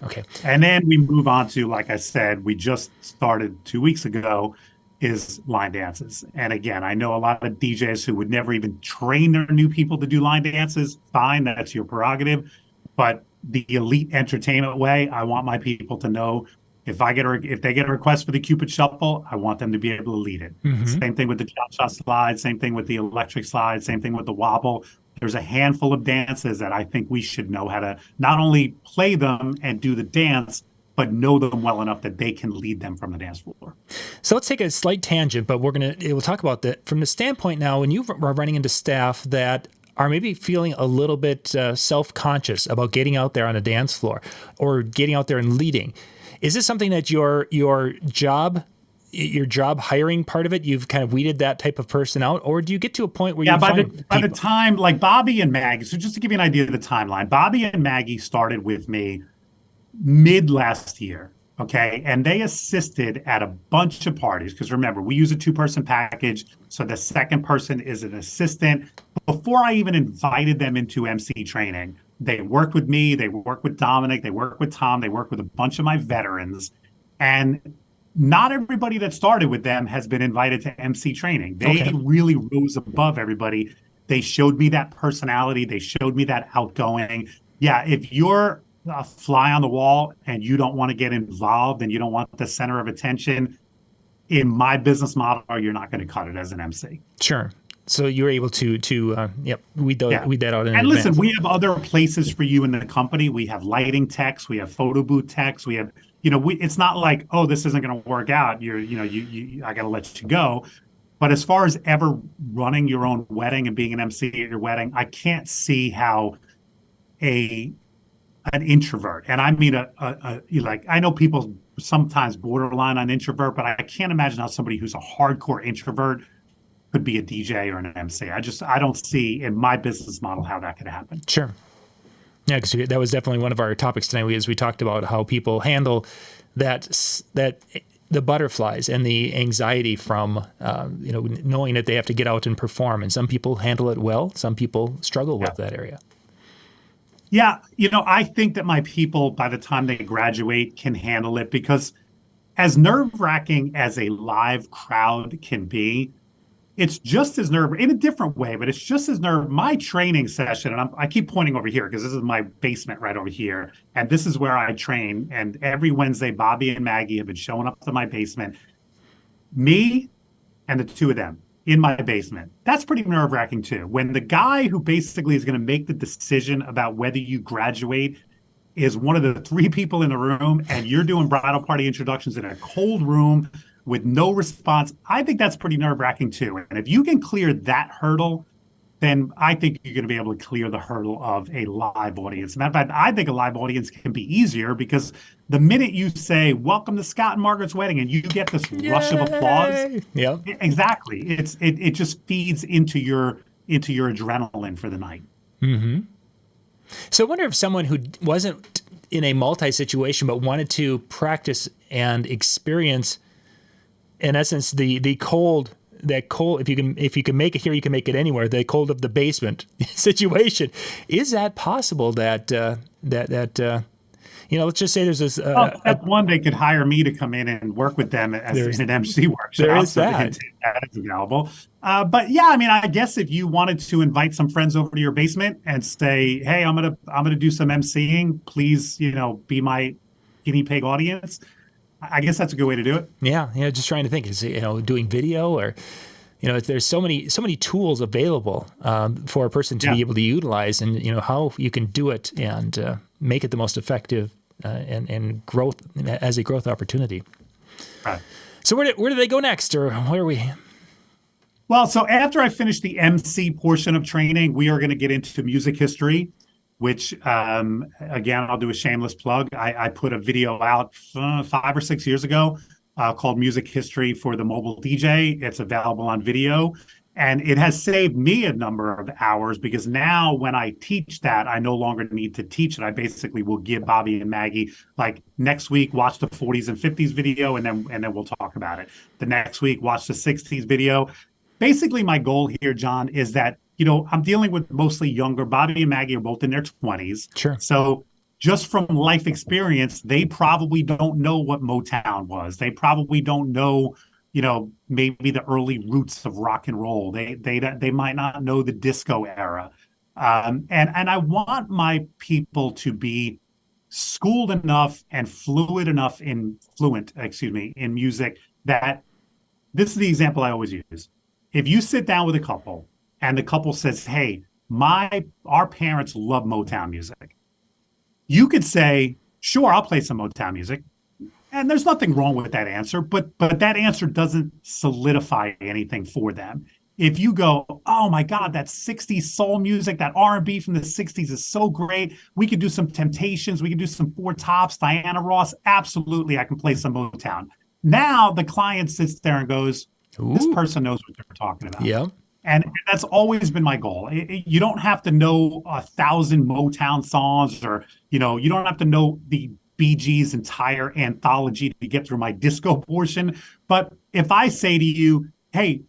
Okay. And then we move on to, like I said, we just started 2 weeks ago, is line dances. And again, I know a lot of DJs who would never even train their new people to do line dances. Fine, that's your prerogative. But the elite entertainment way, I want my people to know if they get a request for the Cupid Shuffle, I want them to be able to lead it. Same thing with the cha-cha slide, same thing with the electric slide, same thing with the wobble. There's a handful of dances that I think we should know how to not only play them and do the dance, but know them well enough that they can lead them from the dance floor. So let's take a slight tangent, but we'll talk about that from the standpoint now when you are running into staff that are maybe feeling a little bit self-conscious about getting out there on a dance floor or getting out there and leading. Is this something that your job hiring part of it, you've kind of weeded that type of person out, or do you get to a point where by the time, like Bobby and Maggie, so just to give you an idea of the timeline, Bobby and Maggie started with me mid last year, okay? And they assisted at a bunch of parties, because remember, we use a 2-person package, so the second person is an assistant. Before I even invited them into MC training, they worked with me, they worked with Dominic, they worked with Tom, they worked with a bunch of my veterans, and not everybody that started with them has been invited to MC training. They really rose above everybody. They showed me that personality, they showed me that outgoing. Yeah, if you're a fly on the wall and you don't want to get involved and you don't want the center of attention, in my business model, you're not going to cut it as an MC. Sure. So you're able to weed that out in and advance. Listen, we have other places for you in the company. We have lighting techs, we have photo booth techs, we have, it's not like, oh, this isn't going to work out. I got to let you go. But as far as ever running your own wedding and being an MC at your wedding, I can't see how an introvert, and I mean I know people sometimes borderline on introvert, but I can't imagine how somebody who's a hardcore introvert could be a DJ or an MC. I don't see in my business model how that could happen. Sure. Yeah, because that was definitely one of our topics tonight. We talked about how people handle that the butterflies and the anxiety from knowing that they have to get out and perform. And some people handle it well. Some people struggle with that area. Yeah, I think that my people, by the time they graduate, can handle it, because as nerve-wracking as a live crowd can be, it's just as in a different way, but it's just as my training session, and I keep pointing over here because this is my basement right over here, and this is where I train, and every Wednesday, Bobby and Maggie have been showing up to my basement. Me and the two of them in my basement. That's pretty nerve-wracking too. When the guy who basically is going to make the decision about whether you graduate is one of the 3 people in the room, and you're doing bridal party introductions in a cold room with no response, I think that's pretty nerve-wracking too. And if you can clear that hurdle, then I think you're going to be able to clear the hurdle of a live audience. Matter of fact, I think a live audience can be easier, because the minute you say, welcome to Scott and Margaret's wedding, and you get this rush of applause, exactly. It just feeds into your adrenaline for the night. Mm-hmm. So I wonder if someone who wasn't in a multi-situation but wanted to practice and experience, in essence, the cold, if you can make it here, you can make it anywhere, the cold of the basement situation. Is that possible that let's just say there's this. Step one, they could hire me to come in and work with them as an MC workshop. There is that. That is available. But yeah, I mean, I guess if you wanted to invite some friends over to your basement and say, "Hey, I'm gonna do some MCing. Please, be my guinea pig audience." I guess that's a good way to do it. Yeah, just trying to think. Is doing video or. There's so many tools available for a person to be able to utilize, and how you can do it and make it the most effective and growth as a growth opportunity. Right. So where do they go next, or where are we? Well, so after I finish the MC portion of training, we are going to get into music history, which again, I'll do a shameless plug. I put a video out 5 or 6 years ago. Called Music History for the Mobile DJ. It's available on video. And it has saved me a number of hours because now when I teach that, I no longer need to teach it. I basically will give Bobby and Maggie, like next week, watch the 40s and 50s video, and then we'll talk about it. The next week, watch the 60s video. Basically, my goal here, John, is that, I'm dealing with mostly younger. Bobby and Maggie are both in their 20s. Sure. So just from life experience, they probably don't know what Motown was. They probably don't know, maybe the early roots of rock and roll. They might not know the disco era. And I want my people to be schooled enough and fluent in music that this is the example I always use. If you sit down with a couple and the couple says, "Hey, our parents love Motown music," you could say, "Sure, I'll play some Motown music." And there's nothing wrong with that answer, but that answer doesn't solidify anything for them. If you go, "Oh my God, that 60s soul music, that R&B from the 60s is so great. We could do some Temptations. We could do some Four Tops, Diana Ross. Absolutely, I can play some Motown." Now the client sits there and goes, "This person knows what they're talking about." Yeah. And that's always been my goal. You don't have to know 1,000 Motown songs, or, you don't have to know the Bee Gees' entire anthology to get through my disco portion. But if I say to you, "Hey,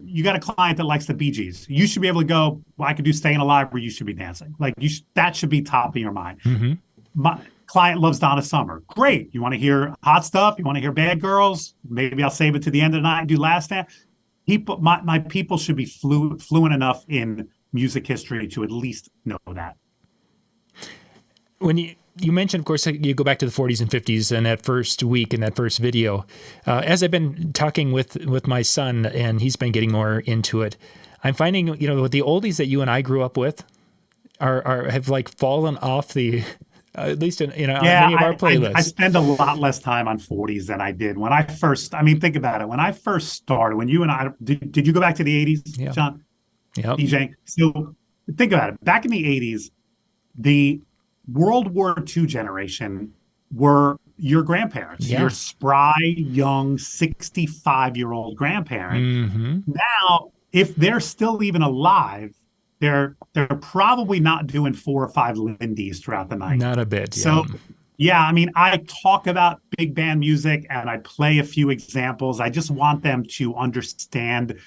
you got a client that likes the Bee Gees," you should be able to go, "Well, I could do Staying Alive," or "You Should Be Dancing." Like that should be top of your mind. Mm-hmm. My client loves Donna Summer. Great. You want to hear hot stuff? You want to hear Bad Girls? Maybe I'll save it to the end of the night and do Last Dance. My people should be fluent enough in music history to at least know that. When you mentioned, of course, you go back to the 40s and 50s and that first week in that first video. As I've been talking with my son, and he's been getting more into it, I'm finding, the oldies that you and I grew up with have like fallen off the... at least in many of our playlists. I spend a lot less time on 40s than I did when I first. I mean, think about it. When I first started, when you and I did you go back to the 80s, John? Yeah. DJ. So think about it. Back in the 80s, the World War II generation were your grandparents, your spry, young, 65-year-old grandparent. Mm-hmm. Now, if they're still even alive, they're probably not doing 4 or 5 Lindy's throughout the night. Not a bit. So, I mean, I talk about big band music and I play a few examples. I just want them to understand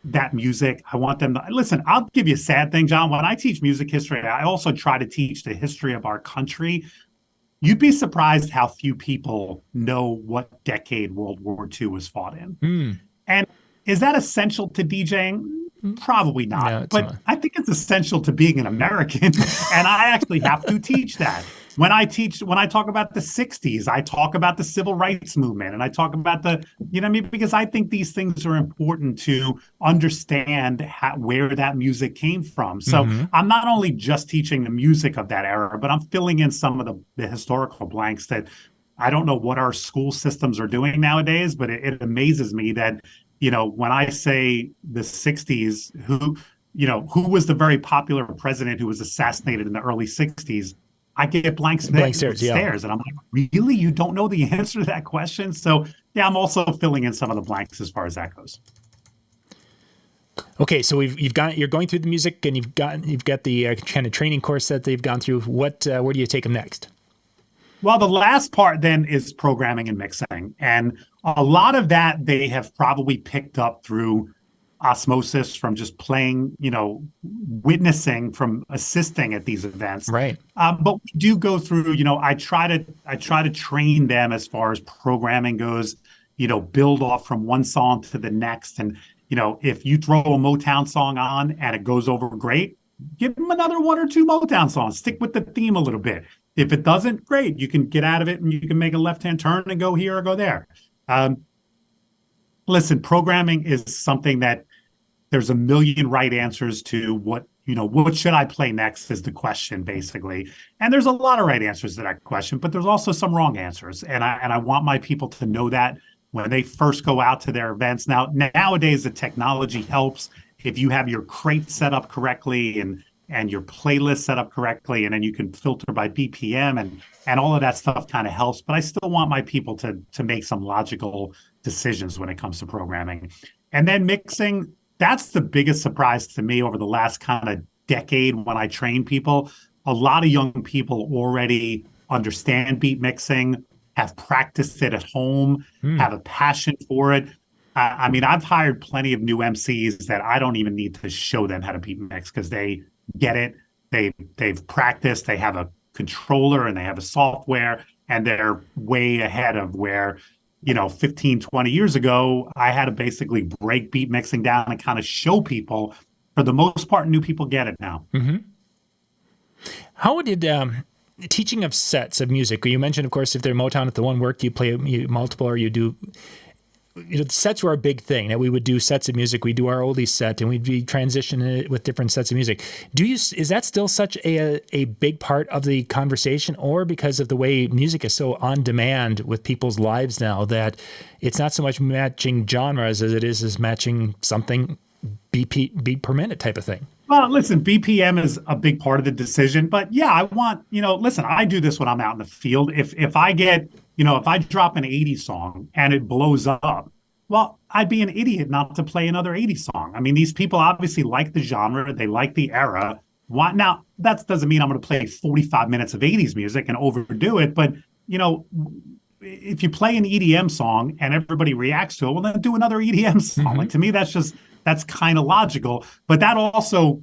that music. I want them to listen. I'll give you a sad thing, John. When I teach music history, I also try to teach the history of our country. You'd be surprised how few people know what decade World War II was fought in. Mm. And is that essential to DJing? Probably not. No, but not. I think it's essential to being an American. And I actually have to teach that. When I talk about the 60s, I talk about the civil rights movement, and I talk about because I think these things are important to understand where that music came from. So I'm not only just teaching the music of that era, but I'm filling in some of the historical blanks that I don't know what our school systems are doing nowadays, but it amazes me that, when I say the 60s, who was the very popular president who was assassinated in the early 60s, I get blank stares. And I'm like, really? You don't know the answer to that question? So, I'm also filling in some of the blanks as far as that goes. Okay, so you're going through the music, and you've got the kind of training course that they've gone through. Where do you take them next? Well, the last part then is programming and mixing. And a lot of that they have probably picked up through osmosis from just playing, witnessing from assisting at these events. Right. But we do go through, I try to train them as far as programming goes, build off from one song to the next. And, if you throw a Motown song on and it goes over great, give them another one or two Motown songs, stick with the theme a little bit. If it doesn't, great. You can get out of it and you can make a left-hand turn and go here or go there. Listen, programming is something that there's a million right answers to. What should I play next is the question, basically. And there's a lot of right answers to that question, but there's also some wrong answers. And I want my people to know that when they first go out to their events. Nowadays, the technology helps. If you have your crate set up correctly and your playlist set up correctly, and then you can filter by BPM and all of that stuff kind of helps. But I still want my people to make some logical decisions when it comes to programming. And then mixing, that's the biggest surprise to me over the last kind of decade when I train people. A lot of young people already understand beat mixing, have practiced it at home, have a passion for it. I mean, I've hired plenty of new MCs that I don't even need to show them how to beat mix because they get it. They've practiced. They have a controller and they have a software, and they're way ahead of where, 15, 20 years ago, I had to basically break beat mixing down and kind of show people. For the most part, new people get it now. Mm-hmm. How did teaching of sets of music? You mentioned, of course, if they're Motown, if the one worked, you play multiple, or you do. Sets were a big thing. That we would do sets of music. We do our oldies set, and we'd be transitioning it with different sets of music. Is that still such a big part of the conversation, or because of the way music is so on demand with people's lives now that it's not so much matching genres as it is matching something beat per minute type of thing? Well, listen, BPM is a big part of the decision, but yeah, I want, listen, I do this when I'm out in the field. If I get, if I drop an 80s song and it blows up, well, I'd be an idiot not to play another 80s song. I mean, these people obviously like the genre, they like the era. Now, that doesn't mean I'm going to play 45 minutes of 80s music and overdo it, but, if you play an EDM song and everybody reacts to it, well, then do another EDM song. Mm-hmm. Like, to me, that's kind of logical, but that also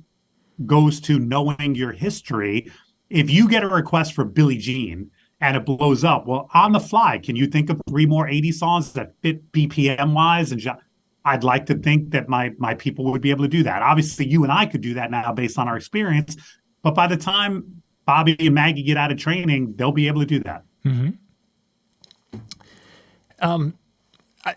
goes to knowing your history. If you get a request for Billie Jean and it blows up, well, on the fly, can you think of 3 more 80 songs that fit BPM wise? And I'd like to think that my people would be able to do that. Obviously, you and I could do that now based on our experience, but by the time Bobby and Maggie get out of training, they'll be able to do that. Mm-hmm.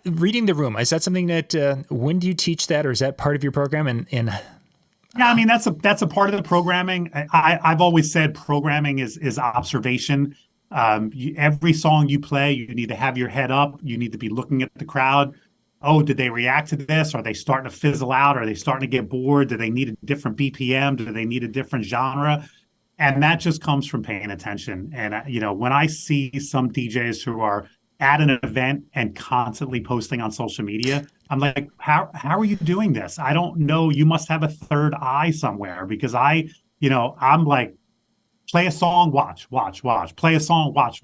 Reading the room, is that something that when do you teach that, or is that part of your program? And yeah, I mean, that's a part of the programming. I've always said programming is observation. Every song you play, you need to have your head up. You need to be looking at the crowd. Oh, did they react to this? Are they starting to fizzle out? Are they starting to get bored? Do they need a different BPM? Do they need a different genre? And that just comes from paying attention. And when I see some DJs who are at an event and constantly posting on social media, I'm like, how are you doing this? I don't know. You must have a third eye somewhere, because I'm like, play a song, watch. Play a song, watch.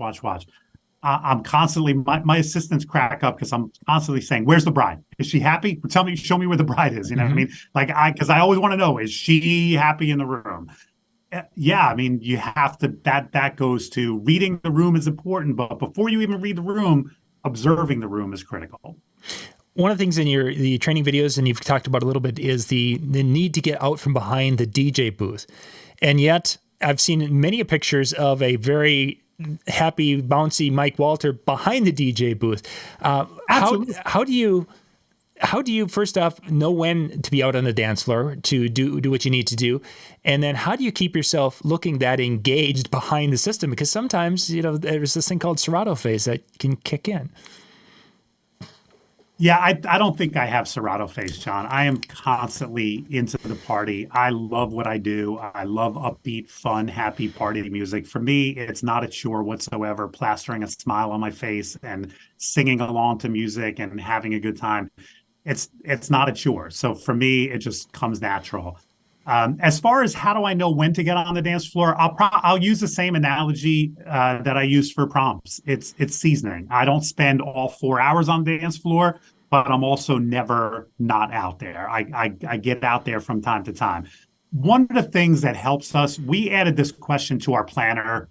I'm constantly, my assistants crack up because I'm constantly saying, where's the bride? Is she happy? Show me where the bride is. You know what I mean? Like, because I always want to know, is she happy in the room? Yeah, I mean, you have to, that goes to reading the room is important, but before you even read the room, observing the room is critical. One of the things in the training videos, and you've talked about a little bit, is the need to get out from behind the DJ booth. And yet I've seen many pictures of a very happy, bouncy Mike Walter behind the DJ booth. How do you first off know when to be out on the dance floor to do what you need to do? And then how do you keep yourself looking that engaged behind the system? Because sometimes, there's this thing called Serato face that can kick in. Yeah, I don't think I have Serato face, John. I am constantly into the party. I love what I do. I love upbeat, fun, happy party music. For me, it's not a chore whatsoever, plastering a smile on my face and singing along to music and having a good time. It's not a chore. So for me, it just comes natural. As far as how do I know when to get on the dance floor, I'll use the same analogy that I use for prompts. It's seasoning. I don't spend all 4 hours on the dance floor, but I'm also never not out there. I get out there from time to time. One of the things that helps us, we added this question to our planner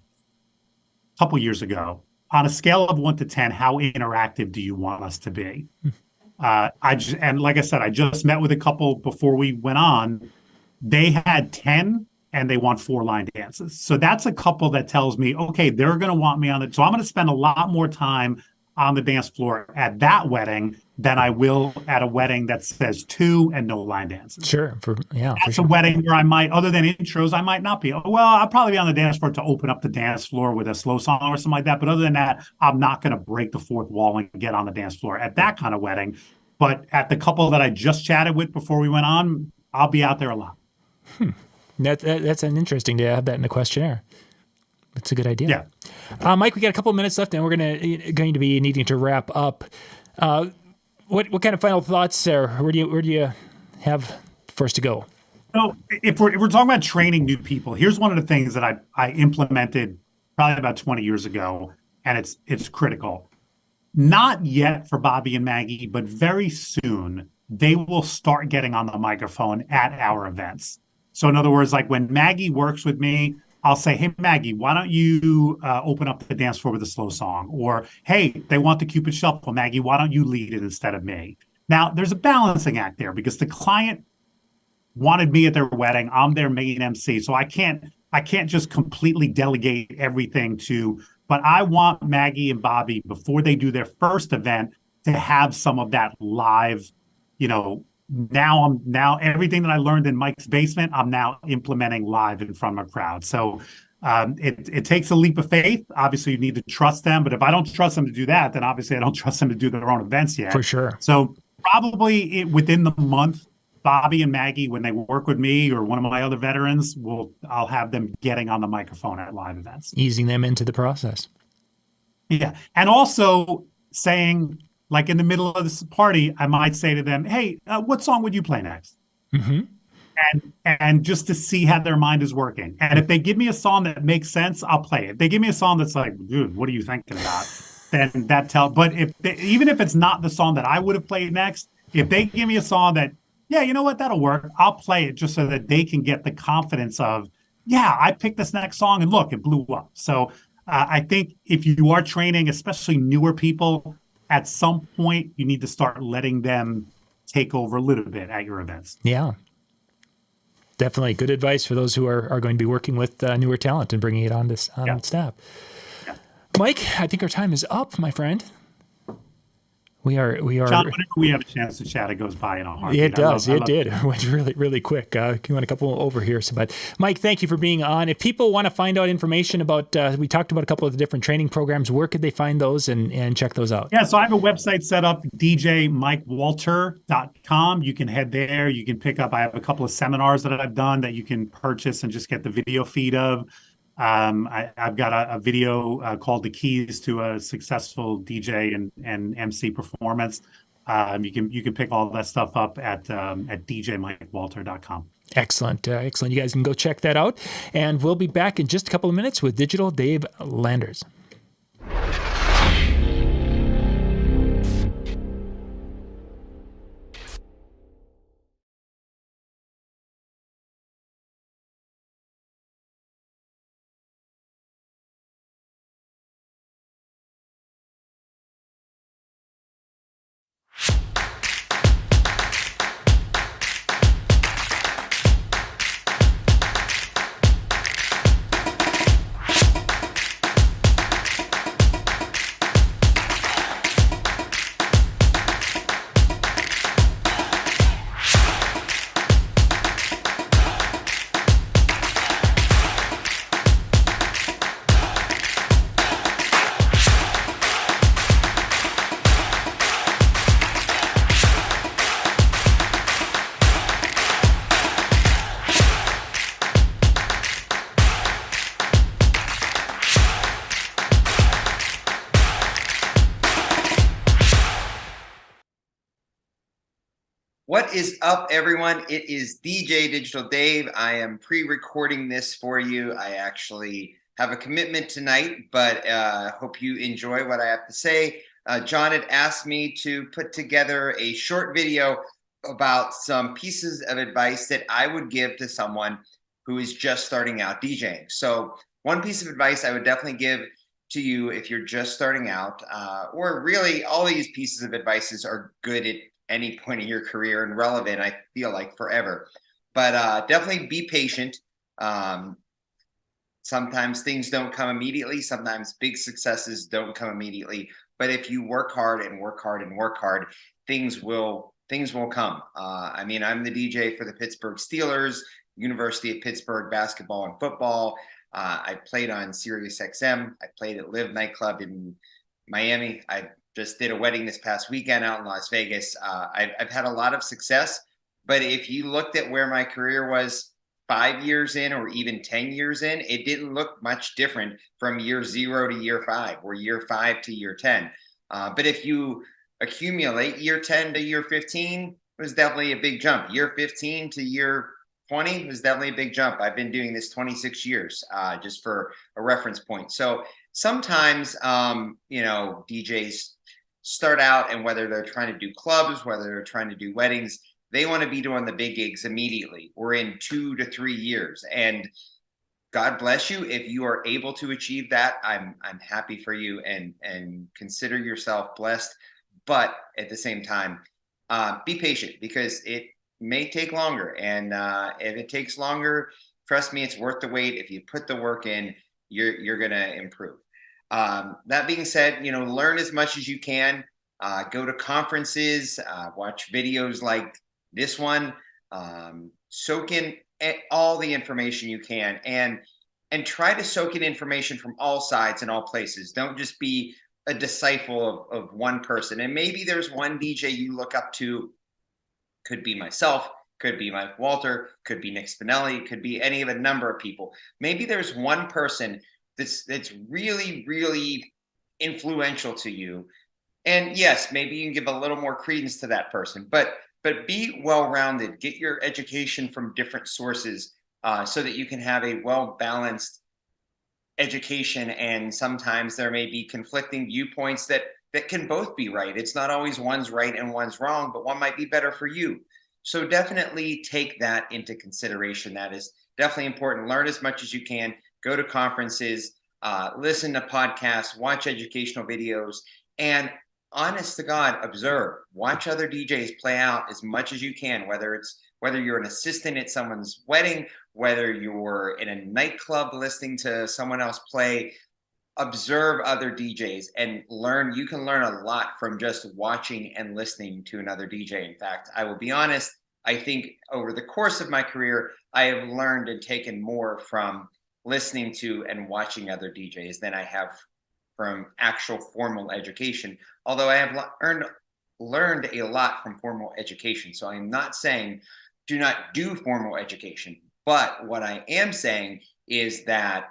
a couple years ago. On a scale of 1 to 10, how interactive do you want us to be? And like I said, I just met with a couple before we went on. They had 10 and they want 4 line dances. So that's a couple that tells me, okay, they're going to want me on it. So I'm going to spend a lot more time on the dance floor at that wedding than I will at a wedding that says 2 and no line dances. Sure. That's a wedding where I might, other than intros, I might not be. Well, I'll probably be on the dance floor to open up the dance floor with a slow song or something like that. But other than that, I'm not going to break the fourth wall and get on the dance floor at that kind of wedding. But at the couple that I just chatted with before we went on, I'll be out there a lot. That's an interesting to have that in the questionnaire. That's a good idea. Yeah. Mike, we got a couple of minutes left, and we're going to be needing to wrap up. What kind of final thoughts, or where do you have first to go? So if we're talking about training new people, here's one of the things that I implemented probably about 20 years ago, and it's critical. Not yet for Bobby and Maggie, but very soon they will start getting on the microphone at our events. So in other words, like when Maggie works with me, I'll say, hey, Maggie, why don't you open up the dance floor with a slow song? Or, hey, they want the Cupid Shuffle. Maggie, why don't you lead it instead of me? Now, there's a balancing act there because the client wanted me at their wedding. I'm their main MC. So I can't just completely delegate everything to, but I want Maggie and Bobby, before they do their first event, to have some of that live, now everything that I learned in Mike's basement, I'm now implementing live in front of a crowd. So it takes a leap of faith. Obviously, you need to trust them. But if I don't trust them to do that, then obviously I don't trust them to do their own events yet. For sure. So probably within the month, Bobby and Maggie, when they work with me or one of my other veterans, I'll have them getting on the microphone at live events. Easing them into the process. Yeah. And also saying, like in the middle of this party, I might say to them, hey, what song would you play next? Mm-hmm. And just to see how their mind is working. And if they give me a song that makes sense, I'll play it. If they give me a song that's like, dude, what are you thinking about? Then but even if it's not the song that I would have played next, if they give me a song that, yeah, you know what, that'll work, I'll play it just so that they can get the confidence of, yeah, I picked this next song and look, it blew up. So I think if you are training, especially newer people, at some point you need to start letting them take over a little bit at your events. Yeah. Definitely good advice for those who are going to be working with newer talent and bringing it on staff. Yeah. Mike, I think our time is up, my friend. We are. John, whenever we have a chance to chat, it goes by in a heartbeat. It does. It did. It went really, really quick. You went a couple over here. But Mike, thank you for being on. If people want to find out information about, we talked about a couple of the different training programs, where could they find those and check those out? Yeah, so I have a website set up, DJMikeWalter.com. You can head there. You can pick up, I have a couple of seminars that I've done that you can purchase and just get the video feed of. I've got a video called The Keys to a Successful DJ and MC Performance. You can pick all that stuff up at DJMikeWalter.com. Excellent. Excellent. You guys can go check that out. And we'll be back in just a couple of minutes with Digital Dave Landers. What is up, everyone? It is DJ Digital Dave. I am pre-recording this for you. I actually have a commitment tonight, but hope you enjoy what I have to say. John had asked me to put together a short video about some pieces of advice that I would give to someone who is just starting out DJing. So one piece of advice I would definitely give to you if you're just starting out, or really all these pieces of advices are good at any point in your career and relevant, I feel like, forever. But definitely be patient. Sometimes things don't come immediately. Sometimes big successes don't come immediately. But if you work hard and work hard and work hard, things will come. I mean, I'm the DJ for the Pittsburgh Steelers, University of Pittsburgh basketball and football. I played on Sirius XM. I played at Live nightclub in Miami. I just did a wedding this past weekend out in Las Vegas. I've had a lot of success, but if you looked at where my career was 5 years in or even 10 years in, it didn't look much different from year 0 to year 5 or year 5 to year 10. But if you accumulate year 10 to year 15, it was definitely a big jump. Year 15 to year 20 was definitely a big jump. I've been doing this 26 years, just for a reference point. So sometimes, DJs start out, and whether they're trying to do clubs, whether they're trying to do weddings, they want to be doing the big gigs immediately or in 2 to 3 years. And God bless you if you are able to achieve that. I'm happy for you, and consider yourself blessed. But at the same time, be patient, because it may take longer. And if it takes longer, trust me, it's worth the wait. If you put the work in, you're going to improve. That being said, learn as much as you can. Go to conferences, watch videos like this one, soak in all the information you can, and try to soak in information from all sides and all places. Don't just be a disciple of one person. And maybe there's one DJ you look up to. Could be myself, could be Mike Walter, could be Nick Spinelli, could be any of a number of people. Maybe there's one person that's really, really influential to you. And yes, maybe you can give a little more credence to that person, but be well-rounded. Get your education from different sources, so that you can have a well-balanced education. And sometimes there may be conflicting viewpoints that can both be right. It's not always one's right and one's wrong, but one might be better for you. So definitely take that into consideration. That is definitely important. Learn as much as you can. Go to conferences, listen to podcasts, watch educational videos, and honest to God, observe. Watch other DJs play out as much as you can, whether you're an assistant at someone's wedding, whether you're in a nightclub listening to someone else play. Observe other DJs and learn. You can learn a lot from just watching and listening to another DJ. In fact, I will be honest, I think over the course of my career, I have learned and taken more from listening to and watching other DJs than I have from actual formal education. Although I have learned a lot from formal education. So I'm not saying do not do formal education. But what I am saying is that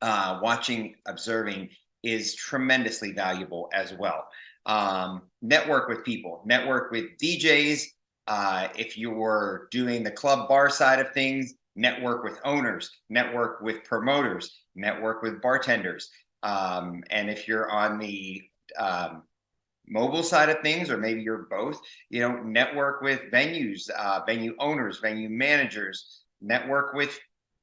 watching, observing is tremendously valuable as well. Network with people, network with DJs. If you're doing the club bar side of things, network with owners, network with promoters, network with bartenders. And if you're on the mobile side of things, or maybe you're both, network with venues, venue owners, venue managers, network with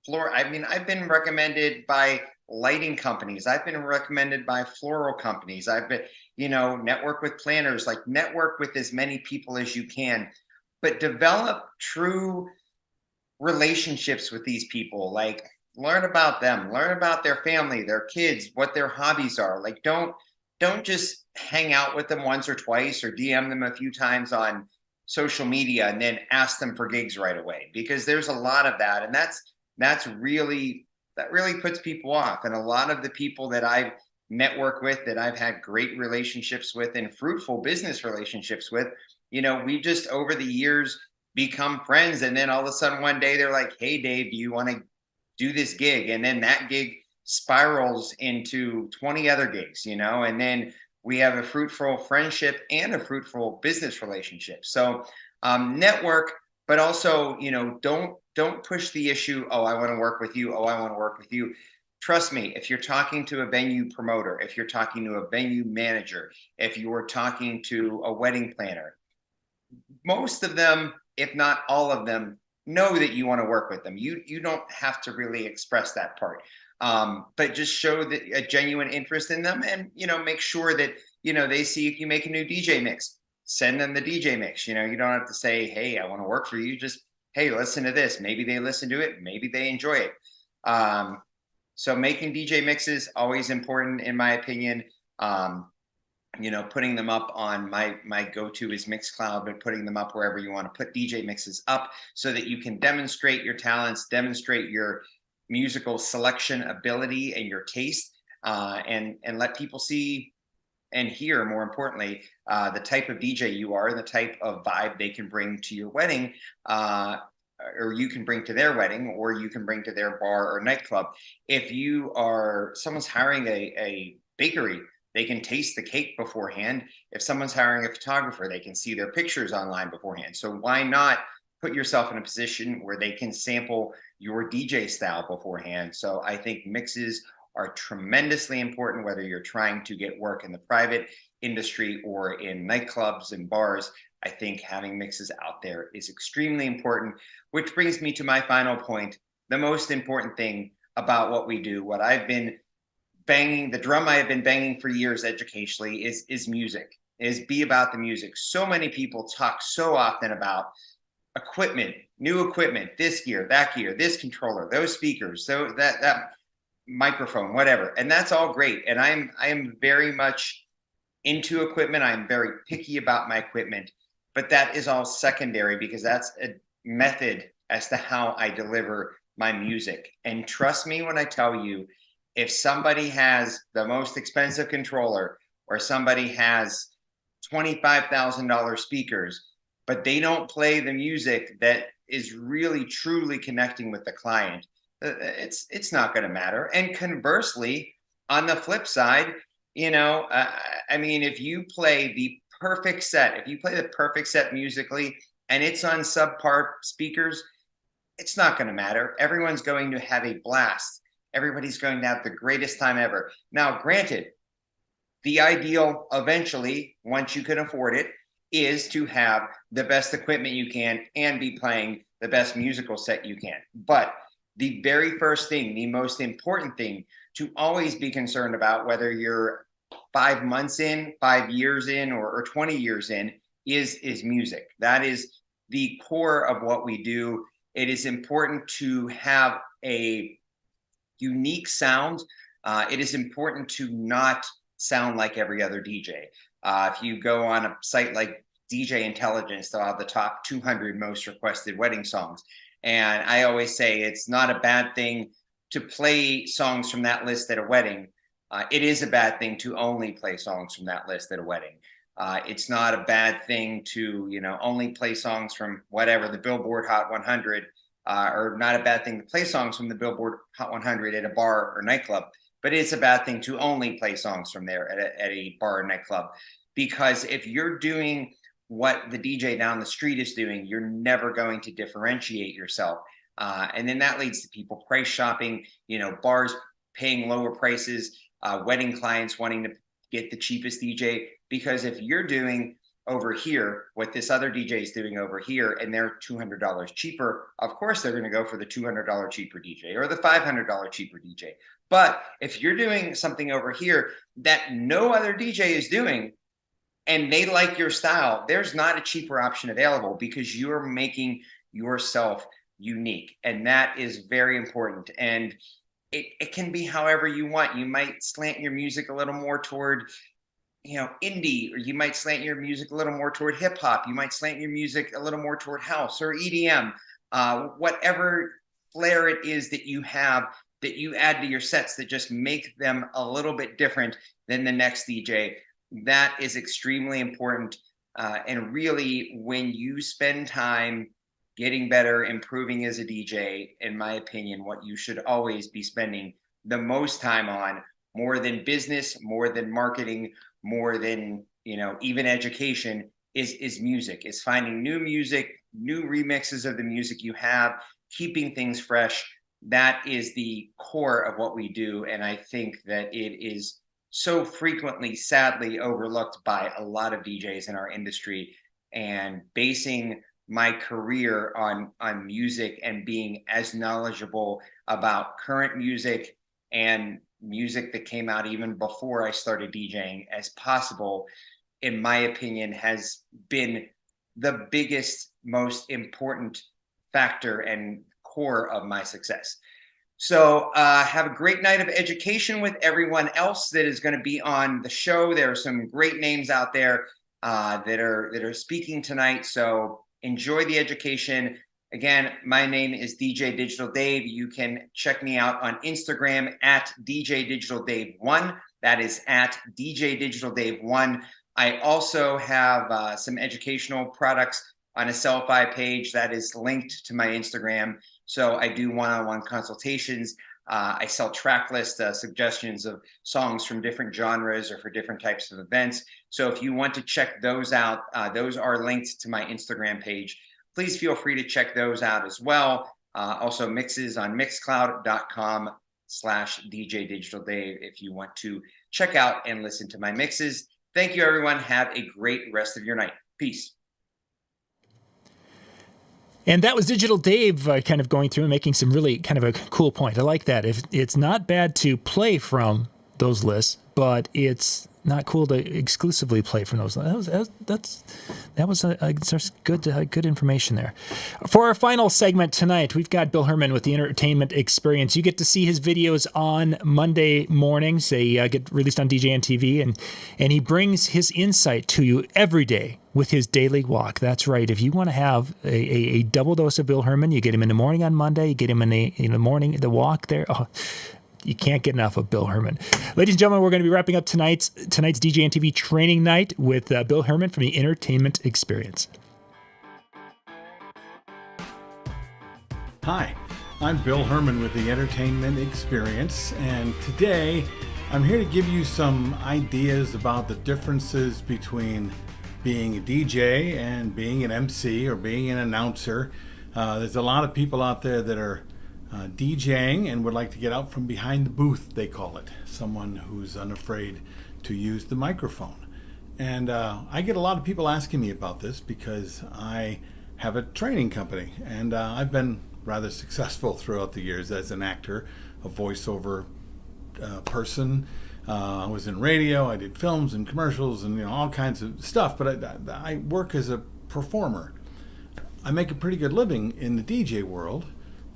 floor. I mean, I've been recommended by lighting companies. I've been recommended by floral companies. I've been, network with planners, like network with as many people as you can, but develop true relationships with these people. Like, learn about them, learn about their family, their kids, what their hobbies are. Like, don't just hang out with them once or twice or DM them a few times on social media and then ask them for gigs right away, because there's a lot of that. And that really puts people off. And a lot of the people that I've networked with, that I've had great relationships with and fruitful business relationships with, we just over the years become friends. And then all of a sudden one day they're like, hey, Dave, do you want to do this gig? And then that gig spirals into 20 other gigs, and then we have a fruitful friendship and a fruitful business relationship. So network, but also, don't push the issue. Oh, I want to work with you. Oh, I want to work with you. trust me, if you're talking to a venue promoter, if you're talking to a venue manager, if you are talking to a wedding planner, most of them, if not all of them, know that you want to work with them. You don't have to really express that part, but just show that a genuine interest in them, and make sure that they see if you make a new DJ mix. Send them the DJ mix. You don't have to say, "Hey, I want to work for you." Just, "Hey, listen to this." Maybe they listen to it. Maybe they enjoy it. So making DJ mixes always important in my opinion. Putting them up on my go-to is Mixcloud, but putting them up wherever you want to put DJ mixes up so that you can demonstrate your talents, demonstrate your musical selection ability and your taste, and let people see and hear, more importantly, the type of DJ you are and the type of vibe they can bring to your wedding, or you can bring to their wedding, or you can bring to their bar or nightclub. If someone's hiring a bakery, they can taste the cake beforehand. If someone's hiring a photographer, they can see their pictures online beforehand. So why not put yourself in a position where they can sample your DJ style beforehand? So I think mixes are tremendously important, whether you're trying to get work in the private industry or in nightclubs and bars. I think having mixes out there is extremely important, which brings me to my final point. The most important thing about what we do, what I've been banging, the drum I have been banging for years educationally, is music, is be about the music. So many people talk so often about equipment, new equipment, this gear, this controller, those speakers, so that microphone, whatever. And that's all great. And I am very much into equipment. I'm very picky about my equipment, but that is all secondary because that's a method as to how I deliver my music. And trust me when I tell you, if somebody has the most expensive controller or somebody has $25,000 speakers, but they don't play the music that is really truly connecting with the client, it's not going to matter. And conversely, on the flip side, if you play the perfect set, musically, and it's on subpar speakers, it's not going to matter. Everyone's going to have a blast. Everybody's going to have the greatest time ever. Now, granted, the ideal eventually, once you can afford it, is to have the best equipment you can and be playing the best musical set you can. But the very first thing, the most important thing to always be concerned about, whether you're 5 months in, 5 years in, or 20 years in, is music. That is the core of what we do. It is important to have a unique sound. It is important to not sound like every other DJ. If you go on a site like DJ Intelligence, they'll have the top 200 most requested wedding songs. And I always say it's not a bad thing to play songs from that list at a wedding. It is a bad thing to only play songs from that list at a wedding. It's not a bad thing to, only play songs from whatever, the Billboard Hot 100, or not a bad thing to play songs from the Billboard Hot 100 at a bar or nightclub. But it's a bad thing to only play songs from there at a bar or nightclub. Because if you're doing what the DJ down the street is doing, you're never going to differentiate yourself. And then that leads to people price shopping, bars paying lower prices, wedding clients wanting to get the cheapest DJ. Because if you're doing over here what this other DJ is doing over here and they're $200 cheaper, of course they're going to go for the $200 cheaper DJ or the $500 cheaper DJ. But if you're doing something over here that no other DJ is doing and they like your style, there's not a cheaper option available because you're making yourself unique. And that is very important. And it can be however you want. You might slant your music a little more toward indie, or you might slant your music a little more toward hip hop. You might slant your music a little more toward house or EDM, whatever flair it is that you have that you add to your sets that just make them a little bit different than the next DJ. That is extremely important. And really, when you spend time getting better, improving as a DJ, in my opinion, what you should always be spending the most time on, more than business, more than marketing, more than even education, is music, is finding new music, new remixes of the music you have, keeping things fresh, that is the core of what we do. And I think that it is so frequently, sadly, overlooked by a lot of DJs in our industry. And basing my career on music and being as knowledgeable about current music and music that came out even before I started DJing as possible, in my opinion, has been the biggest, most important factor and core of my success. So have a great night of education with everyone else that is going to be on the show. There are some great names out there that are speaking tonight. So enjoy the education. Again, my name is DJ Digital Dave. You can check me out on Instagram at DJ Digital Dave 1. That is at DJ Digital Dave 1. I also have some educational products on a Selfie page that is linked to my Instagram. So I do one-on-one consultations. I sell track list suggestions of songs from different genres or for different types of events. So if you want to check those out, those are linked to my Instagram page. Please feel free to check those out as well. Also mixes on mixcloud.com/DJ Digital Dave if you want to check out and listen to my mixes. Thank you, everyone. Have a great rest of your night. Peace. And that was Digital Dave kind of going through and making some really kind of a cool point. I like that. If it's not bad to play from those lists, but it's not cool to exclusively play from those. That was good information there. For our final segment tonight, we've got Bill Hermann with the Entertainment Experience. You get to see his videos on Monday mornings. They get released on DJNTV, and he brings his insight to you every day with his daily walk. That's right. If you want to have a double dose of Bill Hermann, you get him in the morning on Monday, you get him in the morning, the walk there. Oh, you can't get enough of Bill Hermann. Ladies and gentlemen, we're going to be wrapping up tonight's DJNTV training night with Bill Hermann from the Entertainment Experience. Hi, I'm Bill Hermann with the Entertainment Experience, and today I'm here to give you some ideas about the differences between being a DJ and being an MC or being an announcer. There's a lot of people out there that are DJing and would like to get out from behind the booth, they call it. Someone who's unafraid to use the microphone. And I get a lot of people asking me about this because I have a training company, and I've been rather successful throughout the years as an actor, a voiceover person. I was in radio, I did films and commercials and all kinds of stuff, but I work as a performer. I make a pretty good living in the DJ world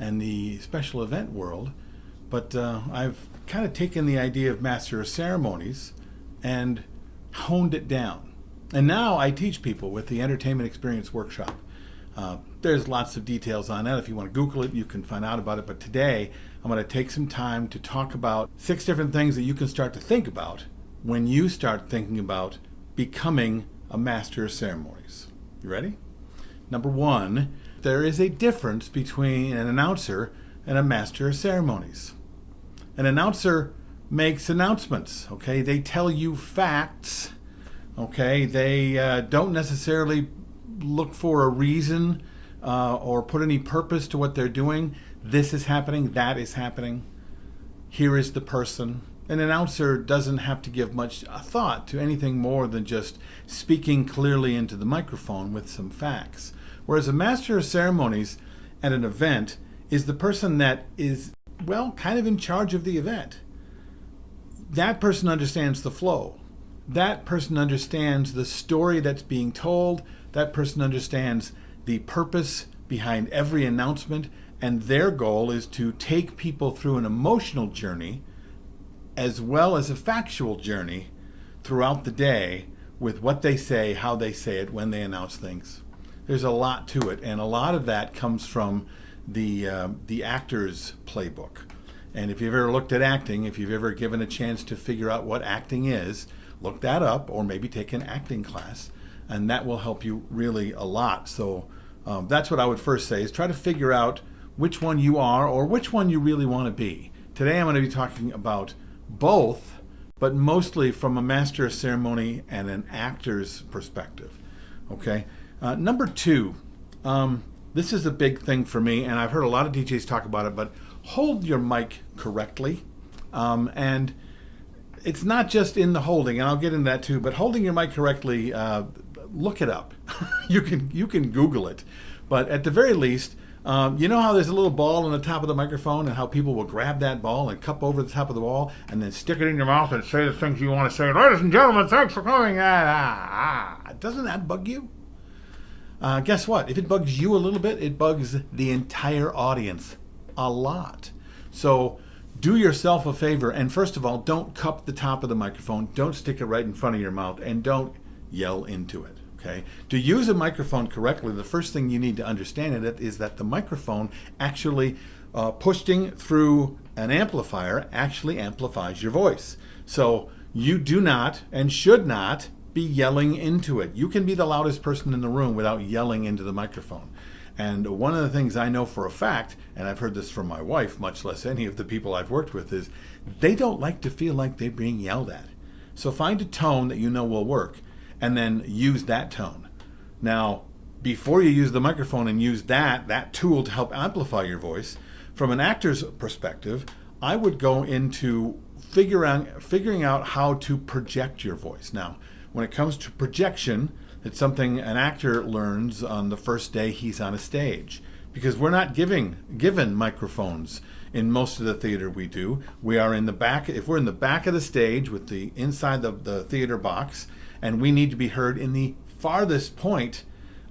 and the special event world, but I've kind of taken the idea of Master of Ceremonies and honed it down. And now I teach people with the Entertainment Experience Workshop. There's lots of details on that. If you want to Google it, you can find out about it. But today, I'm going to take some time to talk about 6 different things that you can start to think about when you start thinking about becoming a Master of Ceremonies. You ready? Number 1, there is a difference between an announcer and a Master of Ceremonies. An announcer makes announcements, okay? They tell you facts, okay? They don't necessarily look for a reason or put any purpose to what they're doing. This is happening, that is happening. Here is the person. An announcer doesn't have to give much thought to anything more than just speaking clearly into the microphone with some facts. Whereas a Master of Ceremonies at an event is the person that is, well, kind of in charge of the event. That person understands the flow. That person understands the story that's being told. That person understands the purpose behind every announcement, and their goal is to take people through an emotional journey as well as a factual journey throughout the day with what they say, how they say it, when they announce things. There's a lot to it, and a lot of that comes from the actor's playbook. And if you've ever looked at acting, if you've ever given a chance to figure out what acting is, look that up, or maybe take an acting class, and that will help you really a lot. So that's what I would first say, is try to figure out which one you are or which one you really want to be. Today I'm going to be talking about both, but mostly from a Master of Ceremony and an actor's perspective. Okay. Number 2, the this is a big thing for me, and I've heard a lot of DJs talk about it, but hold your mic correctly. And it's not just in the holding, and I'll get into that too, but holding your mic correctly, look it up. You can Google it. But at the very least, you know how there's a little ball on the top of the microphone and how people will grab that ball and cup over the top of the wall and then stick it in your mouth and say the things you want to say. Ladies and gentlemen, thanks for coming. Doesn't that bug you? Guess what? If it bugs you a little bit, it bugs the entire audience a lot. So do yourself a favor, and first of all, don't cup the top of the microphone. Don't stick it right in front of your mouth, and don't yell into it. Okay. To use a microphone correctly, the first thing you need to understand is that the microphone actually pushing through an amplifier actually amplifies your voice. So you do not and should not be yelling into it. You can be the loudest person in the room without yelling into the microphone. And one of the things I know for a fact, and I've heard this from my wife, much less any of the people I've worked with, is they don't like to feel like they're being yelled at. So find a tone that you know will work, and then use that tone. Now, before you use the microphone and use that tool to help amplify your voice, from an actor's perspective, I would go into figuring out how to project your voice. Now, when it comes to projection, it's something an actor learns on the first day he's on a stage, because we're not given microphones in most of the theater we do. We are in the back. If we're in the back of the stage with the inside the theater box, and we need to be heard in the farthest point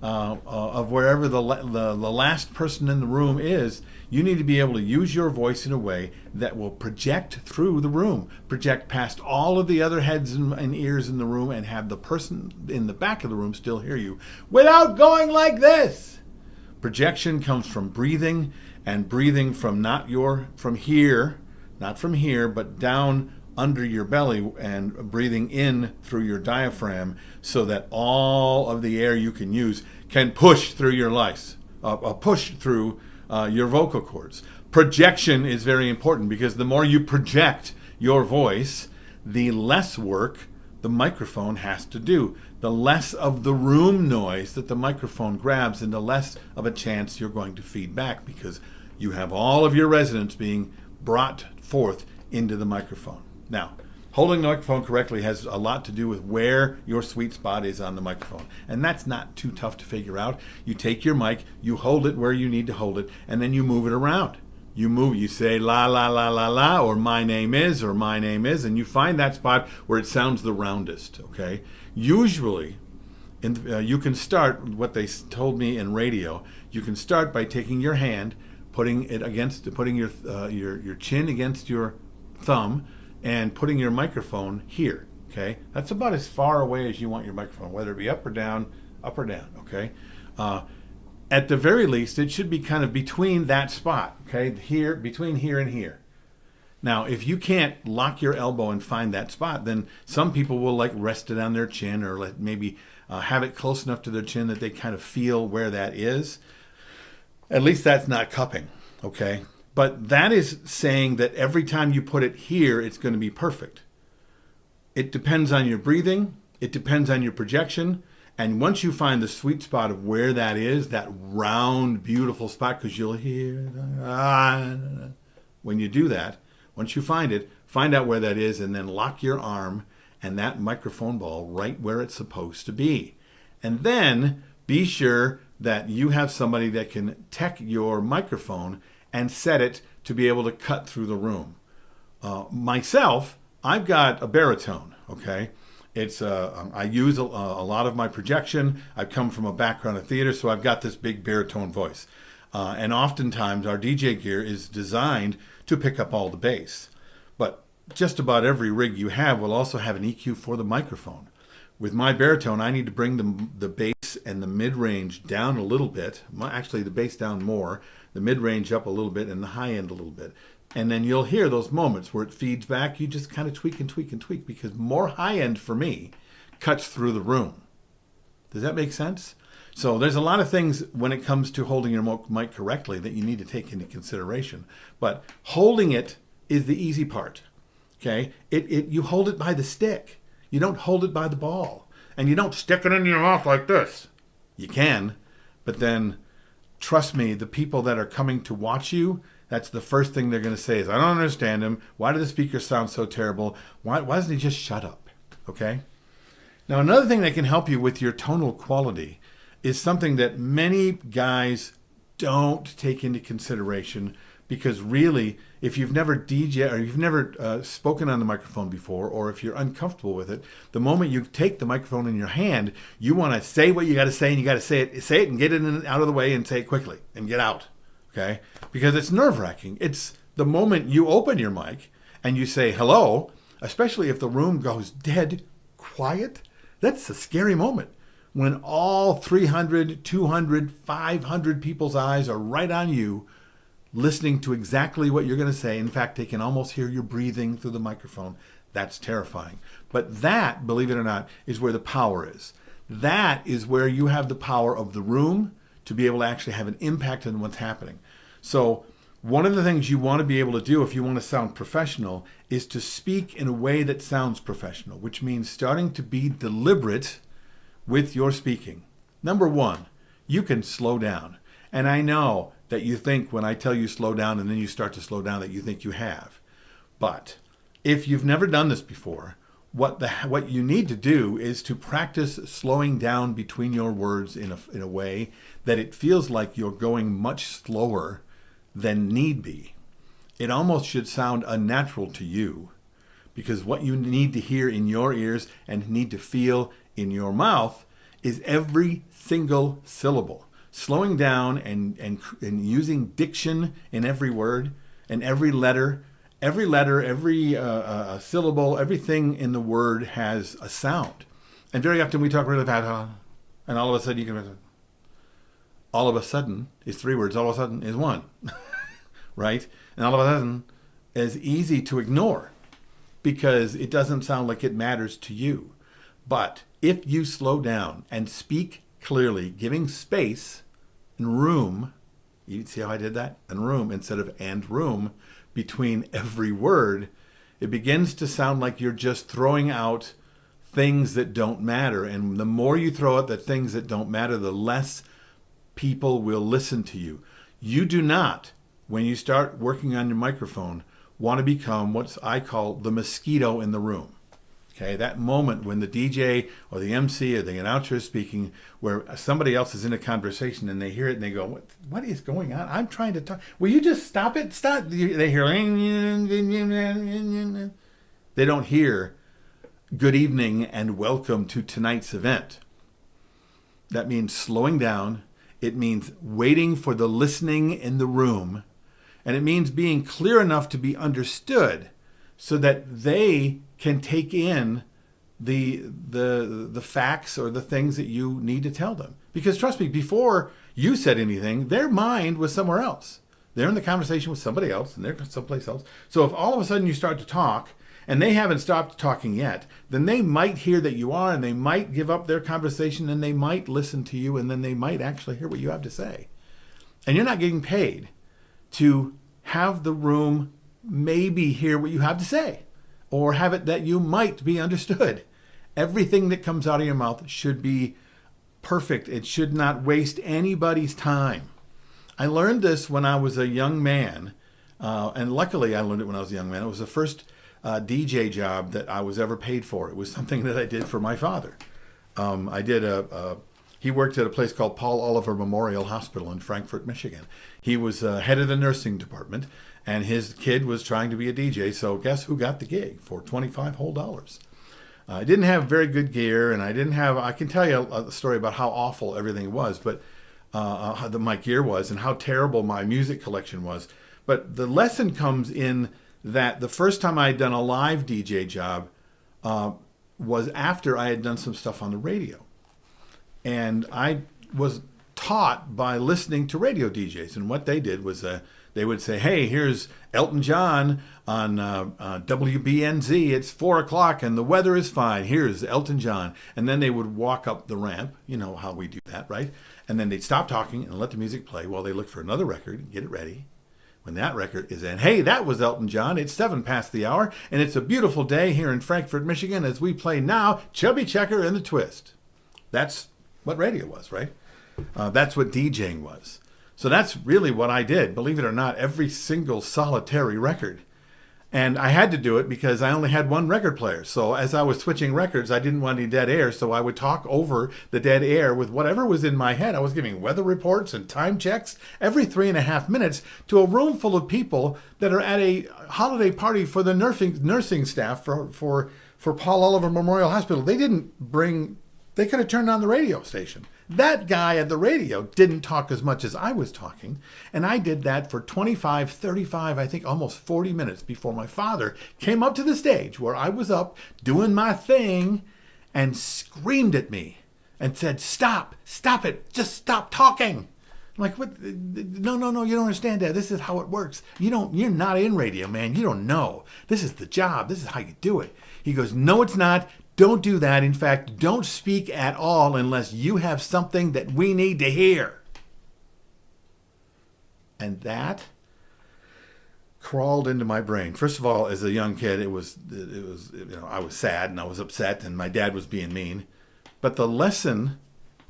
of wherever the last person in the room is, you need to be able to use your voice in a way that will project through the room, project past all of the other heads and ears in the room, and have the person in the back of the room still hear you without going like this. Projection comes from breathing, and breathing from not from here, but down under your belly, and breathing in through your diaphragm, so that all of the air you can use can push through your push through your vocal cords. Projection is very important, because the more you project your voice, the less work the microphone has to do. The less of the room noise that the microphone grabs, and the less of a chance you're going to feed back, because you have all of your resonance being brought forth into the microphone. Now, holding the microphone correctly has a lot to do with where your sweet spot is on the microphone. And that's not too tough to figure out. You take your mic, you hold it where you need to hold it, and then you move it around. You say la, la, la, la, la, or my name is, and you find that spot where it sounds the roundest, okay? Usually, you can start, what they told me in radio, you can start by taking your hand, putting your chin against your thumb, and putting your microphone here, okay? That's about as far away as you want your microphone, whether it be up or down, okay? At the very least, it should be kind of between that spot, okay? Here, between here and here. Now, if you can't lock your elbow and find that spot, then some people will like rest it on their chin, or maybe have it close enough to their chin that they kind of feel where that is. At least that's not cupping, okay? But that is saying that every time you put it here, it's going to be perfect. It depends on your breathing. It depends on your projection. And once you find the sweet spot of where that is, that round, beautiful spot, because you'll hear, when you do that, once you find it, find out where that is, and then lock your arm and that microphone ball right where it's supposed to be. And then be sure that you have somebody that can tech your microphone and set it to be able to cut through the room. Myself, I've got a baritone, okay? I use a lot of my projection. I've come from a background of theater, so I've got this big baritone voice. And oftentimes our DJ gear is designed to pick up all the bass. But just about every rig you have will also have an EQ for the microphone. With my baritone, I need to bring the bass and the mid-range down a little bit. Actually, the bass down more, the mid-range up a little bit, and the high end a little bit. And then you'll hear those moments where it feeds back. You just kind of tweak and tweak and tweak, because more high end for me cuts through the room. Does that make sense? So there's a lot of things when it comes to holding your mic correctly that you need to take into consideration. But holding it is the easy part. Okay? You hold it by the stick. You don't hold it by the ball. And you don't stick it in your mouth like this. You can, but then trust me, the people that are coming to watch you, that's the first thing they're going to say is, I don't understand him. Why do the speakers sound so terrible? Why doesn't he just shut up? Okay? Now, another thing that can help you with your tonal quality is something that many guys don't take into consideration, because really, if you've never DJ or you've never spoken on the microphone before, or if you're uncomfortable with it, the moment you take the microphone in your hand, you want to say what you got to say, and you got to say it and get it out of the way and say it quickly and get out. Okay? Because it's nerve-wracking. It's the moment you open your mic and you say hello, especially if the room goes dead quiet, that's a scary moment. When all 300, 200, 500 people's eyes are right on you, listening to exactly what you're going to say. In fact, they can almost hear you breathing through the microphone. That's terrifying. But that, believe it or not, is where the power is. That is where you have the power of the room to be able to actually have an impact on what's happening. So one of the things you want to be able to do if you want to sound professional is to speak in a way that sounds professional, which means starting to be deliberate with your speaking. Number one, you can slow down. And I know that you think when I tell you slow down and then you start to slow down that you think you have. But if you've never done this before, what you need to do is to practice slowing down between your words in a way that it feels like you're going much slower than need be. It almost should sound unnatural to you, because what you need to hear in your ears and need to feel in your mouth is every single syllable. Slowing down and using diction in every word and every letter, every syllable, everything in the word has a sound. And very often we talk really fast, and all of a sudden all of a sudden is 3 words, all of a sudden is 1, right? And all of a sudden is easy to ignore because it doesn't sound like it matters to you. But if you slow down and speak clearly, giving space and room, you see how I did that? And room instead of and room between every word, it begins to sound like you're just throwing out things that don't matter. And the more you throw out the things that don't matter, the less people will listen to you. You do not, when you start working on your microphone, want to become what I call the mosquito in the room. Okay, that moment when the DJ or the MC or the announcer is speaking, where somebody else is in a conversation and they hear it and they go, what is going on? I'm trying to talk. Will you just stop it? Stop. They hear, they don't hear good evening and welcome to tonight's event. That means slowing down. It means waiting for the listening in the room. And it means being clear enough to be understood so that they can take in the facts or the things that you need to tell them. Because trust me, before you said anything, their mind was somewhere else. They're in the conversation with somebody else and they're someplace else. So if all of a sudden you start to talk and they haven't stopped talking yet, then they might hear that you are, and they might give up their conversation, and they might listen to you, and then they might actually hear what you have to say. And you're not getting paid to have the room maybe hear what you have to say, or have it that you might be understood. Everything that comes out of your mouth should be perfect. It should not waste anybody's time. I learned this when I was a young man, and luckily I learned it when I was a young man. It was the first DJ job that I was ever paid for. It was something that I did for my father. He worked at a place called Paul Oliver Memorial Hospital in Frankfort, Michigan. He was head of the nursing department, and his kid was trying to be a DJ. So guess who got the gig for $25 whole? I didn't have very good gear, and I can tell you a story about how awful everything was, but how my gear was and how terrible my music collection was. But the lesson comes in that the first time I had done a live DJ job was after I had done some stuff on the radio. And I was taught by listening to radio DJs. And what they did was they would say, hey, here's Elton John on WBNZ. It's 4 o'clock and the weather is fine. Here's Elton John. And then they would walk up the ramp. You know how we do that, right? And then they'd stop talking and let the music play while they look for another record and get it ready. When that record is in, hey, that was Elton John. It's 7 past the hour, and it's a beautiful day here in Frankfort, Michigan, as we play now Chubby Checker and the Twist. That's what radio was, right? That's what DJing was. So that's really what I did, believe it or not, every single solitary record. And I had to do it because I only had one record player. So as I was switching records, I didn't want any dead air. So I would talk over the dead air with whatever was in my head. I was giving weather reports and time checks every 3.5 minutes to a room full of people that are at a holiday party for the nursing staff for Paul Oliver Memorial Hospital. They could have turned on the radio station. That guy at the radio didn't talk as much as I was talking, and I did that for 25, 35, I think almost 40 minutes before my father came up to the stage where I was up doing my thing and screamed at me and said, stop it, just stop talking. I'm like, what? No, you don't understand that. This is how it works. You're not in radio, man. You don't know. This is the job. This is how you do it. He goes, no, it's not. Don't do that. In fact, don't speak at all unless you have something that we need to hear. And that crawled into my brain. First of all, as a young kid, it was I was sad and I was upset and my dad was being mean. But the lesson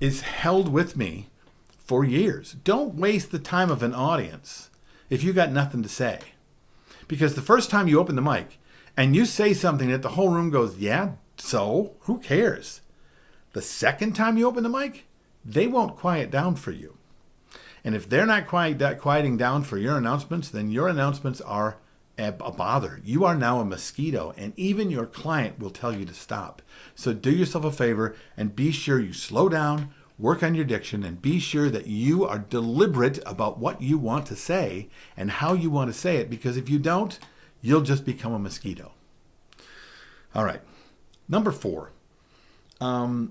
is held with me for years. Don't waste the time of an audience if you got nothing to say. Because the first time you open the mic and you say something that the whole room goes, yeah, so who cares? The second time you open the mic, they won't quiet down for you. And if they're not quieting down for your announcements, then your announcements are a bother. You are now a mosquito, and even your client will tell you to stop. So do yourself a favor and be sure you slow down, work on your diction, and be sure that you are deliberate about what you want to say and how you want to say it, because if you don't, you'll just become a mosquito. All right. Number 4, when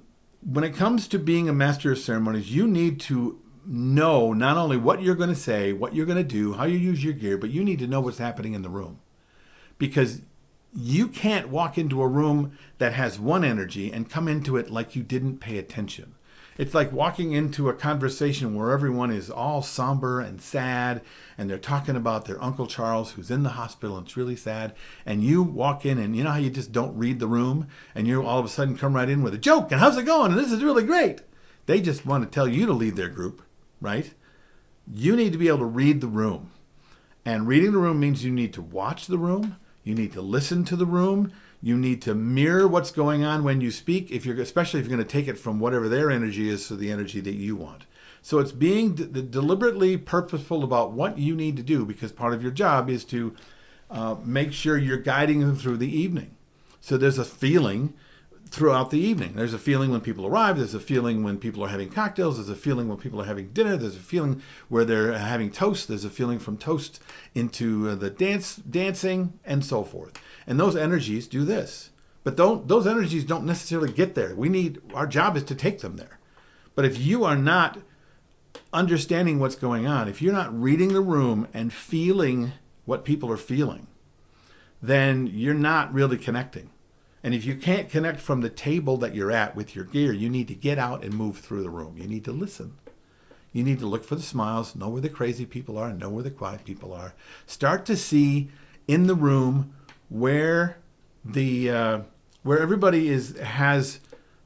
it comes to being a master of ceremonies, you need to know not only what you're going to say, what you're going to do, how you use your gear, but you need to know what's happening in the room. Because you can't walk into a room that has one energy and come into it like you didn't pay attention. It's like walking into a conversation where everyone is all somber and sad, and they're talking about their Uncle Charles who's in the hospital and it's really sad. And you walk in and you know how you just don't read the room and you all of a sudden come right in with a joke and how's it going? And this is really great. They just want to tell you to lead their group, right? You need to be able to read the room. And reading the room means you need to watch the room. You need to listen to the room. You need to mirror what's going on when you speak, especially if you're going to take it from whatever their energy is to the energy that you want. So it's being deliberately purposeful about what you need to do, because part of your job is to make sure you're guiding them through the evening. So there's a feeling throughout the evening. There's a feeling when people arrive. There's a feeling when people are having cocktails. There's a feeling when people are having dinner. There's a feeling where they're having toast. There's a feeling from toast into the dancing, and so forth. And those energies do this. But those energies don't necessarily get there. Our job is to take them there. But if you are not understanding what's going on, if you're not reading the room and feeling what people are feeling, then you're not really connecting. And if you can't connect from the table that you're at with your gear, you need to get out and move through the room. You need to listen. You need to look for the smiles, know where the crazy people are, know where the quiet people are. Start to see in the room where everybody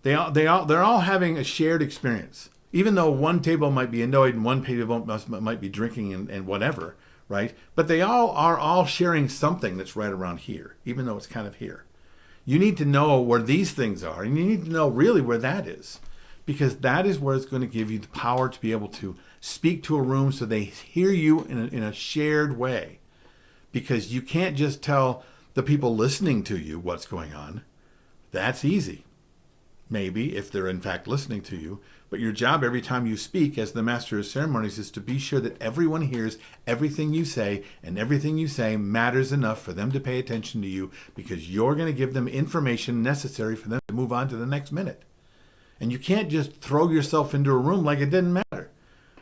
they're all having a shared experience. Even though one table might be annoyed and one table might be drinking and whatever, right? But they are all sharing something that's right around here, even though it's kind of here. You need to know where these things are, and you need to know really where that is, because that is where it's going to give you the power to be able to speak to a room so they hear you in a shared way. Because you can't just tell the people listening to you what's going on. That's easy, maybe, if they're in fact listening to you. But your job every time you speak as the master of ceremonies is to be sure that everyone hears everything you say, and everything you say matters enough for them to pay attention to you, because you're going to give them information necessary for them to move on to the next minute. And you can't just throw yourself into a room like it didn't matter,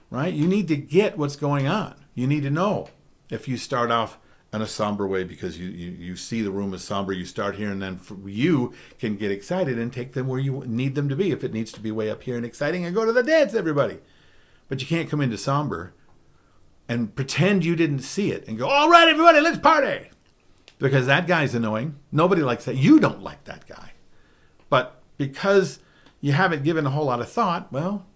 right? You need to get what's going on. You need to know. If you start off in a somber way because you see the room as somber, you start here, and then you can get excited and take them where you need them to be. If it needs to be way up here and exciting, and go to the dance, everybody. But you can't come into somber and pretend you didn't see it and go, all right, everybody, let's party. Because that guy's annoying. Nobody likes that. You don't like that guy. But because you haven't given a whole lot of thought, well,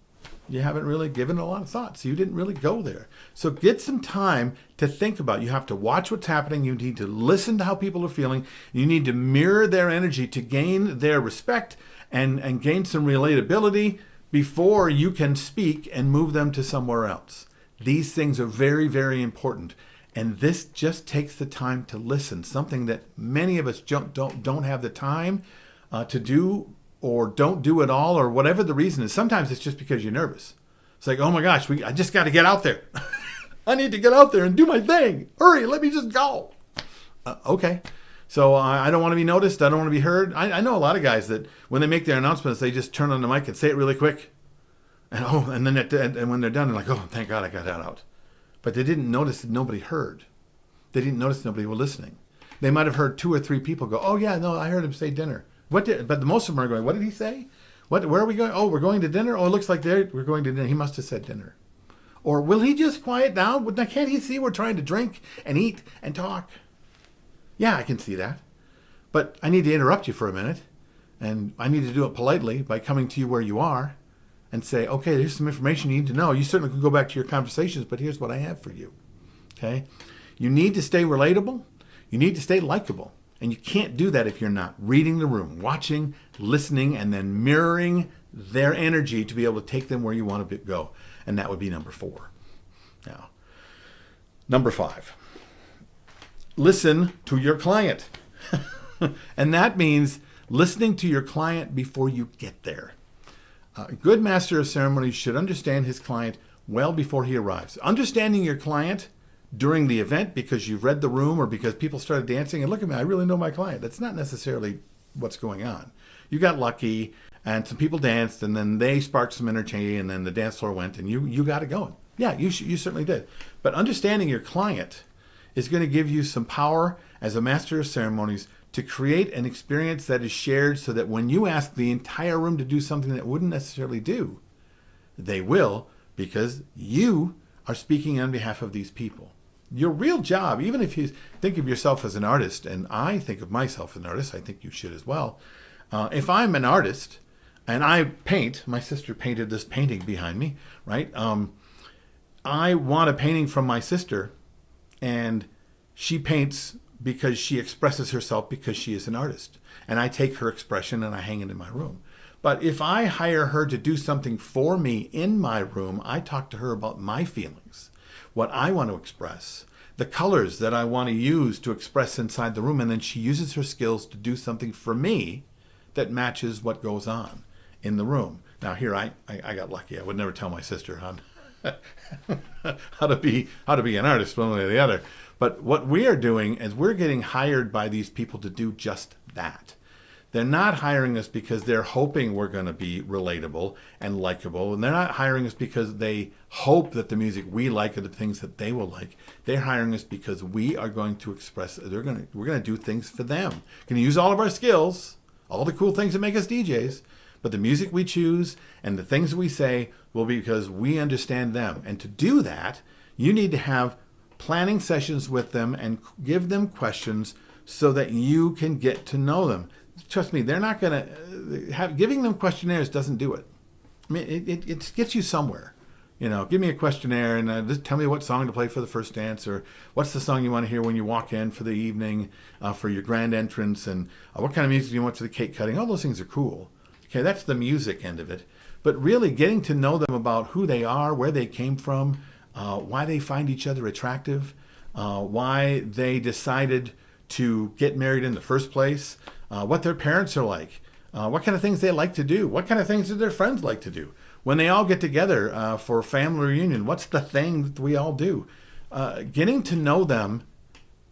you haven't really given it a lot of thought. So you didn't really go there. So get some time to think about it. You have to watch what's happening. You need to listen to how people are feeling. You need to mirror their energy to gain their respect and gain some relatability before you can speak and move them to somewhere else. These things are very, very important. And this just takes the time to listen, something that many of us don't have the time to do, or don't do at all, or whatever the reason is. Sometimes it's just because you're nervous. It's like, oh my gosh, I just got to get out there. I need to get out there and do my thing. Hurry, let me just go. Okay. So I don't want to be noticed. I don't want to be heard. I know a lot of guys that when they make their announcements, they just turn on the mic and say it really quick. And then and when they're done, they're like, oh, thank God I got that out. But they didn't notice that nobody heard. They didn't notice nobody was listening. They might have heard 2 or 3 people go, oh yeah, no, I heard him say dinner. But most of them are going, what did he say? Where are we going? Oh, we're going to dinner? Oh, it looks like we're going to dinner. He must have said dinner. Or will he just quiet down? Can't he see we're trying to drink and eat and talk? Yeah, I can see that. But I need to interrupt you for a minute. And I need to do it politely by coming to you where you are and say, okay, there's some information you need to know. You certainly can go back to your conversations, but here's what I have for you. Okay? You need to stay relatable. You need to stay likable. And you can't do that if you're not reading the room, watching, listening, and then mirroring their energy to be able to take them where you want to go. And that would be number 4. Now, number 5, listen to your client. And that means listening to your client before you get there. A good master of ceremonies should understand his client well before he arrives. Understanding your client during the event because you've read the room or because people started dancing and look at me, I really know my client. That's not necessarily what's going on. You got lucky and some people danced and then they sparked some energy and then the dance floor went and you got it going. Yeah, you certainly did. But understanding your client is going to give you some power as a master of ceremonies to create an experience that is shared so that when you ask the entire room to do something that wouldn't necessarily do, they will, because you are speaking on behalf of these people. Your real job, even if you think of yourself as an artist, and I think of myself as an artist, I think you should as well. If I'm an artist and I paint, my sister painted this painting behind me, right? I want a painting from my sister, and she paints because she expresses herself because she is an artist. And I take her expression and I hang it in my room. But if I hire her to do something for me in my room, I talk to her about my feelings, what I want to express, the colors that I want to use to express inside the room, and then she uses her skills to do something for me that matches what goes on in the room. Now here I got lucky. I would never tell my sister how to be an artist, one way or the other. But what we are doing is we're getting hired by these people to do just that. They're not hiring us because they're hoping we're going to be relatable and likable. And they're not hiring us because they hope that the music we like are the things that they will like. They're hiring us because we are going to express, we're going to do things for them. We're going to use all of our skills, all the cool things that make us DJs, but the music we choose and the things we say will be because we understand them. And to do that, you need to have planning sessions with them and give them questions so that you can get to know them. Trust me, they're not going to giving them questionnaires doesn't do it. I mean, it gets you somewhere. You know, give me a questionnaire and just tell me what song to play for the first dance, or what's the song you want to hear when you walk in for the evening, for your grand entrance, and what kind of music do you want for the cake cutting. All those things are cool. Okay, that's the music end of it. But really getting to know them about who they are, where they came from, why they find each other attractive, why they decided to get married in the first place, what their parents are like, what kind of things they like to do, what kind of things do their friends like to do. When they all get together for a family reunion, what's the thing that we all do? Getting to know them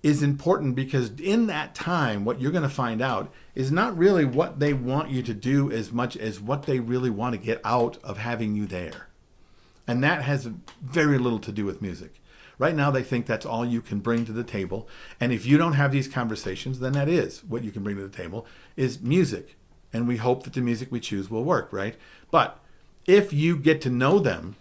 is important because in that time, what you're going to find out is not really what they want you to do as much as what they really want to get out of having you there. And that has very little to do with music. Right now, they think that's all you can bring to the table. And if you don't have these conversations, then that is what you can bring to the table, is music. And we hope that the music we choose will work, right? But if you get to know them,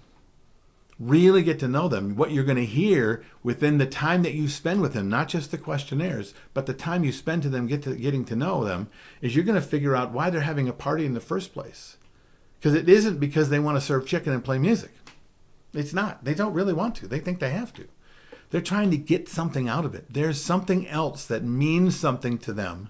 really get to know them, what you're going to hear within the time that you spend with them, not just the questionnaires, but the time you spend to them getting to know them, is you're going to figure out why they're having a party in the first place. Because it isn't because they want to serve chicken and play music. It's not. They don't really want to. They think they have to. They're trying to get something out of it. There's something else that means something to them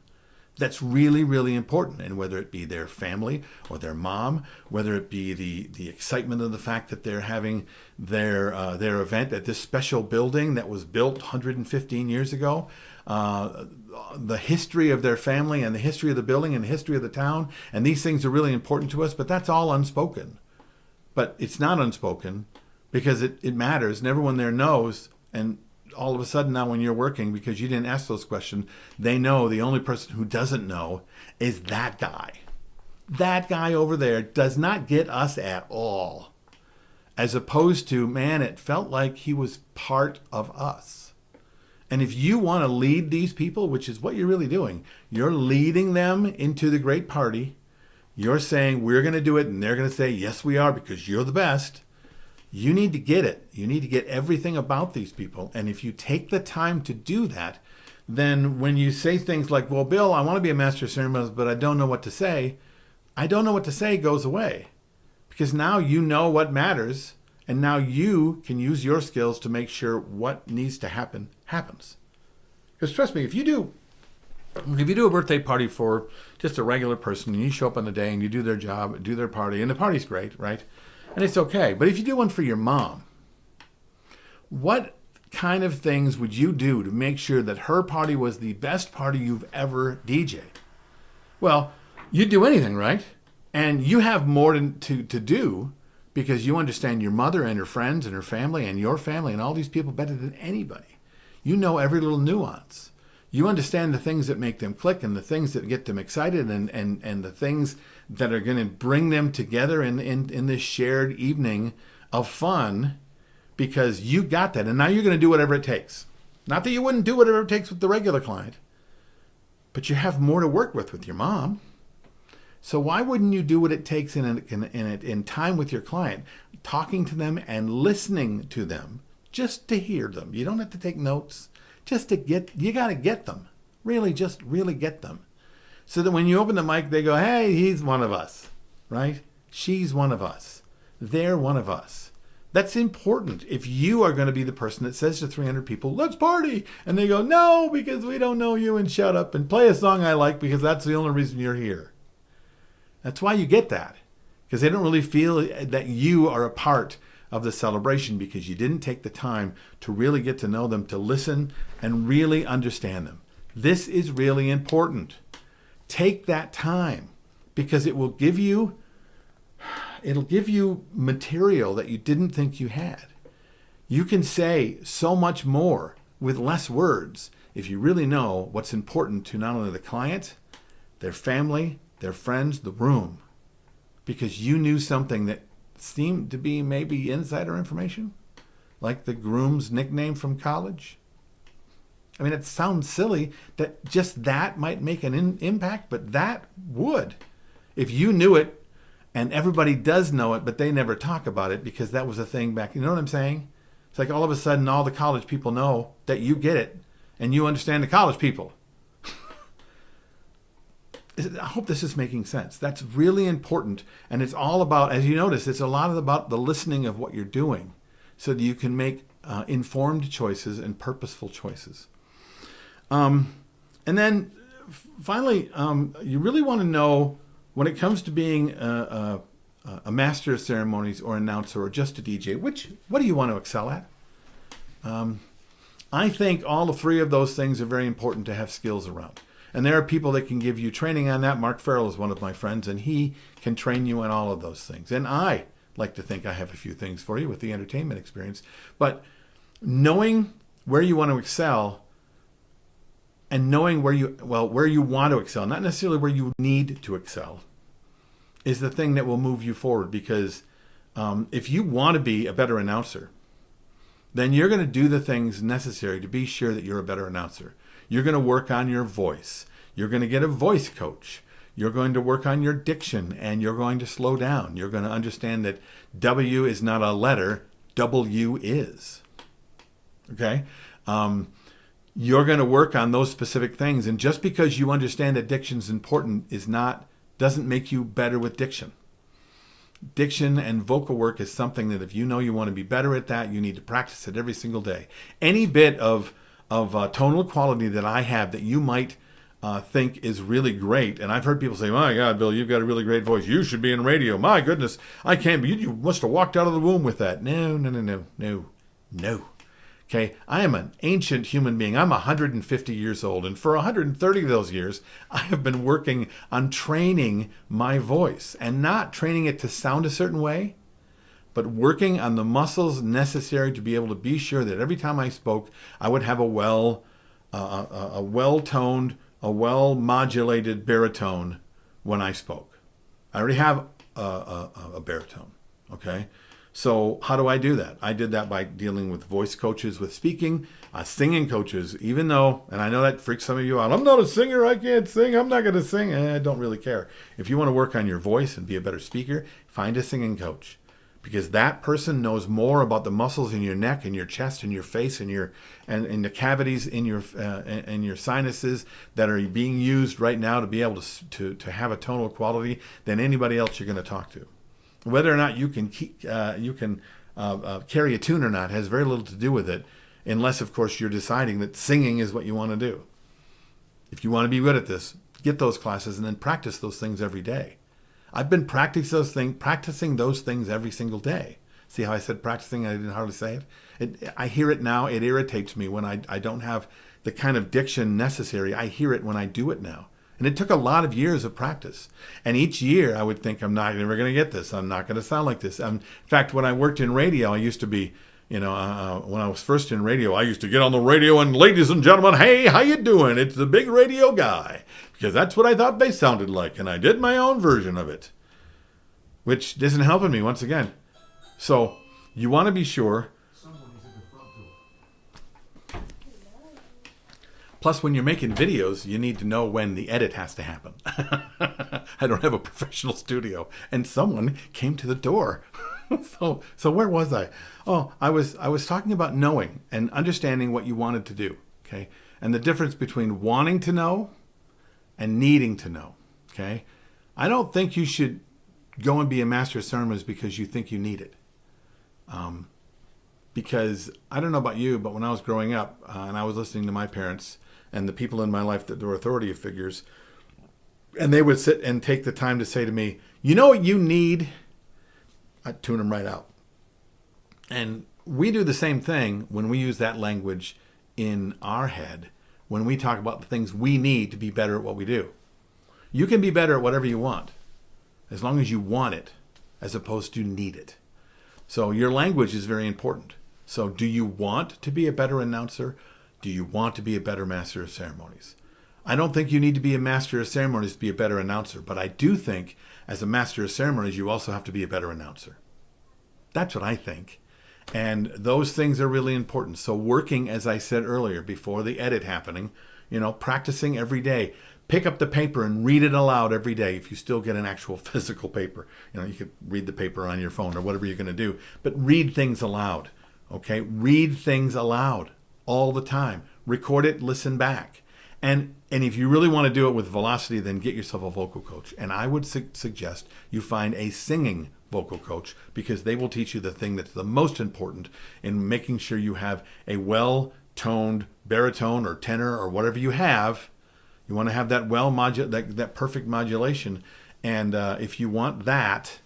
that's really, really important. And whether it be their family or their mom, whether it be the excitement of the fact that they're having their event at this special building that was built 115 years ago, the history of their family and the history of the building and the history of the town, and these things are really important to us, but that's all unspoken. But it's not unspoken because it matters, and everyone there knows. And all of a sudden now when you're working, because you didn't ask those questions, they know the only person who doesn't know is that guy. That guy over there does not get us at all. As opposed to, man, it felt like he was part of us. And if you want to lead these people, which is what you're really doing, you're leading them into the great party. You're saying, we're going to do it, and they're going to say, yes, we are, because you're the best. You need to get it. You need to get everything about these people. And if you take the time to do that, then when you say things like, well, Bill, I want to be a master of ceremonies, but I don't know what to say. I don't know what to say goes away. Because now you know what matters. And now you can use your skills to make sure what needs to happen happens. Because trust me, if you do a birthday party for just a regular person and you show up on the day and you do their job, do their party, and the party's great, right? And it's okay. But if you do one for your mom, what kind of things would you do to make sure that her party was the best party you've ever DJ'd? Well, you'd do anything, right? And you have more to do because you understand your mother and her friends and her family and your family and all these people better than anybody. You know every little nuance. You understand the things that make them click and the things that get them excited and the things that are going to bring them together in this shared evening of fun, because you got that. And now you're going to do whatever it takes. Not that you wouldn't do whatever it takes with the regular client, but you have more to work with your mom. So why wouldn't you do what it takes in time with your client, talking to them and listening to them, just to hear them? You don't have to take notes. You got to get them. Really get them. So that when you open the mic, they go, hey, he's one of us, right? She's one of us. They're one of us. That's important. If you are going to be the person that says to 300 people, let's party. And they go, no, because we don't know you, and shut up and play a song I like because that's the only reason you're here. That's why you get that. Because they don't really feel that you are a part of the celebration because you didn't take the time to really get to know them, to listen and really understand them. This is really important. Take that time because it'll give you material that you didn't think you had. You can say so much more with less words if you really know what's important to not only the client, their family, their friends, the room, because you knew something that seemed to be maybe insider information, like the groom's nickname from college. I mean, it sounds silly that just that might make an impact, but that would. If you knew it, and everybody does know it, but they never talk about it because that was a thing back. You know what I'm saying? It's like all of a sudden all the college people know that you get it, and you understand the college people. I hope this is making sense. That's really important. And it's all about, as you notice, it's a lot about the listening of what you're doing so that you can make informed choices and purposeful choices. And then finally, you really want to know when it comes to being a master of ceremonies or announcer or just a DJ, what do you want to excel at? I think all the three of those things are very important to have skills around. And there are people that can give you training on that. Mark Farrell is one of my friends, and he can train you on all of those things. And I like to think I have a few things for you with the entertainment experience. But knowing where you want to excel and knowing where you want to excel, not necessarily where you need to excel, is the thing that will move you forward. Because if you want to be a better announcer, then you're going to do the things necessary to be sure that you're a better announcer. You're going to work on your voice. You're going to get a voice coach. You're going to work on your diction, and you're going to slow down. You're going to understand that W is not a letter, W is. Okay? You're going to work on those specific things. And just because you understand that diction is important doesn't make you better with diction. diction and vocal work is something that if you know you want to be better at that, you need to practice it every single day. Any bit of tonal quality that I have that you might think is really great, and I've heard people say, "My God, Bill, you've got a really great voice. You should be in radio. My goodness, I can't be. You must have walked out of the womb with that." No. Okay, I am an ancient human being. I'm 150 years old, and for 130 of those years, I have been working on training my voice, and not training it to sound a certain way, but working on the muscles necessary to be able to be sure that every time I spoke, I would have a well-toned, a well-modulated baritone when I spoke. I already have a baritone, okay? So how do I do that? I did that by dealing with voice coaches with speaking, singing coaches, even though, and I know that freaks some of you out, I'm not a singer, I can't sing, I'm not going to sing. I don't really care. If you want to work on your voice and be a better speaker, find a singing coach. Because that person knows more about the muscles in your neck and your chest and your face and the cavities in your sinuses that are being used right now to be able to have a tonal quality than anybody else you're going to talk to. Whether or not you can carry a tune or not has very little to do with it, unless, of course, you're deciding that singing is what you want to do. If you want to be good at this, get those classes and then practice those things every day. I've been practicing those things every single day. See how I said practicing? I didn't hardly say it. I hear it now. It irritates me when I don't have the kind of diction necessary. I hear it when I do it now. And it took a lot of years of practice. And each year I would think, I'm never going to get this. I'm not going to sound like this. In fact, when I worked in radio, I used to be, when I was first in radio, I used to get on the radio and, ladies and gentlemen, hey, how you doing? It's the big radio guy. Because that's what I thought they sounded like. And I did my own version of it, which isn't helping me once again. So you want to be sure. Plus, when you're making videos, you need to know when the edit has to happen. I don't have a professional studio. And someone came to the door. So where was I? Oh, I was talking about knowing and understanding what you wanted to do, okay? And the difference between wanting to know and needing to know, okay? I don't think you should go and be a master of ceremonies because you think you need it. Because I don't know about you, but when I was growing up and I was listening to my parents and the people in my life that were authority figures, and they would sit and take the time to say to me, you know what you need? I'd tune them right out. And we do the same thing when we use that language in our head, when we talk about the things we need to be better at what we do. You can be better at whatever you want, as long as you want it, as opposed to need it. So your language is very important. So do you want to be a better announcer? Do you want to be a better master of ceremonies? I don't think you need to be a master of ceremonies to be a better announcer, but I do think as a master of ceremonies, you also have to be a better announcer. That's what I think. And those things are really important. So working, as I said earlier, before the edit happening, practicing every day. Pick up the paper and read it aloud every day if you still get an actual physical paper. You could read the paper on your phone or whatever you're going to do. But read things aloud, okay? Read things aloud all the time. Record it, listen back. And if you really want to do it with velocity, then get yourself a vocal coach. And I would suggest you find a singing vocal coach, because they will teach you the thing that's the most important in making sure you have a well-toned baritone or tenor or whatever you have. You want to have that that perfect modulation. And if you want that,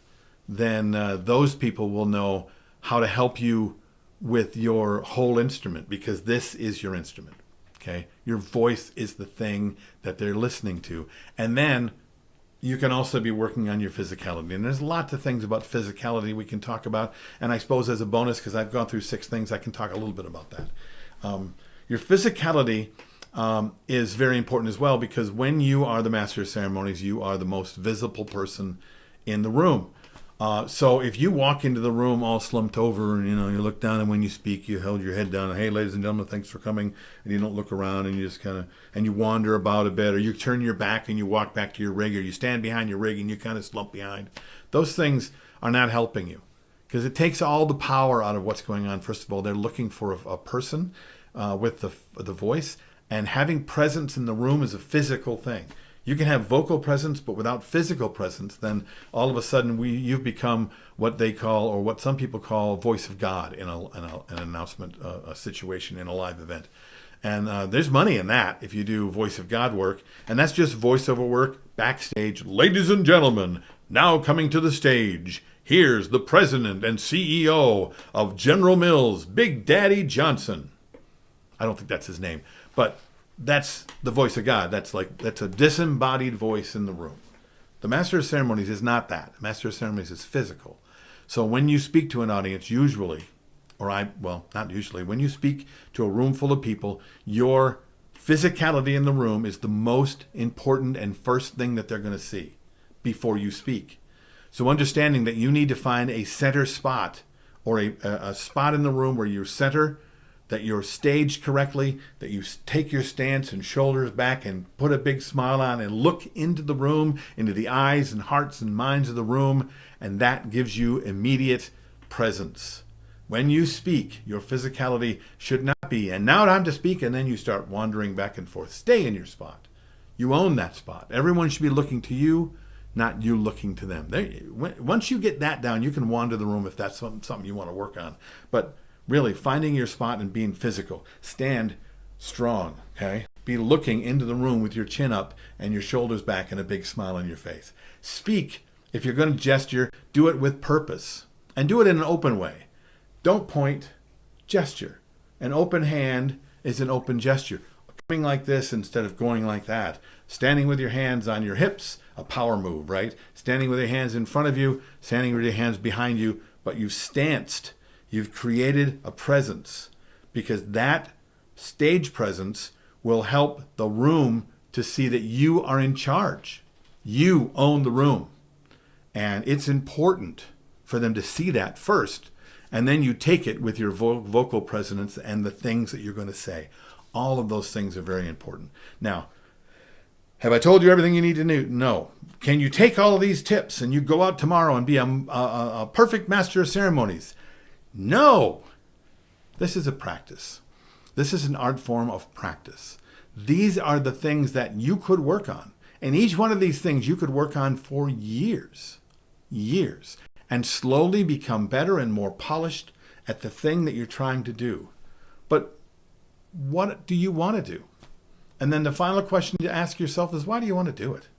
then those people will know how to help you with your whole instrument, because this is your instrument. Okay, your voice is the thing that they're listening to. And then you can also be working on your physicality. And there's lots of things about physicality we can talk about. And I suppose as a bonus, because I've gone through 6 things, I can talk a little bit about that. Your physicality is very important as well, because when you are the master of ceremonies, you are the most visible person in the room. So if you walk into the room all slumped over and, you look down, and when you speak, you held your head down, and hey, ladies and gentlemen, thanks for coming, and you don't look around, and you just kind of, and you wander about a bit, or you turn your back and you walk back to your rig, or you stand behind your rig and you kind of slump behind. Those things are not helping you, because it takes all the power out of what's going on. First of all, they're looking for a person with the voice, and having presence in the room is a physical thing. You can have vocal presence, but without physical presence, then all of a sudden you've become what they call, or what some people call, voice of God in an announcement a situation in a live event. And there's money in that if you do voice of God work. And that's just voiceover work backstage. Ladies and gentlemen, now coming to the stage, here's the president and CEO of General Mills, Big Daddy Johnson. I don't think that's his name, but that's the voice of God. That's a disembodied voice in the room. The Master of Ceremonies is not that. The Master of Ceremonies is physical. So when you speak to an audience, usually, not usually, when you speak to a room full of people, your physicality in the room is the most important and first thing that they're going to see before you speak. So understanding that you need to find a center spot, or a spot in the room where you're center, that you're staged correctly, that you take your stance and shoulders back and put a big smile on and look into the room, into the eyes and hearts and minds of the room, and that gives you immediate presence. When you speak, your physicality should not be, and now time to speak, and then you start wandering back and forth. Stay in your spot. You own that spot. Everyone should be looking to you, not you looking to them. Once you get that down, you can wander the room if that's something you want to work on. But really, finding your spot and being physical. Stand strong, okay? Be looking into the room with your chin up and your shoulders back and a big smile on your face. Speak. If you're going to gesture, do it with purpose. And do it in an open way. Don't point, gesture. An open hand is an open gesture. Coming like this instead of going like that. Standing with your hands on your hips, a power move, right? Standing with your hands in front of you, standing with your hands behind you, but you've stanced. You've created a presence, because that stage presence will help the room to see that you are in charge. You own the room. And it's important for them to see that first. And then you take it with your vocal presence and the things that you're going to say. All of those things are very important. Now, have I told you everything you need to know? No. Can you take all of these tips and you go out tomorrow and be a perfect master of ceremonies? No. This is a practice. This is an art form of practice. These are the things that you could work on. And each one of these things you could work on for years, and slowly become better and more polished at the thing that you're trying to do. But what do you want to do? And then the final question to ask yourself is, why do you want to do it?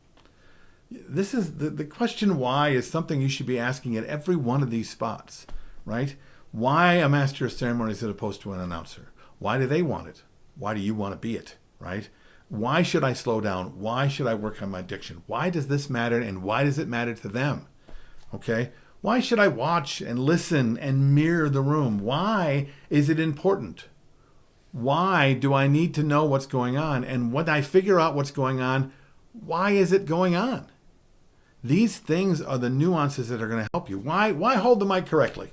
This is the question why is something you should be asking at every one of these spots, right? Why a master of ceremonies as opposed to an announcer? Why do they want it? Why do you want to be it, right? Why should I slow down? Why should I work on my diction? Why does this matter, and why does it matter to them? Okay? Why should I watch and listen and mirror the room? Why is it important? Why do I need to know what's going on? And when I figure out what's going on, why is it going on? These things are the nuances that are going to help you. Why hold the mic correctly?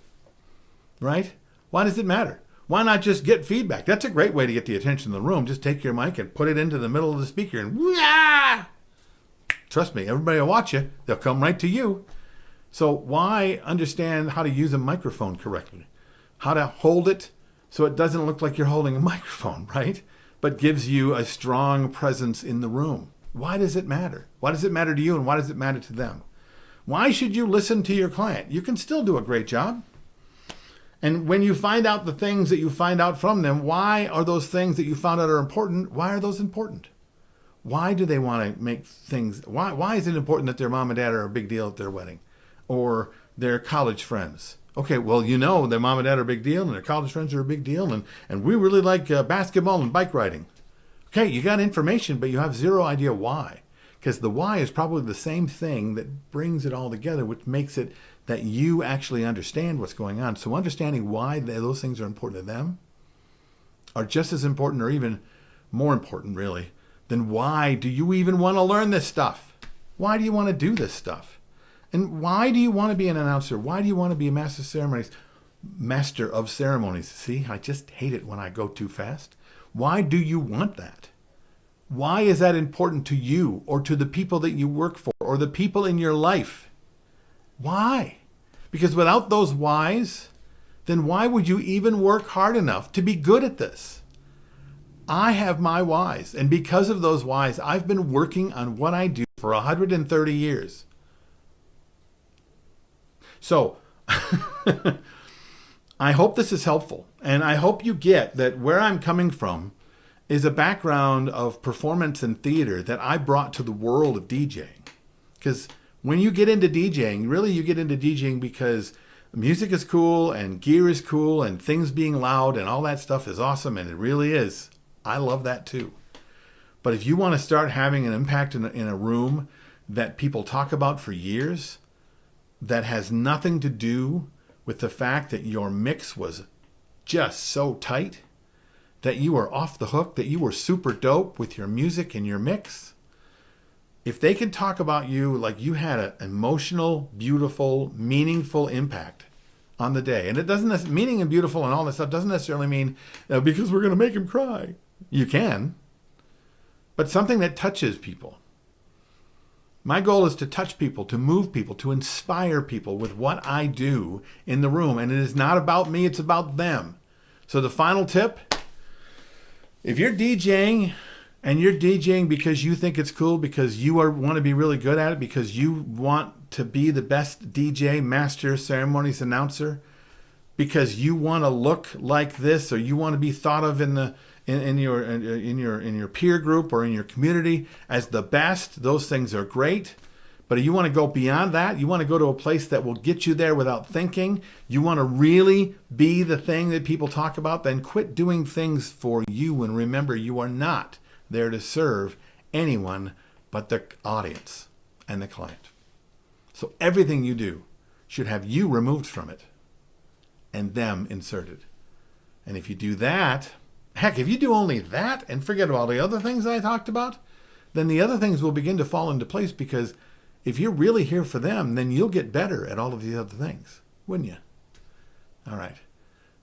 Right? Why does it matter? Why not just get feedback? That's a great way to get the attention of the room. Just take your mic and put it into the middle of the speaker and wah! Trust me, everybody will watch you. They'll come right to you. So why understand how to use a microphone correctly? How to hold it so it doesn't look like you're holding a microphone, right? But gives you a strong presence in the room. Why does it matter? Why does it matter to you, and why does it matter to them? Why should you listen to your client? You can still do a great job. And when you find out the things that you find out from them, why are those things that you found out are important? Why are those important? Why do they want to make things? Why is it important that their mom and dad are a big deal at their wedding, or their college friends? Okay, well, you know their mom and dad are a big deal, and their college friends are a big deal, and we really like basketball and bike riding. Okay, you got information, but you have zero idea why. Because the why is probably the same thing that brings it all together, which makes it that you actually understand what's going on. So understanding why those things are important to them are just as important, or even more important, really, than why do you even want to learn this stuff? Why do you want to do this stuff? And why do you want to be an announcer? Why do you want to be a master of ceremonies? See, I just hate it when I go too fast. Why do you want that? Why is that important to you, or to the people that you work for, or the people in your life? Why? Because without those whys, then why would you even work hard enough to be good at this? I have my whys. And because of those whys, I've been working on what I do for 130 years. So I hope this is helpful. And I hope you get that where I'm coming from is a background of performance and theater that I brought to the world of DJing. Because when you get into DJing, really you get into DJing because music is cool and gear is cool and things being loud and all that stuff is awesome, and it really is. I love that too. But if you want to start having an impact in a room that people talk about for years, that has nothing to do with the fact that your mix was just so tight, that you were off the hook, that you were super dope with your music and your mix, if they can talk about you like you had an emotional, beautiful, meaningful impact on the day, and it doesn't, meaning and beautiful and all this stuff doesn't necessarily mean because we're going to make him cry. You can, but something that touches people. My goal is to touch people, to move people, to inspire people with what I do in the room. And it is not about me, it's about them. So the final tip, if you're DJing and you're DJing because you think it's cool, because you want to be really good at it, because you want to be the best DJ, master, ceremonies announcer, because you want to look like this, or you want to be thought of in your peer group or in your community as the best, those things are great. But if you want to go beyond that, you want to go to a place that will get you there without thinking, you want to really be the thing that people talk about, then quit doing things for you and remember you are not there to serve anyone but the audience and the client. So everything you do should have you removed from it and them inserted. And if you do that, heck, if you do only that and forget about all the other things I talked about, then the other things will begin to fall into place, because if you're really here for them, then you'll get better at all of these other things, wouldn't you? All right.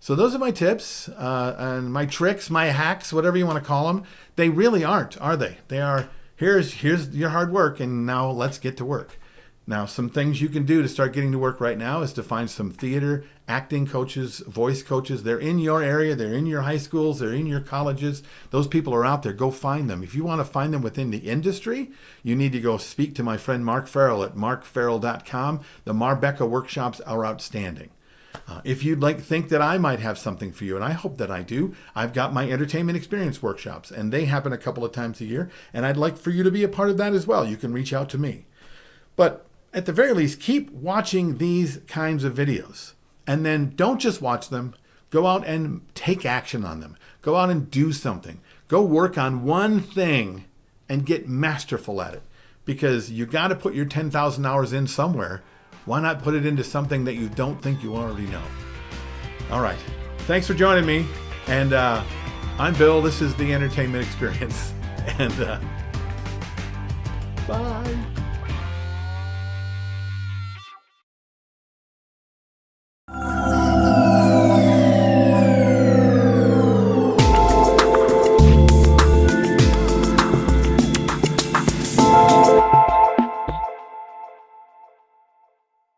So those are my tips and my tricks, my hacks, whatever you want to call them. They really aren't, are they? They are, here's your hard work, and now let's get to work. Now, some things you can do to start getting to work right now is to find some theater, acting coaches, voice coaches. They're in your area. They're in your high schools. They're in your colleges. Those people are out there. Go find them. If you want to find them within the industry, you need to go speak to my friend Mark Farrell at markfarrell.com. The Marbecca workshops are outstanding. If you'd think that I might have something for you, and I hope that I do, I've got my entertainment experience workshops, and they happen a couple of times a year, and I'd like for you to be a part of that as well. You can reach out to me. But at the very least, keep watching these kinds of videos. And then don't just watch them. Go out and take action on them. Go out and do something. Go work on one thing and get masterful at it. Because you got to put your 10,000 hours in somewhere. Why not put it into something that you don't think you already know? All right. Thanks for joining me. And I'm Bill. This is the Entertainment Experience. And bye.